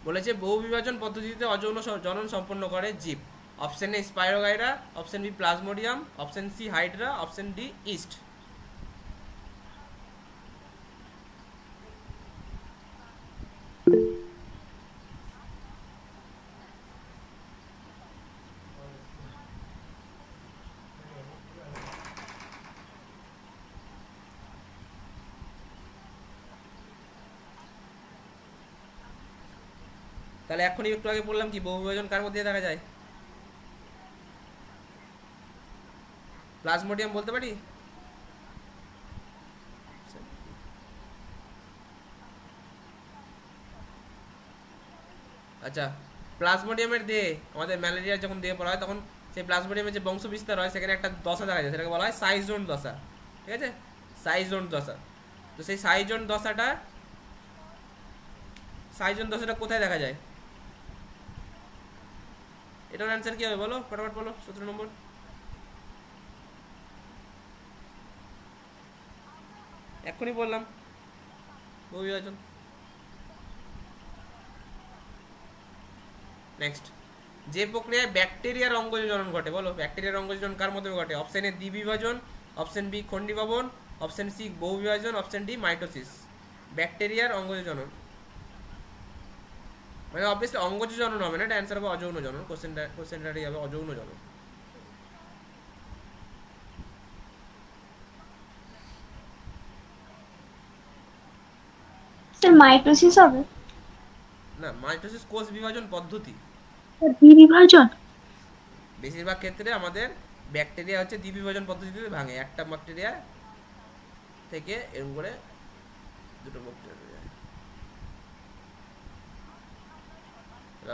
বলেছে বহু বিভাজন পদ্ধতিতে অযৌন জনন সম্পন্ন করে জীব। Option A spirogyra, option B plasmodium, option C hydra, option D yeast. তাহলে এখনই একটু আগে বললাম কি, বহু বিভাজন কার মধ্যে দেখা যায়? প্লাজমোডিয়াম বলতে পারি? আচ্ছা, প্লাজমোডিয়ামের দেহে, আমাদের ম্যালেরিয়ার যখন দেহে পড়া হয় তখন সেই প্লাজমোডিয়ামের যে বংশ বিস্তার হয় সেখানে একটা দশা দেখা যায়, সেটাকে বলা হয় সাইজোন দশা। ঠিক আছে, সাইজোন দশা। তো সেই সাইজোন দশাটা কোথায় দেখা যায়? এটার অ্যান্সার কি হবে বলো, ফটাফট বলো। 17 নম্বর। এক্ষুনি বললাম, বহু বিভাজন। নেক্সট, যে প্রক্রিয়ায় ব্যাকটেরিয়ার অঙ্গজ জনন ঘটে বলো। ব্যাকটেরিয়ার অঙ্গজ জনন কার মধ্যে ঘটে? অপশন এ দ্বিবিভাজন, অপশন বি খন্ডিভবন, অপশন সি বহু বিভাজন, অপশন ডি মাইটোসিস। ব্যাকটেরিয়ার অঙ্গজ জনন মানে অবভিয়াসলি অঙ্গজ জনন হবে না, এটা অ্যান্সার হবে অযৌন জনন। কোশ্চেনটাই হবে অযৌন জনন। স্যার মাইটোসিস হবে? না, মাইটোসিস কোষ বিভাজন পদ্ধতি। দ্বিবিভাজন? বেশিরভাগ ক্ষেত্রে আমাদের ব্যাকটেরিয়া হচ্ছে দ্বিবিভাজন পদ্ধতিতে ভাঙে। একটা ব্যাকটেরিয়া থেকে এরকম করে দুটো ব্যাকটেরিয়া।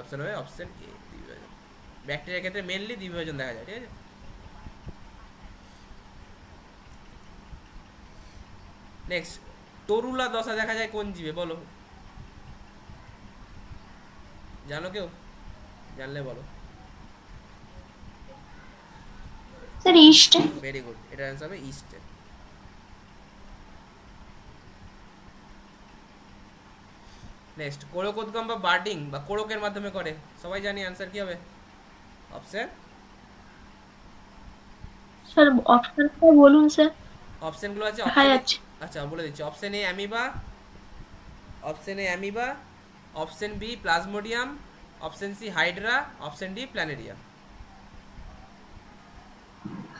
অপশন হবে অপশন এ দ্বিবিভাজন। ব্যাকটেরিয়ার ক্ষেত্রে মেইনলি দ্বিবিভাজন দেখা যায়। ঠিক আছে, নেক্সট, তরুলা দশা দেখা যায় কোন জীবে বলো? জানো কেউ? জানলে বলো। Sir east. ভেরি গুড, এটার অ্যান্সার হবে ইস্টে। নেক্সট, কোরকোদ্গম বা বার্ডিং বা কোরকের মাধ্যমে করে, সবাই জানি। অ্যান্সার কি হবে? অপশন স্যার অপশনটা বলুন স্যার। অপশনগুলো আছে। হ্যাঁ আছে। আচ্ছা বলে দিচ্ছি। Option A amoeba, option B plasmodium, option C hydra, option D planaria.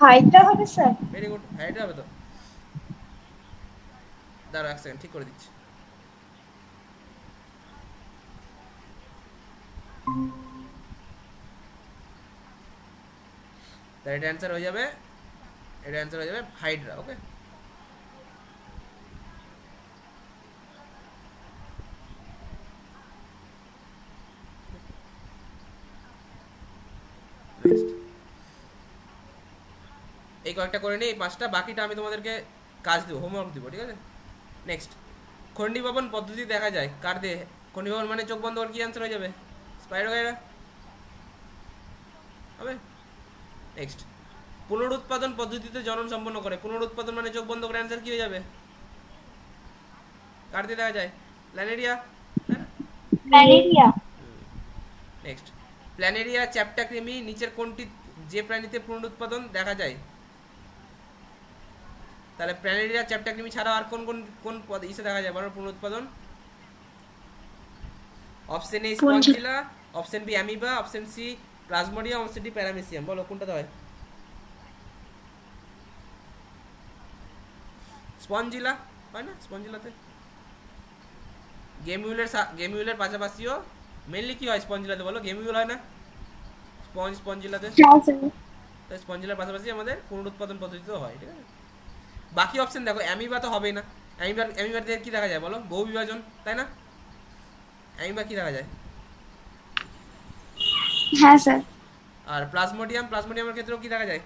Hydra হবে স্যার? ভেরি গুড, হাইড্রা হবে তো। দাঁড়াও এক সেকেন্ড, ঠিক করে দিচ্ছি। এটা অ্যান্সার হয়ে যাবে, হাইড্রা। ওকে, এই কয়েকটা করে নিই, এই 5টা। বাকিটা আমি তোমাদেরকে কাজ দেবো, হোমওয়ার্ক দেবো। ঠিক আছে, নেক্সট, খন্ডি ভবন পদ্ধতি দেখা যায় কার দিয়ে? খন্ডি ভবন মানে চোখ বন্ধ করে কি অ্যান্সার হয়ে যাবে? স্পাইরোগাইরা হবে। নেক্সট, পুনরুৎপাদন পদ্ধতিতে জনন সম্পন্ন করে। পুনরুৎপাদন মানে চোখ বন্ধ করে অ্যান্সার কি হয়ে যাবে? কার দিয়ে দেখা যায়? প্ল্যানেরিয়া, তাই না? প্ল্যানেরিয়া। নেক্সট, প্ল্যানেরিয়া চ্যাপ্টা কৃমি নিচের কোনটি যে প্রাণীতে পুনরুৎপাদন দেখা যায়? তাহলে প্ল্যানেরিয়া চ্যাপ্টা কৃমি ছাড়া আর কোন কোন কোন ইসে দেখা যায় বলো পুনরুৎপাদন? Option A spongilla, option B amoeba, option C plasmodium, option D paramecium. বলো কোনটা হয়? স্পঞ্জিলা হয় না? স্পঞ্জিলাতে গেমিউলের পাশাপাশিও মেইনলি কি হয় স্পঞ্জিলাতে? বলো গেমিউল হয় না স্পঞ্জিলাতে? তো স্পঞ্জিলার পাশাপাশি আমাদের পুনরুৎপাদন পদ্ধতিতেও হয়, ঠিক আছে? বাকি অপশন দেখো, অ্যামিবা তো হবেই না। অ্যামিবার দিয়ে কি দেখা যায় বলো? বহু বিভাজন, তাই না? অ্যামিবা কি দেখা যায়? হ্যাঁ স্যার। আর প্লাজমোডিয়ামের ক্ষেত্রেও কি দেখা যায়?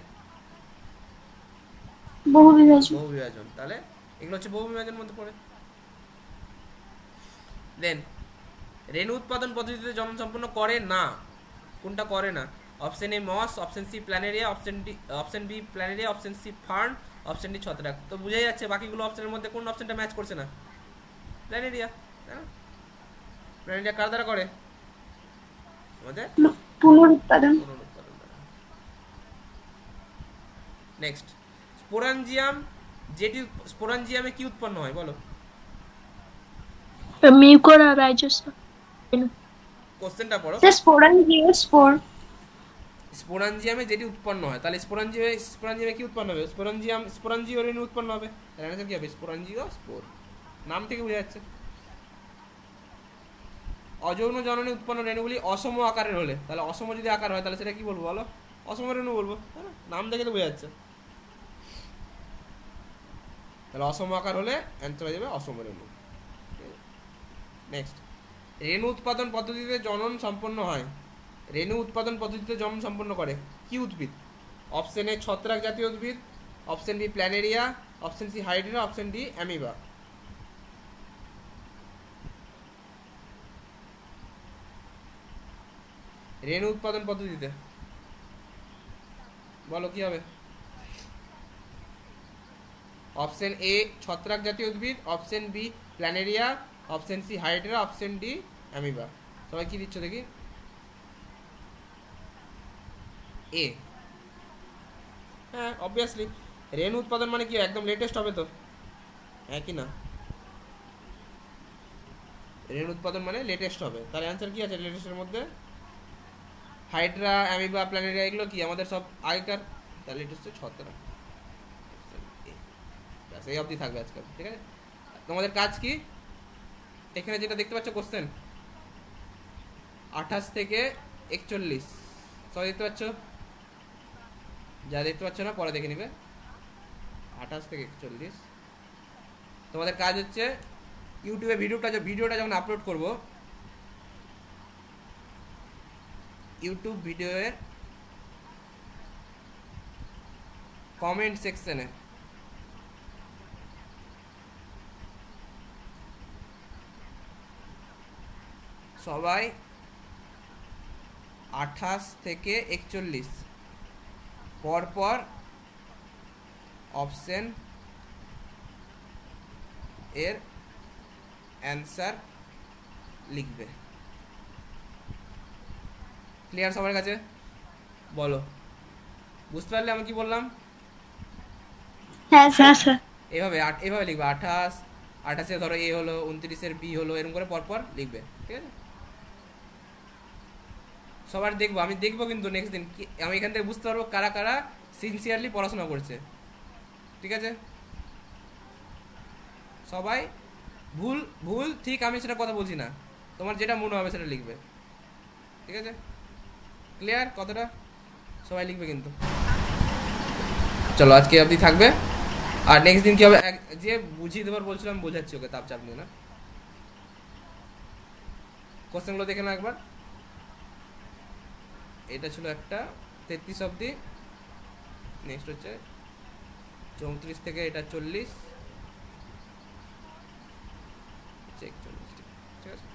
বহু বিভাজন। বহু বিভাজন। তাহলে এগুলো হচ্ছে বহু বিভাজনের মধ্যে পড়ে। দেন রেণু উৎপাদন পদ্ধতিতে জনন সম্পন্ন করে না, কোনটা করে না? Option A moss, option C planaria, option B planaria, option C fern, option D ছত্রাক। তো বুঝাই যাচ্ছে বাকিগুলো অপশনের মধ্যে কোন অপশনটা ম্যাচ করছে না? প্ল্যানেরিয়া, তাই না? প্ল্যানেরিয়া কার দ্বারা করে? আমাদের পুনরুৎপাদন। পুনরুৎপাদন দ্বারা। নেক্সট, স্পোরাঞ্জিয়ামে কি উৎপন্ন হয় বলো? মিউকোরাইজোসাম। কোশ্চেনটা পড়ো। Sir sporangiospore. স্পোরাঞ্জিয়ামে যেটি উৎপন্ন হয়, তাহলে স্পোরাঞ্জিয়ামে কি উৎপন্ন হবে? স্পোরাঞ্জিও রেণু উৎপন্ন হবে। তাহলে অ্যানসার কি হবে? স্পোরাঞ্জিওস্পোর। নাম থেকে বোঝা যাচ্ছে। অযৌন জননে উৎপন্ন রেণুগুলি অসম আকারের হলে, তাহলে অসম যদি আকার হয় তাহলে সেটা কি বলবো বলো? অসম রেণু বলবো, তাই না? নাম দেখে তো বোঝা যাচ্ছে। তাহলে অসম আকার হলে অ্যান্সার হয়ে যাবে অসম রেণু। নেক্সট, রেণু উৎপাদন পদ্ধতিতে জনন সম্পন্ন হয়। রেণু উৎপাদন পদ্ধতিতে জনন সম্পন্ন করে কি উদ্ভিদ? অপশন এ ছত্রাক জাতীয় উদ্ভিদ, option B planaria, option C hydra, option D amoeba. রেণু উৎপাদন পদ্ধতিতে বলো কি হবে? অপশন এ ছত্রাক জাতীয় উদ্ভিদ, option B planaria, option C hydra, option D amoeba. সবাই কি দিচ্ছ দেখি? এ। হ্যাঁ অবভিয়াসলি রেণু উৎপাদন মানে কি একদম লেটেস্ট হবে তো, হ্যাঁ কি না? রেণু উৎপাদন মানে লেটেস্ট হবে। তাহলে অ্যান্সার কি আছে লেটেস্টের মধ্যে? হাইড্রা, অ্যামিবা, প্ল্যানেরিয়া এগুলো কি আমাদের সব আগেকার। তাহলে লেটেস্ট ছত্রাক। এই অবধি থাকবে আজকাল, ঠিক আছে? তোমাদের কাজ কি? এখানে যেটা দেখতে পাচ্ছ কোশ্চেন 28 থেকে 41, সবাই দেখতে পাচ্ছ? যা দেখতে পাচ্ছ না পরে দেখে নিবে। 28 থেকে 41 তোমাদের কাজ হচ্ছে ইউটিউবে ভিডিওটা যখন আপলোড করব, ইউটিউব ভিডিওর কমেন্ট সেকশনে সবাই 28 থেকে 41 পরপর অপশন এর অ্যান্সার লিখবে। ক্লিয়ার সবার কাছে? বলো বুঝতে পারলে আমি কি বললাম? হ্যাঁ স্যার। এভাবে লিখবে। 28 ধরো এ হলো, 29 বি হলো, এরকম করে পরপর লিখবে, ঠিক আছে? সবার দেখবো, আমি দেখবো কিন্তু নেক্সট দিন আমি এখান থেকে বুঝতে পারবো কারা কারা সিনসিয়ারলি পড়াশোনা করছে, ঠিক আছে? সবাই ভুল ঠিক আমি সেটা কথা বলছি না, তোমার যেটা মনে হবে সেটা লিখবে, ঠিক আছে? ক্লিয়ার কথাটা? সবাই লিখবে কিন্তু। চলো আজকে অবধি থাকবে। আর নেক্সট দিন কি হবে যে বুঝিয়ে দেবার বলছিলাম বোঝাচ্ছি, ওকে চাপ নিয়ে না। কোশ্চেনগুলো দেখে না একবার। এটা ছিল একটা 33 অবধি, নেক্সট হচ্ছে 34 থেকে এটা 40, 41, ঠিক আছে।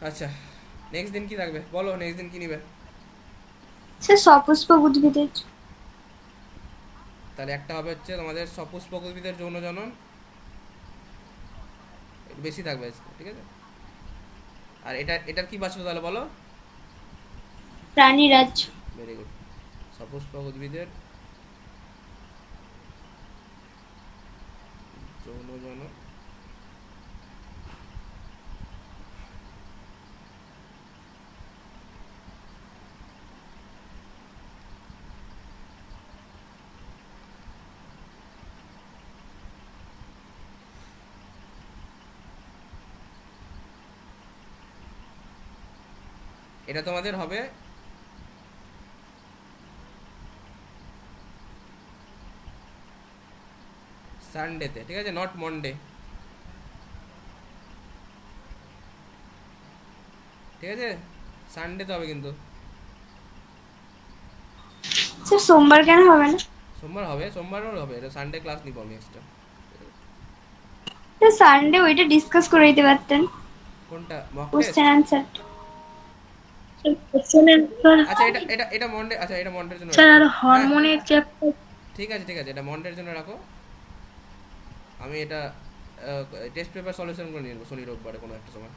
আচ্ছা, নেক্সট দিন কি থাকবে বলো, নেক্সট দিন কি নিবে? স্যার সপুষ্পক উদ্ভিদের। তাহলে একটা হবে হচ্ছে তোমাদের সপুষ্পক উদ্ভিদের যৌন জনন, একটু বেশি থাকবে আজকে, ঠিক আছে। আর এটার কি বাঁচলো তাহলে বলো? প্রাণীরাজ্য। Very good. সপুষ্পক উদ্ভিদের যৌন জনন, এটা তোমাদের হবে সানডেতে, ঠিক আছে, নট মন্ডে, ঠিক আছে, সানডেতে হবে কিন্তু। স্যার সোমবার কেন হবে না? সোমবার হবে, সোমবারও হবে, এটা সানডে ক্লাস নিব আমি এক্সট্রা। স্যার সানডে ওইটা ডিসকাস করে দিতে পারতেন, কোনটা? Mock test? Question answer. আচ্ছা এটা মন্ডে, আচ্ছা এটা মন্ডের জন্য স্যার আর রাখো। হরমোনের চ্যাপ্টার ঠিক আছে এটা মন্ডের জন্য রাখো। আমি এটা টেস্ট পেপার সলিউশন করে নিয়ে নেবো শনি রোববারে কোনো একটা সময়,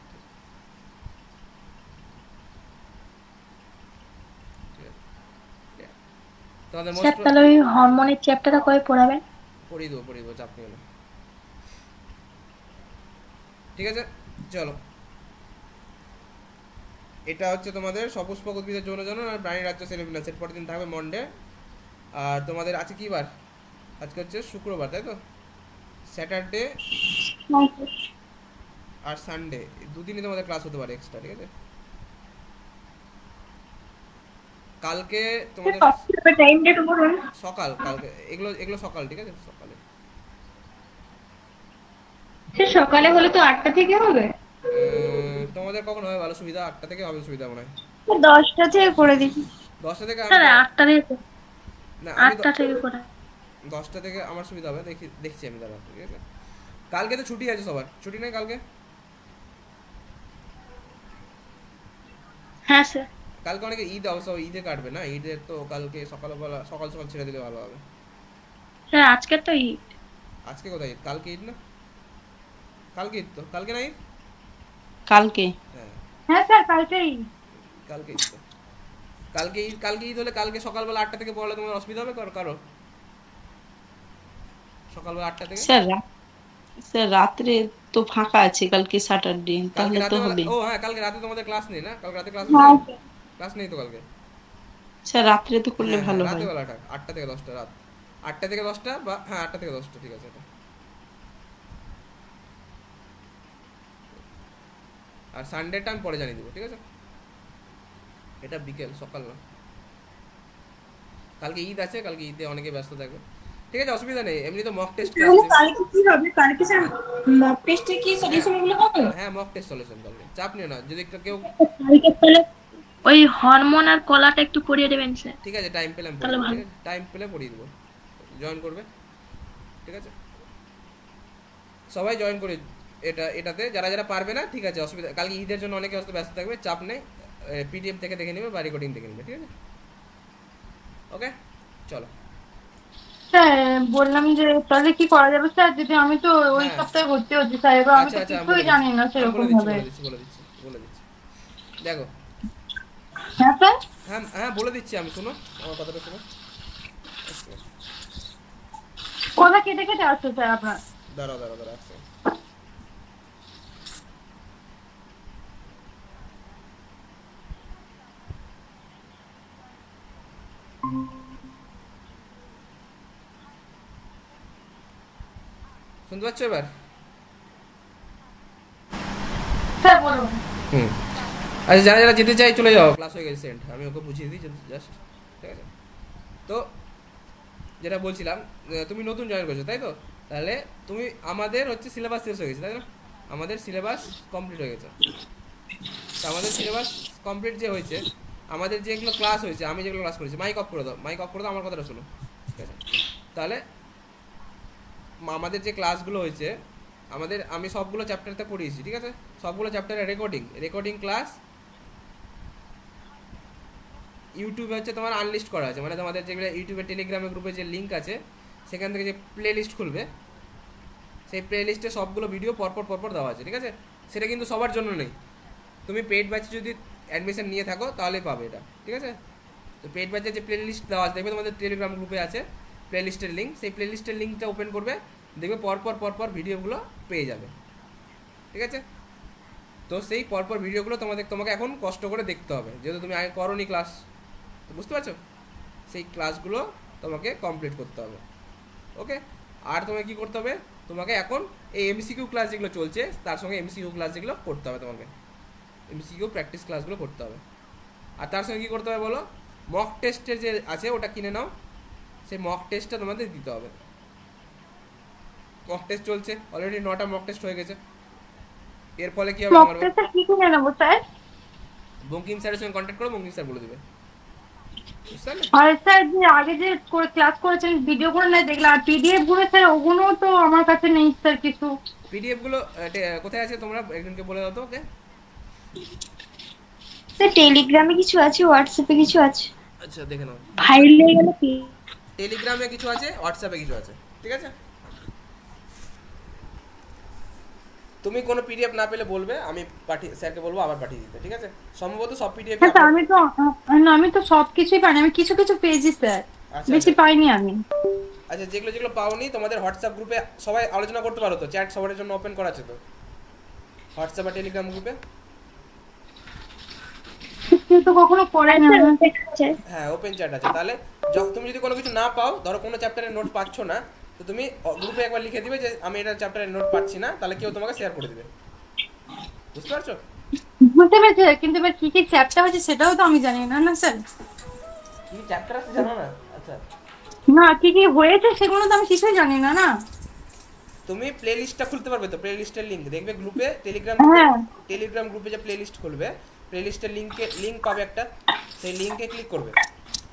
ঠিক আছে। তোমাদের স্যার মোস্ট তাহলে ওই হরমোনের চ্যাপ্টারটা কবে পড়াবেন? পড়িয়ে দেবো, চাপ নিও না, ঠিক আছে। চলো, এটা হচ্ছে তোমাদের সপুষ্পক উদ্ভিদের যৌন জনন আর প্রাণী রাজ্য সেলেবিনাস, এর পরের দিন থাকবে মন্ডে। আর তোমাদের আছে কি বার? আজকে হচ্ছে শুক্রবার, তাই তো? স্যাটারডে আর সানডে দুদিনই তোমাদের ক্লাস হতে পারে এক্সট্রা, ঠিক আছে। কালকে তোমাদের টাইমটা একটু বলুন। সকাল, কালকে এগুলো সকাল, ঠিক আছে, সকালে। স্যার সকালে হলে তো 8টা থেকে হবে। তোমাদের কখন হবে ভালো সুবিধা? 8টা থেকে হবে সুবিধা মনে হয়। 10টা থেকে করে দিন। 10টা থেকে স্যার 8টা থেকে, না, আমি 8টা থেকে করে। 10টা থেকে আমার সুবিধা হবে, দেখছি আমি, দাঁড়া, ঠিক আছে। কালকে তো ছুটি আছে সবার, ছুটি নেই কালকে? হ্যাঁ স্যার। কালকে অনেকে ঈদ অবশ্য ঈদে কাটবে না, ঈদের তো কালকে সকালবেলা সকাল সকাল ছেড়ে দিলে ভালো হবে। স্যার আজকে তো ঈদ। আজকে কোথায় ঈদ? কালকে ঈদ না? কালকে ঈদ তো, কালকে না ঈদ? কালকে হ্যাঁ হ্যাঁ স্যার কালকে ঈদ। কালকে ঈদ তো। কালকে ঈদ হলে কালকে সকালবেলা 8টা থেকে পড়লে তোমার অসুবিধা হবে কারো? সকালবেলা 8টা থেকে? স্যার রাত্রে তো ফাঁকা আছে, কালকে স্যাটারডে, কালকে তাহলে তো রাতে হবে। ও হ্যাঁ, কালকে রাতে তোমাদের ক্লাস নেই না? কালকে রাতে ক্লাস হ্যাঁ নেই? ক্লাস নেই তো কালকে? স্যার রাত্রে তো করলে হ্যাঁ, ভালো হয়। রাতে বেলাটা 8টা থেকে 10টা, রাত 8টা থেকে 10টা, বা হ্যাঁ 8টা থেকে 10টা, ঠিক আছে এটা। আর সানডেটা আমি পরে জানিয়ে দেবো, ঠিক আছে। এটা বিকেল, সকাল না। কালকে ঈদ আছে, কালকে ঈদে অনেকে ব্যস্ত থাকবে, ঠিক আছে, অসুবিধা নেই। এমনি তো মক টেস্ট ক্লাস, কালকে কি হবে? কালকে স্যার মক টেস্টে কি সলিউশনগুলো হবে? হ্যাঁ মক টেস্ট সলিউশন কালকে, চাপ নিও না। যদি কেউ, কালকে তাহলে ওই হরমোন আর কলাটা একটু পড়িয়ে দেবেন স্যার। ঠিক আছে, টাইম পেলে আমি তাহলে পড়িয়ে দেবো, ভালো। ঠিক আছে, টাইম পেলে পড়িয়ে দেবো, জয়েন করবে, ঠিক আছে। সবাই জয়েন করে এটাতে যারা যারা পারবে না, ঠিক আছে, অসুবিধা। কালকে ঈদের জন্য অনেকে হয়তো ব্যস্ত থাকবে, চাপ নেই, পিডিএফ থেকে দেখে নেবে বা রেকর্ডিং দেখে নেবে, ঠিক আছে। ওকে, চলো। স্যার বললাম যে তাহলে কি করা যাবে স্যার, যদি আমি তো ওই হ্যাঁ। সপ্তাহে ভর্তি হচ্ছি স্যার, এবার আমি আচ্ছা তো আচ্ছা, আমি কিছুই জানি না সেরকম ভাবে। বলে দিচ্ছি দেখো। হ্যাঁ স্যার। হ্যাঁ হ্যাঁ বলে দিচ্ছি আমি, শোনো আমার কথাটা শোনো। কথা কেটে কেটে আসছে স্যার আপনার। দাঁড়াও আসছে। শুনতে পাচ্ছ এবার? স্যার বলুন। আচ্ছা, যারা যারা যেতে চাই চলে যাও, ক্লাস হয়ে গেছে সেন্ট, আমি ওকে বুঝিয়ে দিই জাস্ট, ঠিক আছে। তো যেটা বলছিলাম, তুমি নতুন জয়েন করেছো তাই তো? তাহলে তুমি, আমাদের হচ্ছে সিলেবাস শেষ হয়ে গেছে তাই না? আমাদের সিলেবাস কমপ্লিট হয়ে গেছে। তো আমাদের সিলেবাস কমপ্লিট যে হয়েছে, আমাদের যেগুলো ক্লাস হয়েছে, আমি যেগুলো ক্লাস করেছি, মাইক অফ করে দাও, আমার কথাটা শোনো, ঠিক আছে। তাহলে আমাদের যে ক্লাসগুলো হয়েছে আমি সবগুলো চ্যাপ্টারতে পড়িয়েছি, ঠিক আছে? সবগুলো চ্যাপ্টারে রেকর্ডিং ক্লাস ইউটিউবে হচ্ছে তোমার আনলিস্ট করা আছে, মানে তোমাদের যেগুলো ইউটিউবে টেলিগ্রামে গ্রুপে যে লিঙ্ক আছে সেখান থেকে যে প্লে লিস্ট খুলবে, সেই প্লে লিস্টে সবগুলো ভিডিও পরপর দেওয়া আছে, ঠিক আছে? সেটা কিন্তু সবার জন্য নেই, তুমি পেইড ব্যাচে যদি অ্যাডমিশন নিয়ে থাকো তাহলে পাবে এটা, ঠিক আছে? তো পেইড ব্যাচে যে প্লে লিস্ট দেওয়া আছে দেখবে তোমাদের টেলিগ্রাম গ্রুপে আছে প্লে লিস্টের লিঙ্ক, সেই প্লে লিস্টের লিঙ্কটা ওপেন করবে, দেখবে পরপর ভিডিওগুলো পেয়ে যাবে, ঠিক আছে? তো সেই পরপর ভিডিওগুলো তোমাকে এখন কষ্ট করে দেখতে হবে, যেহেতু তুমি আগে করোনি ক্লাস, তো বুঝতে পারছো? সেই ক্লাসগুলো তোমাকে কমপ্লিট করতে হবে, ওকে? আর তোমাকে কী করতে হবে, তোমাকে এখন এই এমসিকিউ ক্লাস যেগুলো চলছে তার সঙ্গে এমসিকিউ ক্লাস যেগুলো করতে হবে, তোমাকে এমসিকিউ প্র্যাকটিস ক্লাসগুলো করতে হবে। আর তার সঙ্গে কী করতে হবে বলো, মক টেস্টের যে আছে ওটা কিনে নাও, সেই মক টেস্টটা তোমাদের দিতে হবে। মক টেস্ট চলছে অলরেডি, 9টা মক টেস্ট হয়ে গেছে। এর ফলে কি হবে, মক আমার টেস্টটা কি করে নেবো স্যার? বঙ্কিম স্যারের সঙ্গে কন্ট্যাক্ট করো, বঙ্কিম স্যার বলে দেবে, বুঝতে পারলে? আর স্যার যে আগে যে করে ক্লাস করেছেন ভিডিও করে নাই দেখলাম, আর পিডিএফ গুলো স্যার ওগুলো তো আমার কাছে নেই স্যার কিছু। পিডিএফগুলো কোথায় আছে তোমরা একজনকে বলে দাও তো, ওকে? স্যার টেলিগ্রামে কিছু আছে, হোয়াটসঅ্যাপে কিছু আছে। আচ্ছা দেখে নাও, ফাইল নিয়ে গেলে কি? টেলিগ্রামে কিছু আছে, হোয়াটসঅ্যাপে কিছু আছে, ঠিক আছে? তুমি কোনো পিডিএফ না পেলে বলবে, আমি স্যারকে বলবো আবার পাঠিয়ে দিতে, ঠিক আছে? সম্ভবত সব পিডিএফ। হ্যাঁ স্যার আমি তো সব কিছুই পাইনি, আমি কিছু কিছু পেয়েছি স্যার, বেশি পাইনি আমি। আচ্ছা যেগুলো পাওনি তোমাদের হোয়াটসঅ্যাপ গ্রুপে সবাই আলোচনা করতে পারো তো, চ্যাট সবার জন্য ওপেন করা আছে তো হোয়াটসঅ্যাপ আর টেলিগ্রাম গ্রুপে? কিন্তু কখনো পড়ে না। হ্যাঁ ওপেন চ্যাট আছে। তাহলে তুমি যদি কোনো কিছু না পাও, ধরো কোনো চ্যাপ্টারের নোট পাচ্ছ না, তো তুমি গ্রুপে একবার লিখে দিবে যে আমি এটা চ্যাপ্টারের নোট পাচ্ছি না, তাহলে কেউ তোমাকে শেয়ার করে দিবে, বুঝতে পারছো? বুঝতে পেরেছি, কিন্তু এবার কি কি চ্যাপ্টার হচ্ছে সেটাও তো আমি জানি না। না স্যার কি চ্যাপ্টার আছে জানো না? আচ্ছা না, কি কি হয়েছে সেগুলো তো আমি কিছুই জানি না। না তুমি প্লে লিস্টটা খুলতে পারবে তো? প্লে লিস্টের লিংক দেখবে গ্রুপে, টেলিগ্রাম গ্রুপে যে প্লে লিস্ট খুলবে, প্লে লিস্টের লিংক পাবে একটা, সেই লিংকে ক্লিক করবে।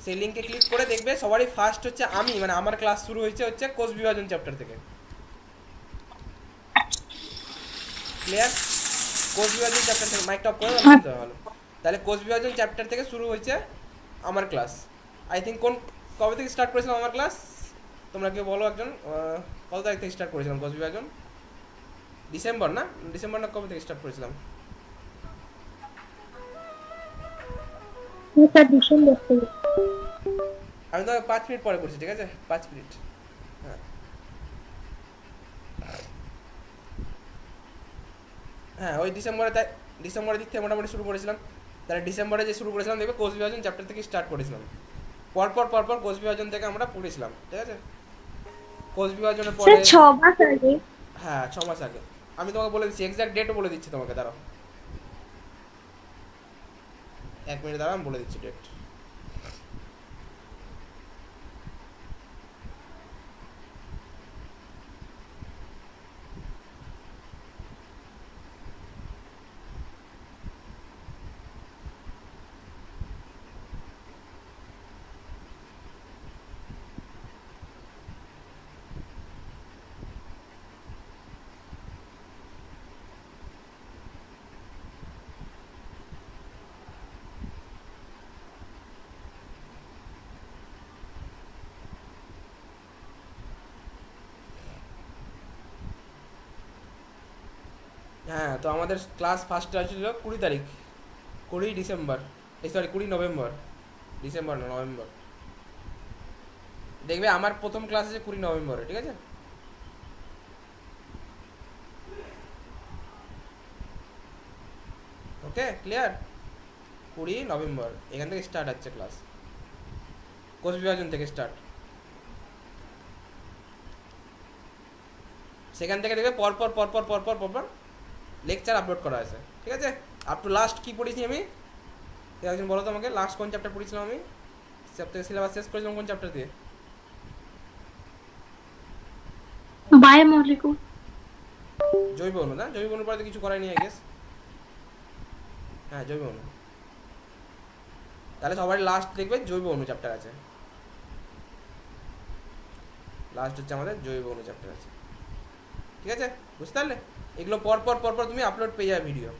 সেই লিংকে ক্লিক করে দেখবে সবারই ফার্স্ট হচ্ছে মানে আমার ক্লাস শুরু হচ্ছে কোষ বিভাজন চ্যাপ্টার থেকে, ক্লিয়ার? কোষ বিভাজন চ্যাপ্টার থেকে, মাইকটা অফ করে শুনতে ভালো। তাহলে কোষ বিভাজন চ্যাপ্টার থেকে শুরু হয়েছে আমার ক্লাস। আই থিঙ্ক কবে থেকে স্টার্ট করেছিলাম আমার ক্লাস, তোমরা কেউ বলো একজন, কত তারিখ থেকে স্টার্ট করেছিলাম কোষ বিভাজন? ডিসেম্বর না কবে থেকে স্টার্ট করেছিলাম? আমি তো 5 মিনিট পরে করছি, ঠিক আছে? 5 মিনিট। হ্যাঁ ওই ডিসেম্বরের দিক থেকে মোটামুটি শুরু করেছিলাম। তাহলে ডিসেম্বরে যে শুরু করেছিলাম দেখবে কোষ বিভাজন চ্যাপ্টার থেকে স্টার্ট করেছিলাম, পরপর কোষ বিভাজন থেকে আমরা পড়েছিলাম, ঠিক আছে? কোষ বিভাজনের পরে 6 মাস আগে। হ্যাঁ 6 মাস আগে। আমি তোমাকে বলে দিচ্ছি, এক্সাক্ট ডেটও বলে দিচ্ছি তোমাকে, দাঁড়াও 1 মিনিট দাঁড়াও, আমি বলে দিচ্ছি ডেট। হ্যাঁ তো আমাদের ক্লাস ফার্স্টে ছিল 20 তারিখ, 20 ডিসেম্বর, সরি 20 নভেম্বর, ডিসেম্বর না নভেম্বর। দেখবে আমার প্রথম ক্লাস আছে 20 নভেম্বরে, ঠিক আছে? Okay clear? 20 নভেম্বর এখান থেকে স্টার্ট হচ্ছে ক্লাস, কোষ বিভাজন থেকে স্টার্ট। সেখান থেকে দেখবে পরপর লেকচার আপলোড করা আছে, ঠিক আছে? আপ টু লাস্ট কি পড়েছি আমি, একজন বলো তো আমাকে, লাস্ট কোন চ্যাপ্টার পড়েছিলাম আমি? সিলেবাস শেষ করেছিলাম কোন চ্যাপ্টার দিয়ে? বায়োমলিকুল। জৈব অণু না? জৈব অণুর পরে তো কিছু করাই নি আই গেস। হ্যাঁ জৈব অণু। তাহলে সবাই লাস্ট দেখবে জৈব অণু চ্যাপ্টার আছে, লাস্ট হচ্ছে আমাদের জৈব অণু চ্যাপ্টার আছে, ঠিক আছে? বুঝতে পারলে? এগুলো পরপর তুমি আপলোড পেয়ে যাবে ভিডিও,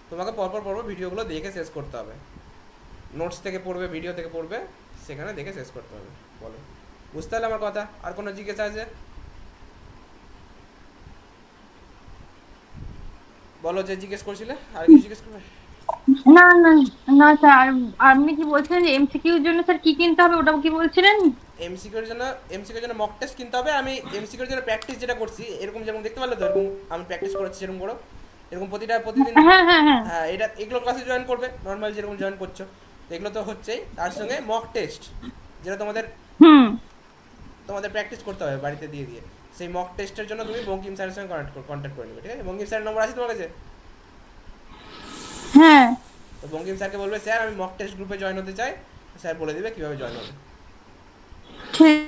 তোমাকে পরপর ভিডিওগুলো দেখে শেষ করতে হবে। নোটস থেকে পড়বে, ভিডিও থেকে পড়বে, সেখানে দেখে শেষ করতে হবে। বলো, বুঝতে পারলে আমার কথা? আর কোনো জিজ্ঞাসা আছে? বলো, যে জিজ্ঞেস করছিলে, আর কিছু জিজ্ঞেস করবে? না না না স্যার, আপনি কি বলছিলেন যে এমসিকিউর জন্য স্যার কি কিনতে হবে, ওটা কি বলছিলেন? এমসিকিউর জন্য মক টেস্ট কিনতে হবে। আমি এমসিকিউর জন্য প্র্যাকটিস যেটা করছি, এরকম যেমন দেখতে পারলে তো, এরকম আমি প্র্যাকটিস করাচ্ছি, সেরকম করো, এরকম প্রতিদিন। হ্যাঁ হ্যাঁ হ্যাঁ হ্যাঁ, এগুলো ক্লাসে জয়েন করবে নর্মাল যেরকম জয়েন করছো, তো এগুলো তো হচ্ছেই, তার সঙ্গে মক টেস্ট যেটা তোমাদের প্র্যাকটিস করতে হবে বাড়িতে দিয়ে দিয়ে। সেই মক টেস্টের জন্য তুমি বঙ্কিম স্যারের সঙ্গে কন্ট্যাক্ট করে নেবে, ঠিক আছে? বঙ্কিম স্যারের নম্বর আছে তোমার কাছে? হ্যাঁ। তো বঙ্কিম স্যারকে বলবে, স্যার আমি মক টেস্ট গ্রুপে জয়েন হতে চাই, স্যার বলে দিবে কীভাবে জয়েন হবে। ঠিক।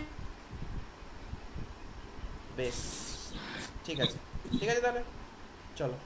বেশ, ঠিক আছে তাহলে, চলো।